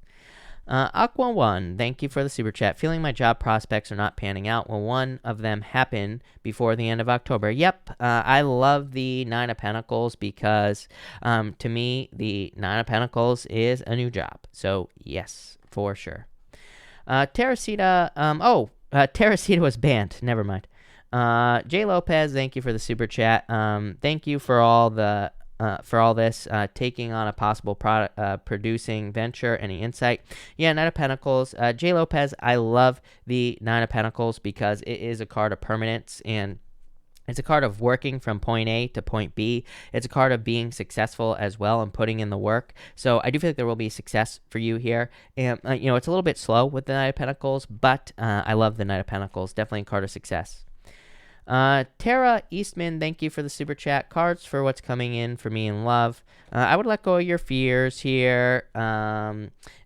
Aqua One, thank you for the super chat. Feeling my job prospects are not panning out. Will one of them happen before the end of October? Yep. I love the 9 of Pentacles because to me, the 9 of Pentacles is a new job. So yes, for sure. Teresita, Teresita was banned. Never mind. Jay Lopez, thank you for the super chat. Thank you for all this, taking on a possible producing venture. Any insight? Yeah, 9 of Pentacles. Jay Lopez, I love the 9 of Pentacles because it is a card of permanence, and it's a card of working from point A to point B. It's a card of being successful as well and putting in the work. So I do feel like there will be success for you here. And, it's a little bit slow with the 9 of Pentacles, but I love the 9 of Pentacles. Definitely a card of success. Tara Eastman, thank you for the super chat. Cards for what's coming in for me in love. I would let go of your fears here,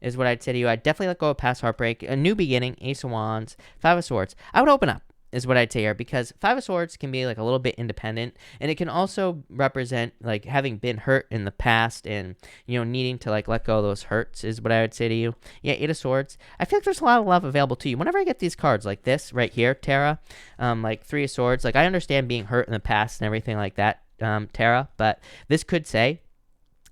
is what I'd say to you. I'd definitely let go of past heartbreak. A new beginning, Ace of Wands, 5 of Swords. I would open up, is what I'd say here, because 5 of Swords can be like a little bit independent, and it can also represent like having been hurt in the past and, needing to like let go of those hurts, is what I would say to you. Yeah, 8 of Swords. I feel like there's a lot of love available to you. Whenever I get these cards like this right here, Tara, like 3 of Swords, like I understand being hurt in the past and everything like that. Tara, but this could say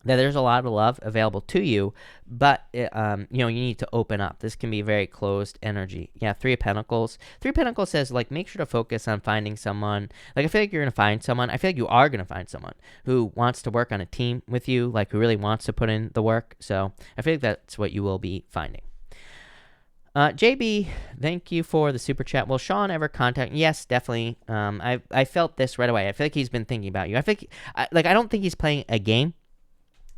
that there's a lot of love available to you, but you need to open up. This can be very closed energy. Yeah, Three of Pentacles. Three of Pentacles says, like, make sure to focus on finding someone. Like, I feel like you're going to find someone. I feel like you are going to find someone who wants to work on a team with you, like, who really wants to put in the work. So I feel like that's what you will be finding. JB, thank you for the super chat. Will Sean ever contact? Yes, definitely. I felt this right away. I feel like he's been thinking about you. I don't think he's playing a game.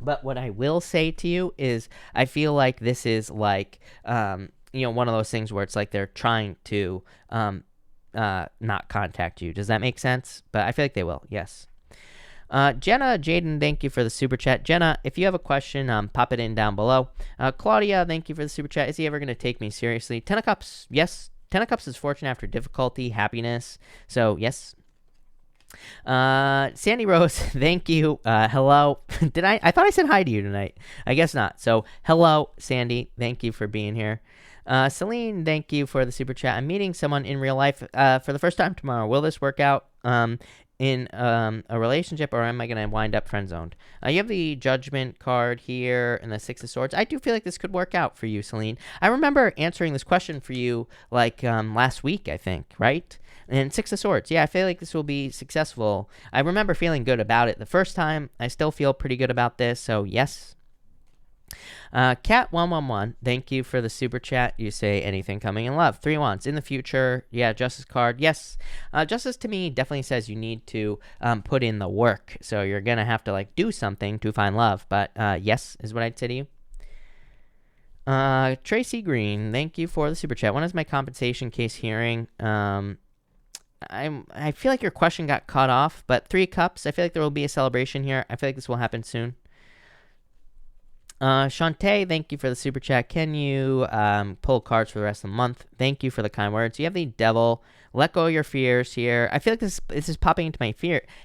But what I will say to you is I feel like this is like, one of those things where it's like they're trying to not contact you. Does that make sense? But I feel like they will, yes. Jenna, Jaden, thank you for the super chat. Jenna, if you have a question, pop it in down below. Claudia, thank you for the super chat. Is he ever going to take me seriously? Ten of Cups, yes. Ten of Cups is fortune after difficulty, happiness. So, yes. Sandy Rose, thank you. Hello. I thought I said hi to you tonight. I guess not. So, hello, Sandy. Thank you for being here. Celine, thank you for the super chat. I'm meeting someone in real life for the first time tomorrow. Will this work out in a relationship, or am I going to wind up friend-zoned? You have the Judgment card here and the Six of Swords. I do feel like this could work out for you, Celine. I remember answering this question for you like last week, I think, right? And Six of Swords. Yeah, I feel like this will be successful. I remember feeling good about it the first time. I still feel pretty good about this, so yes. Cat111, thank you for the super chat. You say anything coming in love. 3 wands in the future. Yeah, Justice card. Yes. Justice to me definitely says you need to put in the work. So you're going to have to like do something to find love. But yes is what I'd say to you. Tracy Green, thank you for the super chat. When is my compensation case hearing? I feel like your question got cut off, but 3 cups. I feel like there will be a celebration here. I feel like this will happen soon. Shantae, thank you for the super chat. Can you pull cards for the rest of the month? Thank you for the kind words. You have the Devil. Let go of your fears here. I feel like this is popping into my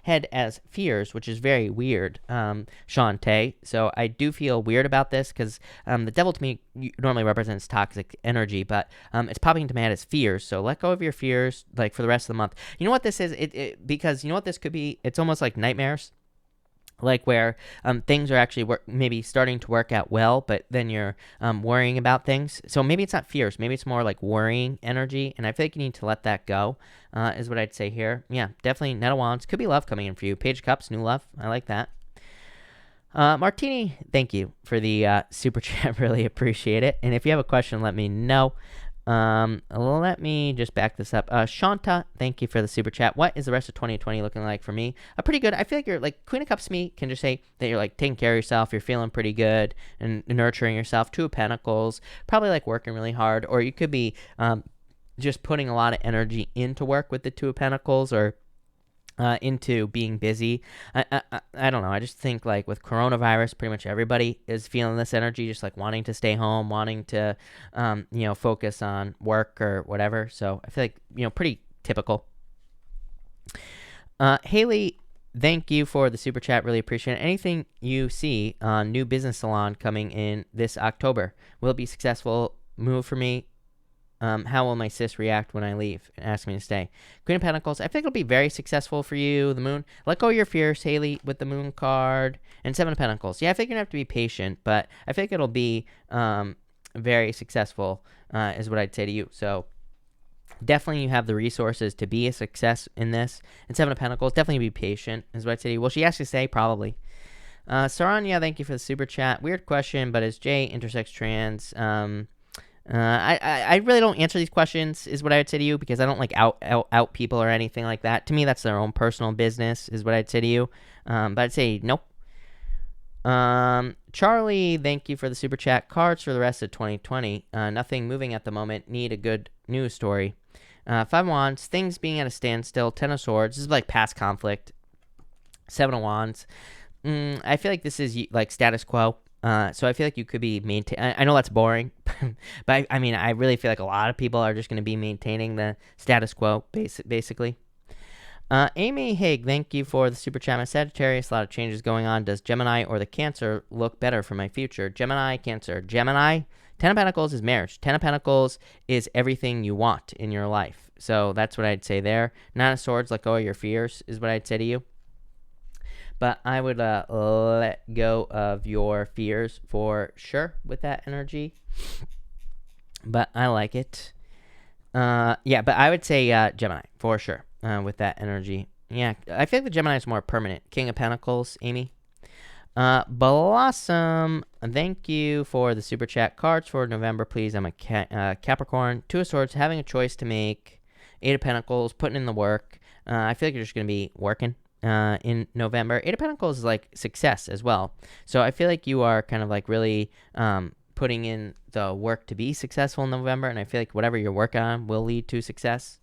head as fears, which is very weird, Shantae. So I do feel weird about this because the Devil to me normally represents toxic energy, but it's popping into my head as fears. So let go of your fears, like, for the rest of the month. You know what this is? Because you know what this could be? It's almost like nightmares. Like where things are actually maybe starting to work out well, but then you're worrying about things. So maybe it's not fears. Maybe it's more like worrying energy, and I feel like you need to let that go, is what I'd say here. Yeah, definitely Knight of Wands. Could be love coming in for you. Page of Cups, new love. I like that. Martini, thank you for the super chat. Really appreciate it. And if you have a question, let me know. Let me just back this up. Shanta, thank you for the super chat. What is the rest of 2020 looking like for me? Pretty good. I feel like you're like Queen of Cups to me can just say that you're like taking care of yourself. You're feeling pretty good and nurturing yourself. 2 of Pentacles, probably like working really hard, or you could be just putting a lot of energy into work with the 2 of Pentacles, or into being busy. I don't know. I just think like with coronavirus, pretty much everybody is feeling this energy, just like wanting to stay home, wanting to, focus on work or whatever. So I feel like, pretty typical. Haley, thank you for the super chat. Really appreciate it. Anything you see on new business salon coming in this October will it be successful move for me? How will my sis react when I leave and ask me to stay? Queen of Pentacles, I think it'll be very successful for you. The Moon, let go of your fears, Haley, with the Moon card. And 7 of Pentacles. Yeah, I think you're going to have to be patient, but I think it'll be very successful, is what I'd say to you. So definitely you have the resources to be a success in this. And 7 of Pentacles, definitely be patient, is what I'd say to you. Will she ask you to stay? Probably. Saranya, thank you for the super chat. Weird question, but is J intersex trans? I really don't answer these questions, is what I would say to you, because I don't like out people or anything like that. To me, that's their own personal business, is what I'd say to you. But I'd say nope. Charlie, thank you for the super chat. Cards for the rest of 2020. Nothing moving at the moment. Need a good news story. 5 Wands. Things being at a standstill. 10 of Swords. This is like past conflict. 7 of Wands. I feel like this is like status quo. So I feel like you could be I know that's boring, but I really feel like a lot of people are just going to be maintaining the status quo, basically. Amy Haig, thank you for the super chat. My Sagittarius, a lot of changes going on. Does Gemini or the Cancer look better for my future? Gemini, Cancer. Gemini, 10 of Pentacles is marriage. 10 of Pentacles is everything you want in your life. So that's what I'd say there. 9 of Swords, let go of your fears, is what I'd say to you. But I would let go of your fears for sure with that energy. But I like it. Yeah, but I would say Gemini for sure with that energy. Yeah, I feel like the Gemini is more permanent. King of Pentacles, Amy. Blossom, thank you for the super chat. Cards for November, please. I'm a Capricorn. Two of Swords, having a choice to make. Eight of Pentacles, putting in the work. I feel like you're just going to be working in November. Eight of Pentacles is like success as well. So I feel like you are kind of like really putting in the work to be successful in November. And I feel like whatever you're working on will lead to success.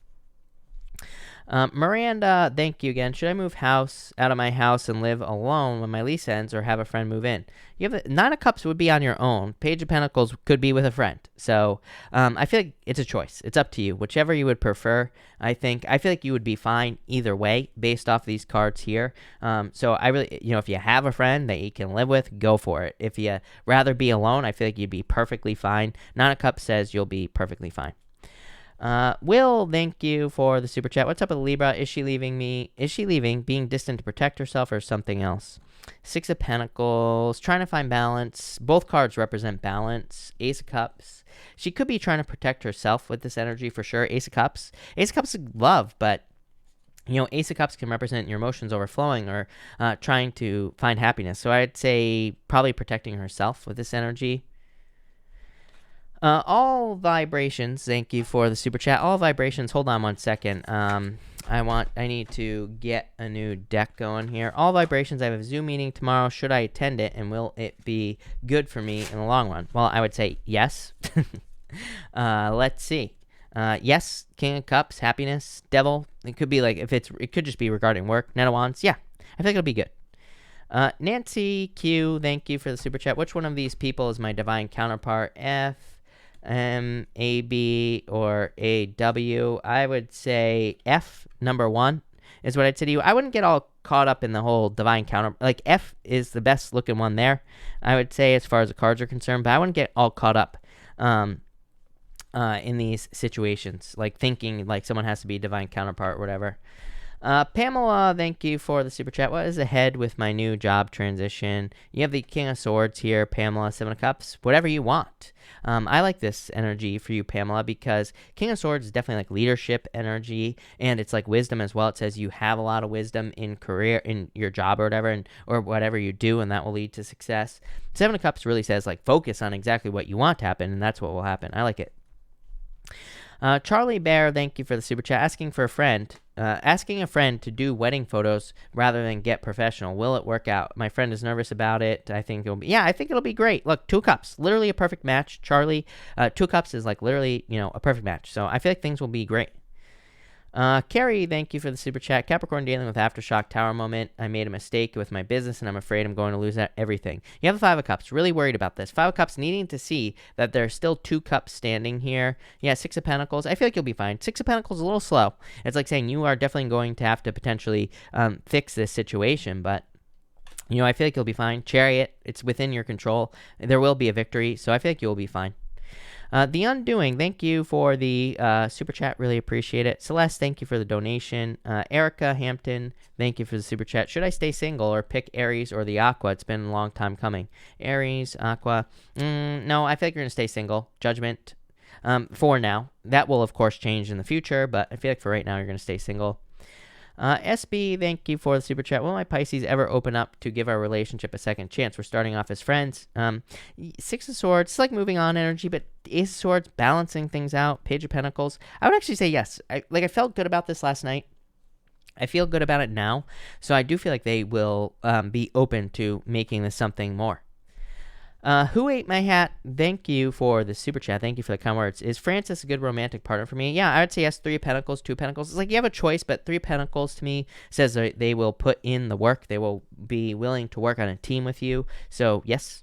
Miranda, thank you again. Should I move out of my house and live alone when my lease ends, or have a friend move in? You have Nine of Cups would be on your own. Page of Pentacles could be with a friend. So I feel like it's a choice. It's up to you. Whichever you would prefer. I feel like you would be fine either way based off these cards here. So I really, if you have a friend that you can live with, go for it. If you rather be alone, I feel like you'd be perfectly fine. Nine of Cups says you'll be perfectly fine. Will, thank you for the super chat. What's up with Libra? Is she leaving me? Is she leaving, being distant to protect herself, or something else? Six of Pentacles, trying to find balance. Both cards represent balance. Ace of Cups. She could be trying to protect herself with this energy for sure. Ace of Cups. Ace of Cups is love, but Ace of Cups can represent your emotions overflowing or trying to find happiness. So I'd say probably protecting herself with this energy. All vibrations, thank you for the super chat. All vibrations, hold on one second. I need to get a new deck going here. All vibrations, I have a Zoom meeting tomorrow. Should I attend it, and will it be good for me in the long run? Well, I would say yes. Let's see. Yes, King of Cups, happiness, Devil. It could be like, it could just be regarding work. Knight of Wands, yeah. I think it'll be good. Nancy Q, thank you for the super chat. Which one of these people is my divine counterpart? F, M, A, B, or A, W? I would say F, number one, is what I'd say to you. I wouldn't get all caught up in the whole divine counter. Like, F is the best looking one there, I would say, as far as the cards are concerned. But I wouldn't get all caught up in these situations, like thinking like someone has to be a divine counterpart or whatever. Pamela, thank you for the super chat. What is ahead with my new job transition? You have the King of Swords here, Pamela. Seven of Cups, whatever you want. I like this energy for you, Pamela, because King of Swords is definitely like leadership energy, and it's like wisdom as well. It says you have a lot of wisdom in career, in your job or whatever, or whatever you do, and that will lead to success. Seven of Cups really says like focus on exactly what you want to happen, and that's what will happen. I like it. Charlie Bear, thank you for the super chat. Asking a friend to do wedding photos rather than get professional. Will it work out? My friend is nervous about it. I think it'll be great. Look, Two Cups, literally a perfect match. Charlie, Two Cups is like literally, a perfect match. So I feel like things will be great. Carrie, thank you for the super chat. Capricorn dealing with aftershock tower moment. I made a mistake with my business and I'm afraid I'm going to lose everything. You have the Five of Cups. Really worried about this. Five of Cups needing to see that there's still two cups standing here. Yeah, Six of Pentacles. I feel like you'll be fine. Six of Pentacles is a little slow. It's like saying you are definitely going to have to potentially fix this situation, but I feel like you'll be fine. Chariot, it's within your control. There will be a victory, so I feel like you'll be fine. The Undoing, thank you for the super chat. Really appreciate it. Celeste, thank you for the donation. Erica Hampton, thank you for the super chat. Should I stay single or pick Aries or the Aqua? It's been a long time coming. Aries, Aqua. No, I feel like you're going to stay single. Judgment for now. That will, of course, change in the future, but I feel like for right now, you're going to stay single. SB, thank you for the super chat. Will my Pisces ever open up to give our relationship a second chance? We're starting off as friends. Six of Swords, it's like moving on energy, but Ace of Swords, balancing things out. Page of Pentacles. I would actually say yes. I felt good about this last night. I feel good about it now. So I do feel like they will be open to making this something more. Who Ate My Hat? Thank you for the super chat. Thank you for the kind words. Is Francis a good romantic partner for me? Yeah, I would say yes. Three of Pentacles, Two of Pentacles. It's like you have a choice, but Three of Pentacles to me says they will put in the work. They will be willing to work on a team with you. So, yes.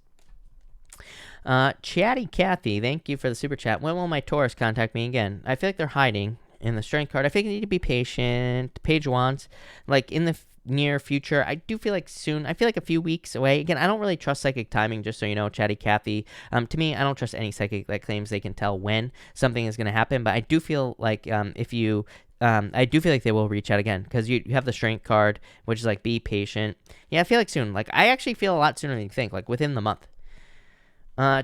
Chatty Cathy, thank you for the super chat. When will my Taurus contact me again? I feel like they're hiding in the Strength card. I think you need to be patient. Page of Wands, like in the near future. I do feel like soon. I feel like a few weeks away. Again, I don't really trust psychic timing, just so you know, Chatty Cathy. To me, I don't trust any psychic that claims they can tell when something is going to happen, but I do feel like if you I do feel like they will reach out again, because you have the Strength card, which is like, be patient. Yeah, I feel like soon. Like, I actually feel a lot sooner than you think, like within the month.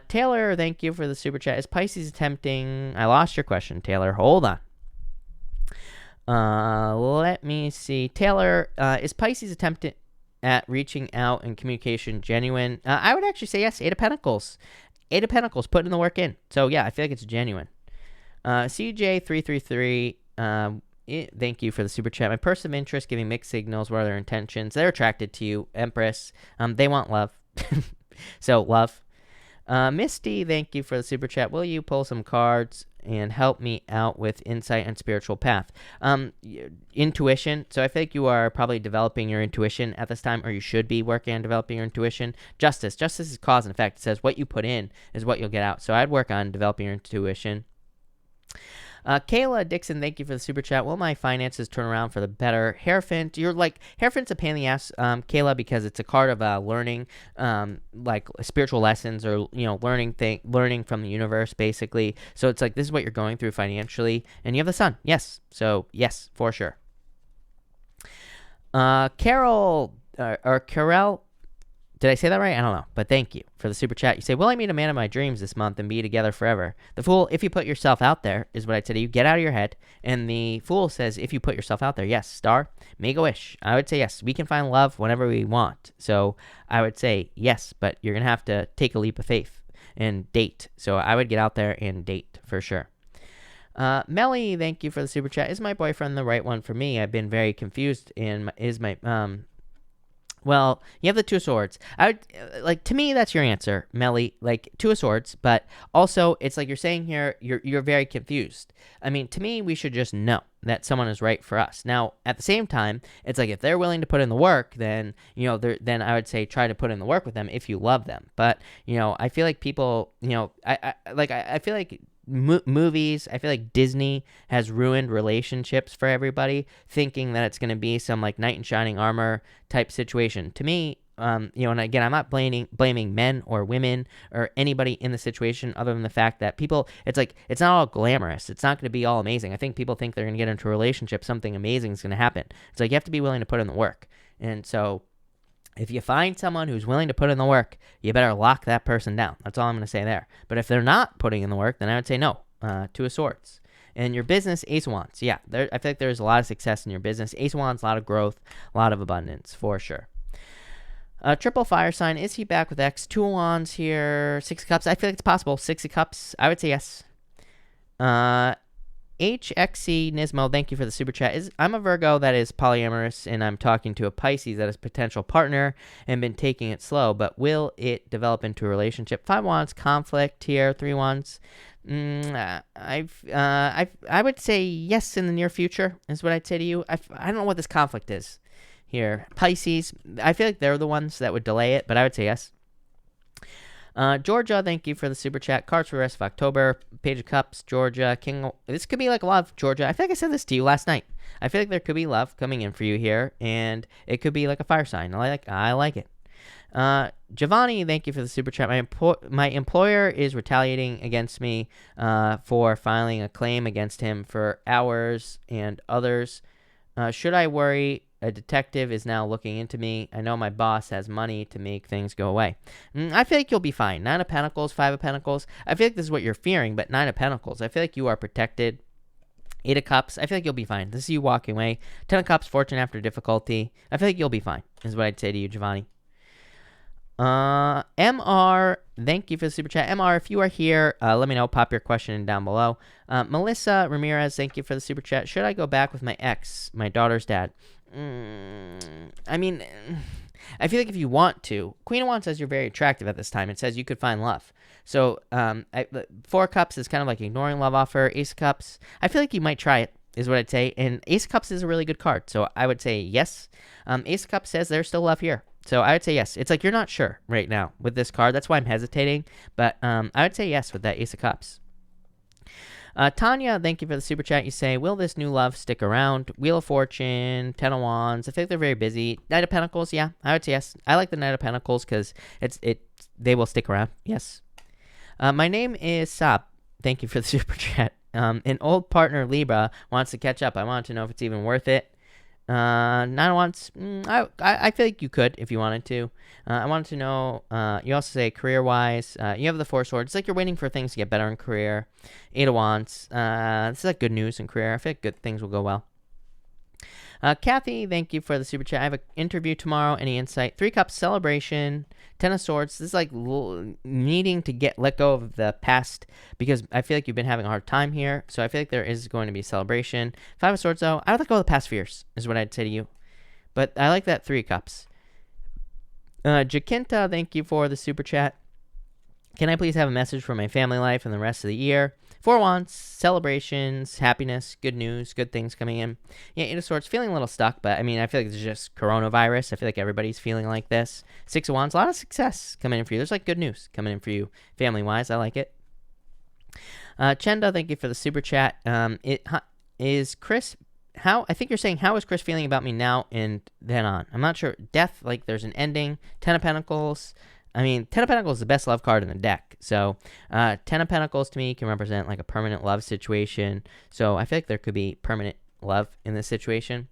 Taylor, thank you for the super chat. Is Pisces attempting... I lost your question, Taylor. Hold on. Let me see. Taylor, is Pisces attempting at reaching out and communication genuine? I would actually say yes. 8 of Pentacles. 8 of Pentacles, putting the work in. So, yeah, I feel like it's genuine. CJ333, thank you for the super chat. My person of interest giving mixed signals. What are their intentions? They're attracted to you, Empress. They want love. So, love. Misty, thank you for the super chat. Will you pull some cards and help me out with insight and spiritual path? Intuition. So I think you are probably developing your intuition at this time, or you should be working on developing your intuition. Justice. Justice is cause and effect. It says what you put in is what you'll get out. So I'd work on developing your intuition. Kayla Dixon, thank you for the super chat. Will my finances turn around for the better? Hierophant, you're like, Hierophant's a pain in the ass, Kayla, because it's a card of learning, like spiritual lessons, or, you know, learning from the universe, basically. So it's like, this is what you're going through financially, and you have the sun. Yes. So yes, for sure. Carol, did I say that right? I don't know, but thank you for the super chat. You say, will I meet a man of my dreams this month and be together forever? The Fool, if you put yourself out there, is what I'd say to you. Get out of your head. And the Fool says, if you put yourself out there, yes. Star, make a wish. I would say yes. We can find love whenever we want. So I would say yes, but you're going to have to take a leap of faith and date. So I would get out there and date for sure. Melly, thank you for the super chat. Is my boyfriend the right one for me? I've been very confused. Well, you have the Two of Swords. I would, like, to me, that's your answer, Melly. Like, Two of Swords, but also, it's like you're saying here, you're very confused. I mean, to me, we should just know that someone is right for us. Now, at the same time, it's like, if they're willing to put in the work, then, you know, then I would say try to put in the work with them if you love them. But, you know, I feel like people, you know, I feel like movies, I feel like Disney has ruined relationships for everybody, thinking that it's going to be some like knight in shining armor type situation. To me, you know, and again, I'm not blaming men or women or anybody in the situation, other than the fact that people, it's like, it's not all glamorous. It's not going to be all amazing. I think people think they're going to get into a relationship, something amazing is going to happen. It's like, you have to be willing to put in the work. And so if you find someone who's willing to put in the work, you better lock that person down. That's all I'm going to say there. But if they're not putting in the work, then I would say no. Two of Swords. And your business, Ace of Wands. Yeah, I feel like there's a lot of success in your business. Ace of Wands, a lot of growth, a lot of abundance, for sure. Triple fire sign. Is he back with X? Two of Wands here. Six of Cups. I feel like it's possible. Six of Cups. I would say yes. HXC Nismo, thank you for the super chat. I'm a Virgo that is polyamorous, and I'm talking to a Pisces that is potential partner and been taking it slow, but will it develop into a relationship? 5 Wands, conflict here. 3 Wands. I would say yes in the near future is what I'd say to you. I don't know what this conflict is here. Pisces, I feel like they're the ones that would delay it, but I would say yes. Georgia, thank you for the super chat. Cards for the rest of October. Page of Cups, Georgia. King. This could be like love, Georgia. I feel like I said this to you last night. I feel like there could be love coming in for you here, and it could be like a fire sign. I like it. Giovanni, thank you for the super chat. My employer is retaliating against me for filing a claim against him for hours and others. Should I worry? A detective is now looking into me. I know my boss has money to make things go away. I feel like you'll be fine. 9 of Pentacles, 5 of Pentacles. I feel like this is what you're fearing, but 9 of Pentacles. I feel like you are protected. 8 of Cups. I feel like you'll be fine. This is you walking away. 10 of Cups, fortune after difficulty. I feel like you'll be fine, is what I'd say to you, Giovanni. MR, thank you for the super chat. MR, if you are here, let me know. Pop your question in down below. Melissa Ramirez, thank you for the super chat. Should I go back with my ex, my daughter's dad? I mean, I feel like if you want to, Queen of Wands says you're very attractive at this time. It says you could find love. So 4 Cups is kind of like ignoring love offer. Ace of Cups, I feel like you might try it, is what I'd say. And Ace of Cups is a really good card, so I would say yes. Ace of Cups says there's still love here, so I would say yes. It's like you're not sure right now with this card. That's why I'm hesitating, but I would say yes with that Ace of Cups. Tanya, thank you for the super chat. You say, will this new love stick around? Wheel of Fortune, 10 of Wands. I think they're very busy. Knight of Pentacles, yeah, I would say yes. I like the Knight of Pentacles because they will stick around. Yes. My name is Sab. Thank you for the super chat. An old partner, Libra, wants to catch up. I want to know if it's even worth it. Nine of Wands, I feel like you could if you wanted to. I wanted to know, you also say career-wise, you have the Four Swords. It's like you're waiting for things to get better in career. Eight of Wands, this is like good news in career. I feel like good things will go well. Kathy, thank you for the super chat. I have an interview tomorrow. Any insight? Three Cups, celebration. Ten of Swords. This is like needing to let go of the past because I feel like you've been having a hard time here. So I feel like there is going to be a celebration. Five of Swords, though. I would let go of the past fears is what I'd say to you. But I like that Three Cups. Jacinta, thank you for the super chat. Can I please have a message for my family life and the rest of the year? Four Wands, celebrations, happiness, good news, good things coming in. Yeah, Eight of Swords, feeling a little stuck, but I mean, I feel like it's just coronavirus. I feel like everybody's feeling like this. Six of Wands, a lot of success coming in for you. There's like good news coming in for you family-wise. I like it. Chenda, thank you for the super chat. Is Chris, I think you're saying, how is Chris feeling about me now and then on? I'm not sure. Death, like there's an ending. Ten of Pentacles. I mean, Ten of Pentacles is the best love card in the deck. So, Ten of Pentacles to me can represent like a permanent love situation. So, I feel like there could be permanent love in this situation.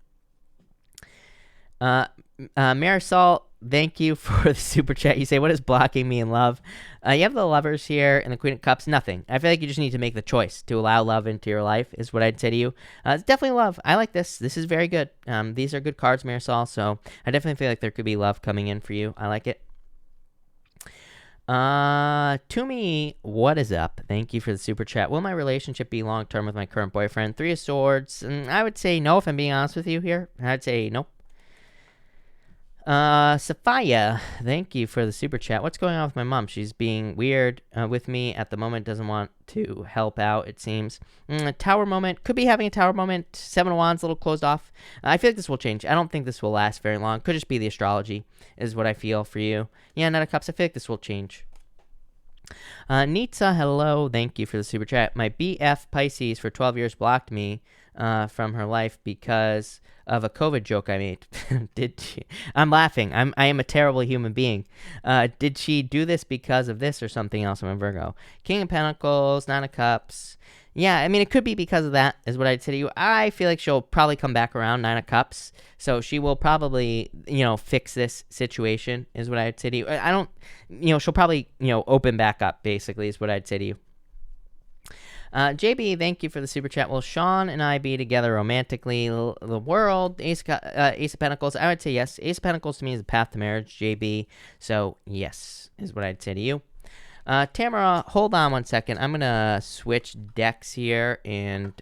Marisol, thank you for the super chat. You say, what is blocking me in love? You have the Lovers here and the Queen of Cups. Nothing. I feel like you just need to make the choice to allow love into your life is what I'd say to you. It's definitely love. I like this. This is very good. These are good cards, Marisol. So, I definitely feel like there could be love coming in for you. I like it. Tumi, what is up? Thank you for the super chat. Will my relationship be long-term with my current boyfriend? Three of Swords. I would say no if I'm being honest with you here. I'd say nope. Sophia, thank you for the super chat. What's going on with my mom? She's being weird with me at the moment. Doesn't want to help out, it seems. Tower moment. Could be having a tower moment. Seven of Wands, a little closed off. I feel like this will change. I don't think this will last very long. Could just be the astrology is what I feel for you. Yeah, Knight of Cups. I feel like this will change. Nitsa, hello. Thank you for the super chat. My BF Pisces for 12 years blocked me from her life because of a COVID joke I made. Did she? I'm laughing. I am a terrible human being. Did she do this because of this or something else? I'm a Virgo. King of Pentacles, Nine of Cups. Yeah, I mean, it could be because of that, is what I'd say to you. I feel like she'll probably come back around, Nine of Cups. So she will probably, fix this situation, is what I'd say to you. I don't, she'll probably, open back up, basically, is what I'd say to you. JB, thank you for the super chat. Will Sean and I be together romantically? The world, Ace of Pentacles. I would say yes. Ace of Pentacles to me is the path to marriage, JB. So, yes, is what I'd say to you. Tamara, hold on one second. I'm going to switch decks here and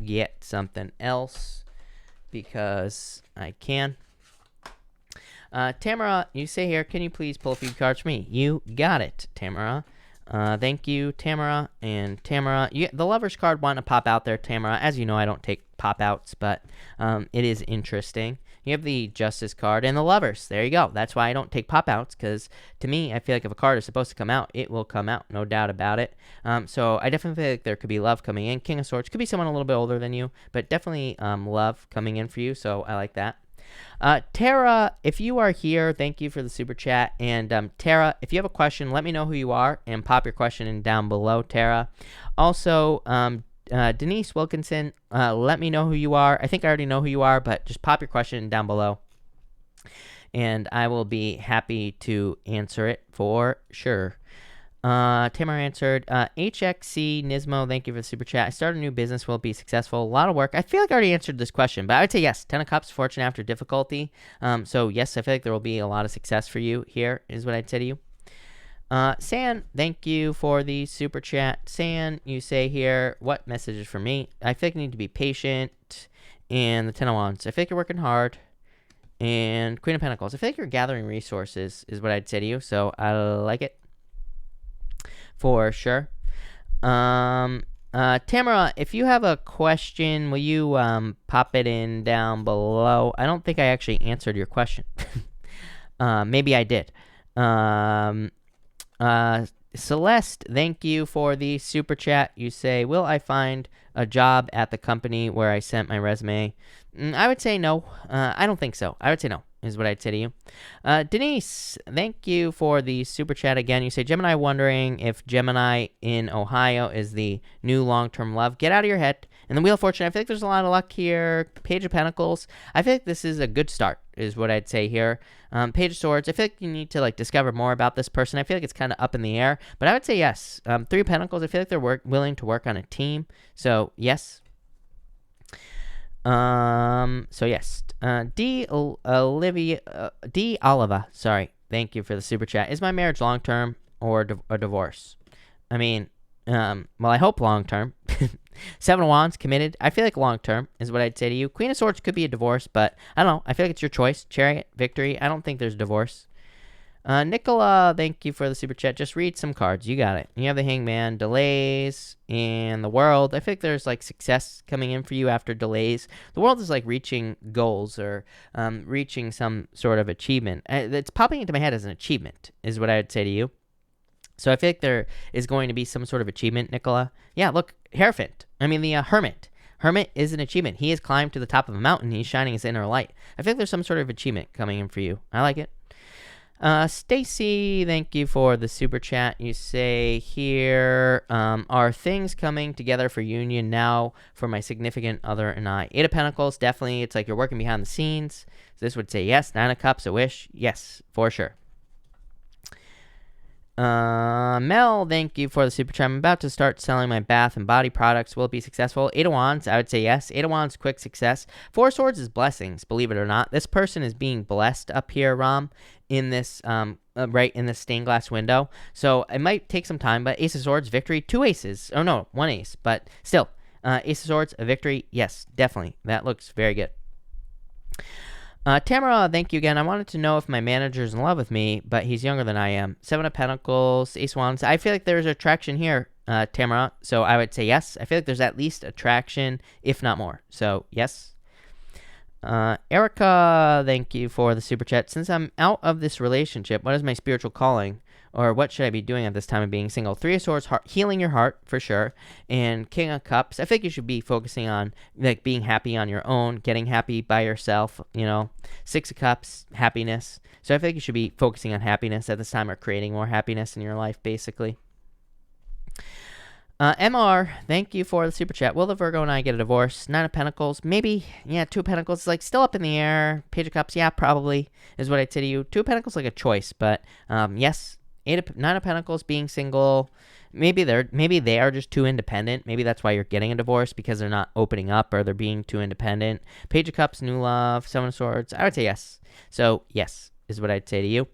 get something else because I can. Tamara, you say here, can you please pull a few cards for me? You got it, Tamara. Thank you, Tamara. And Tamara, the Lover's card wanted to pop out there, Tamara. As you know, I don't take pop-outs, but it is interesting. You have the Justice card and the Lovers. There you go. That's why I don't take pop-outs, because to me, I feel like if a card is supposed to come out, it will come out. No doubt about it. So I definitely feel like there could be love coming in. King of Swords could be someone a little bit older than you, but definitely love coming in for you, so I like that. Tara, if you are here, thank you for the super chat. And Tara, if you have a question, let me know who you are and pop your question in down below, Tara. Also, Denise Wilkinson, let me know who you are. I think I already know who you are, but just pop your question down below, and I will be happy to answer it for sure. Tamara answered. HXC Nismo, thank you for the super chat. I started a new business. Will it be successful? A lot of work. I feel like I already answered this question, but I would say yes. Ten of Cups, fortune after difficulty. So yes, I feel like there will be a lot of success for you here, is what I'd say to you. San, thank you for the super chat. San, you say here, what messages for me? I feel like I need to be patient. And the Ten of Wands, I feel like you're working hard. And Queen of Pentacles, I feel like you're gathering resources, is what I'd say to you. So I like it. For sure. Tamara, if you have a question, will you pop it in down below? I don't think I actually answered your question. Maybe I did. Celeste, thank you for the super chat. You say, will I find a job at the company where I sent my resume? I would say no. I don't think so. I would say no. is what I'd say to you. Denise, thank you for the super chat again. You say, Gemini, wondering if Gemini in Ohio is the new long-term love. Get out of your head. And the Wheel of Fortune, I feel like there's a lot of luck here. Page of Pentacles, I feel like this is a good start, is what I'd say here. Page of Swords, I feel like you need to discover more about this person. I feel like it's kind of up in the air, but I would say yes. Three of Pentacles, I feel like they're willing to work on a team. So yes. So yes. D Oliva, sorry. Thank you for the super chat. Is my marriage long-term or a divorce? I mean, well, I hope long-term. Seven of Wands, committed. I feel like long-term is what I'd say to you. Queen of Swords could be a divorce, but I don't know. I feel like it's your choice. Chariot, victory. I don't think there's divorce. Nicola, thank you for the super chat. Just read some cards. You got it. You have the Hangman, delays, and the World. I think there's success coming in for you after delays. The World is reaching goals or reaching some sort of achievement. It's popping into my head as an achievement is what I would say to you. So I feel like there is going to be some sort of achievement, Nicola. Yeah, look, Hierophant. I mean, the Hermit. Hermit is an achievement. He has climbed to the top of a mountain. He's shining his inner light. I feel like there's some sort of achievement coming in for you. I like it. Stacy, thank you for the super chat. You say here, are things coming together for union now for my significant other and I? Eight of Pentacles, definitely. It's like you're working behind the scenes. So this would say yes. Nine of Cups, a wish. Yes, for sure. Mel, thank you for the super chat. I'm about to start selling my bath and body products. Will it be successful? Eight of Wands, I would say yes. Eight of Wands, quick success. Four of Swords is blessings, believe it or not. This person is being blessed up here, Ram, in this, right in this stained glass window. So it might take some time, but Ace of Swords, victory. Two aces. Oh, no, one ace, but still. Ace of Swords, a victory. Yes, definitely. That looks very good. Tamara, thank you again. I wanted to know if my manager's in love with me, but he's younger than I am. Seven of Pentacles, Ace of Wands. I feel like there's attraction here, Tamara, so I would say yes. I feel like there's at least attraction, if not more. So, yes. Erica, thank you for the super chat. Since I'm out of this relationship, what is my spiritual calling? Or what should I be doing at this time of being single? Three of Swords, healing your heart, for sure. And King of Cups, I think you should be focusing on being happy on your own, getting happy by yourself, Six of Cups, happiness. So I think you should be focusing on happiness at this time or creating more happiness in your life, basically. MR, thank you for the super chat. Will the Virgo and I get a divorce? Nine of Pentacles, maybe. Yeah, Two of Pentacles, still up in the air. Page of Cups, yeah, probably, is what I'd say to you. Two of Pentacles, a choice, but yes. Nine of Pentacles, being single. Maybe they are just too independent. Maybe that's why you're getting a divorce, because they're not opening up or they're being too independent. Page of Cups, new love. Seven of Swords, I would say yes. So, yes, is what I'd say to you.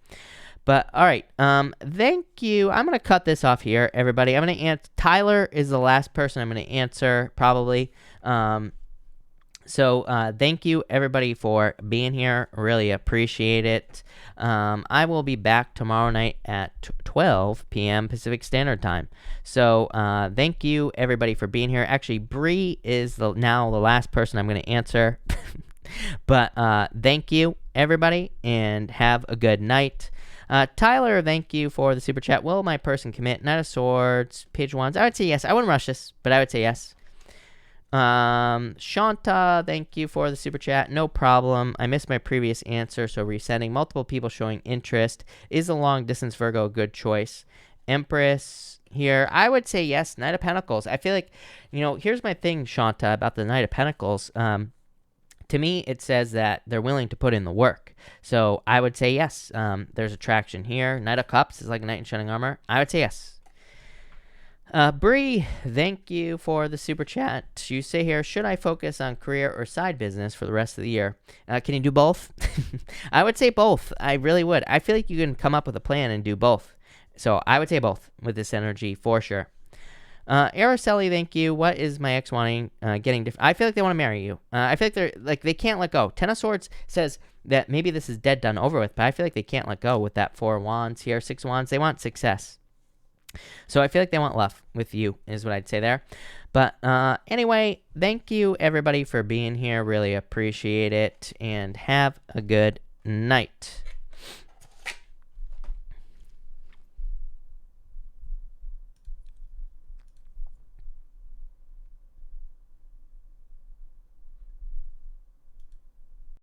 But, all right, thank you. I'm going to cut this off here, everybody. I'm going to answer. Tyler is the last person I'm going to answer, probably. So, thank you, everybody, for being here. Really appreciate it. I will be back tomorrow night at 12 p.m. Pacific Standard Time. So, thank you, everybody, for being here. Actually, Bree is now the last person I'm going to answer. But thank you, everybody, and have a good night. Tyler, thank you for the super chat. Will my person commit? Knight of Swords, Page of Wands. I would say yes. I wouldn't rush this, but I would say yes. Shanta, thank you for the super chat. No problem. I missed my previous answer, so resending. Multiple people showing interest. Is a long distance Virgo a good choice? Empress here. I would say yes. Knight of Pentacles. I feel like, here's my thing, Shanta, about the Knight of Pentacles. To me, it says that they're willing to put in the work. So I would say yes. There's attraction here. Knight of Cups is like a knight in shining armor. I would say yes. Bree, thank you for the super chat. You say here, should I focus on career or side business for the rest of the year? Can you do both? I would say both. I really would. I feel like you can come up with a plan and do both. So I would say both with this energy for sure. Araceli, thank you. What is my ex wanting? Getting different? I feel like they want to marry you. I feel like they can't let go. Ten of Swords says that maybe this is dead, done, over with, but I feel like they can't let go with that Four of Wands here. Six of Wands. They want success. So I feel like they want love with you is what I'd say there. But anyway, thank you, everybody, for being here. Really appreciate it. And have a good night.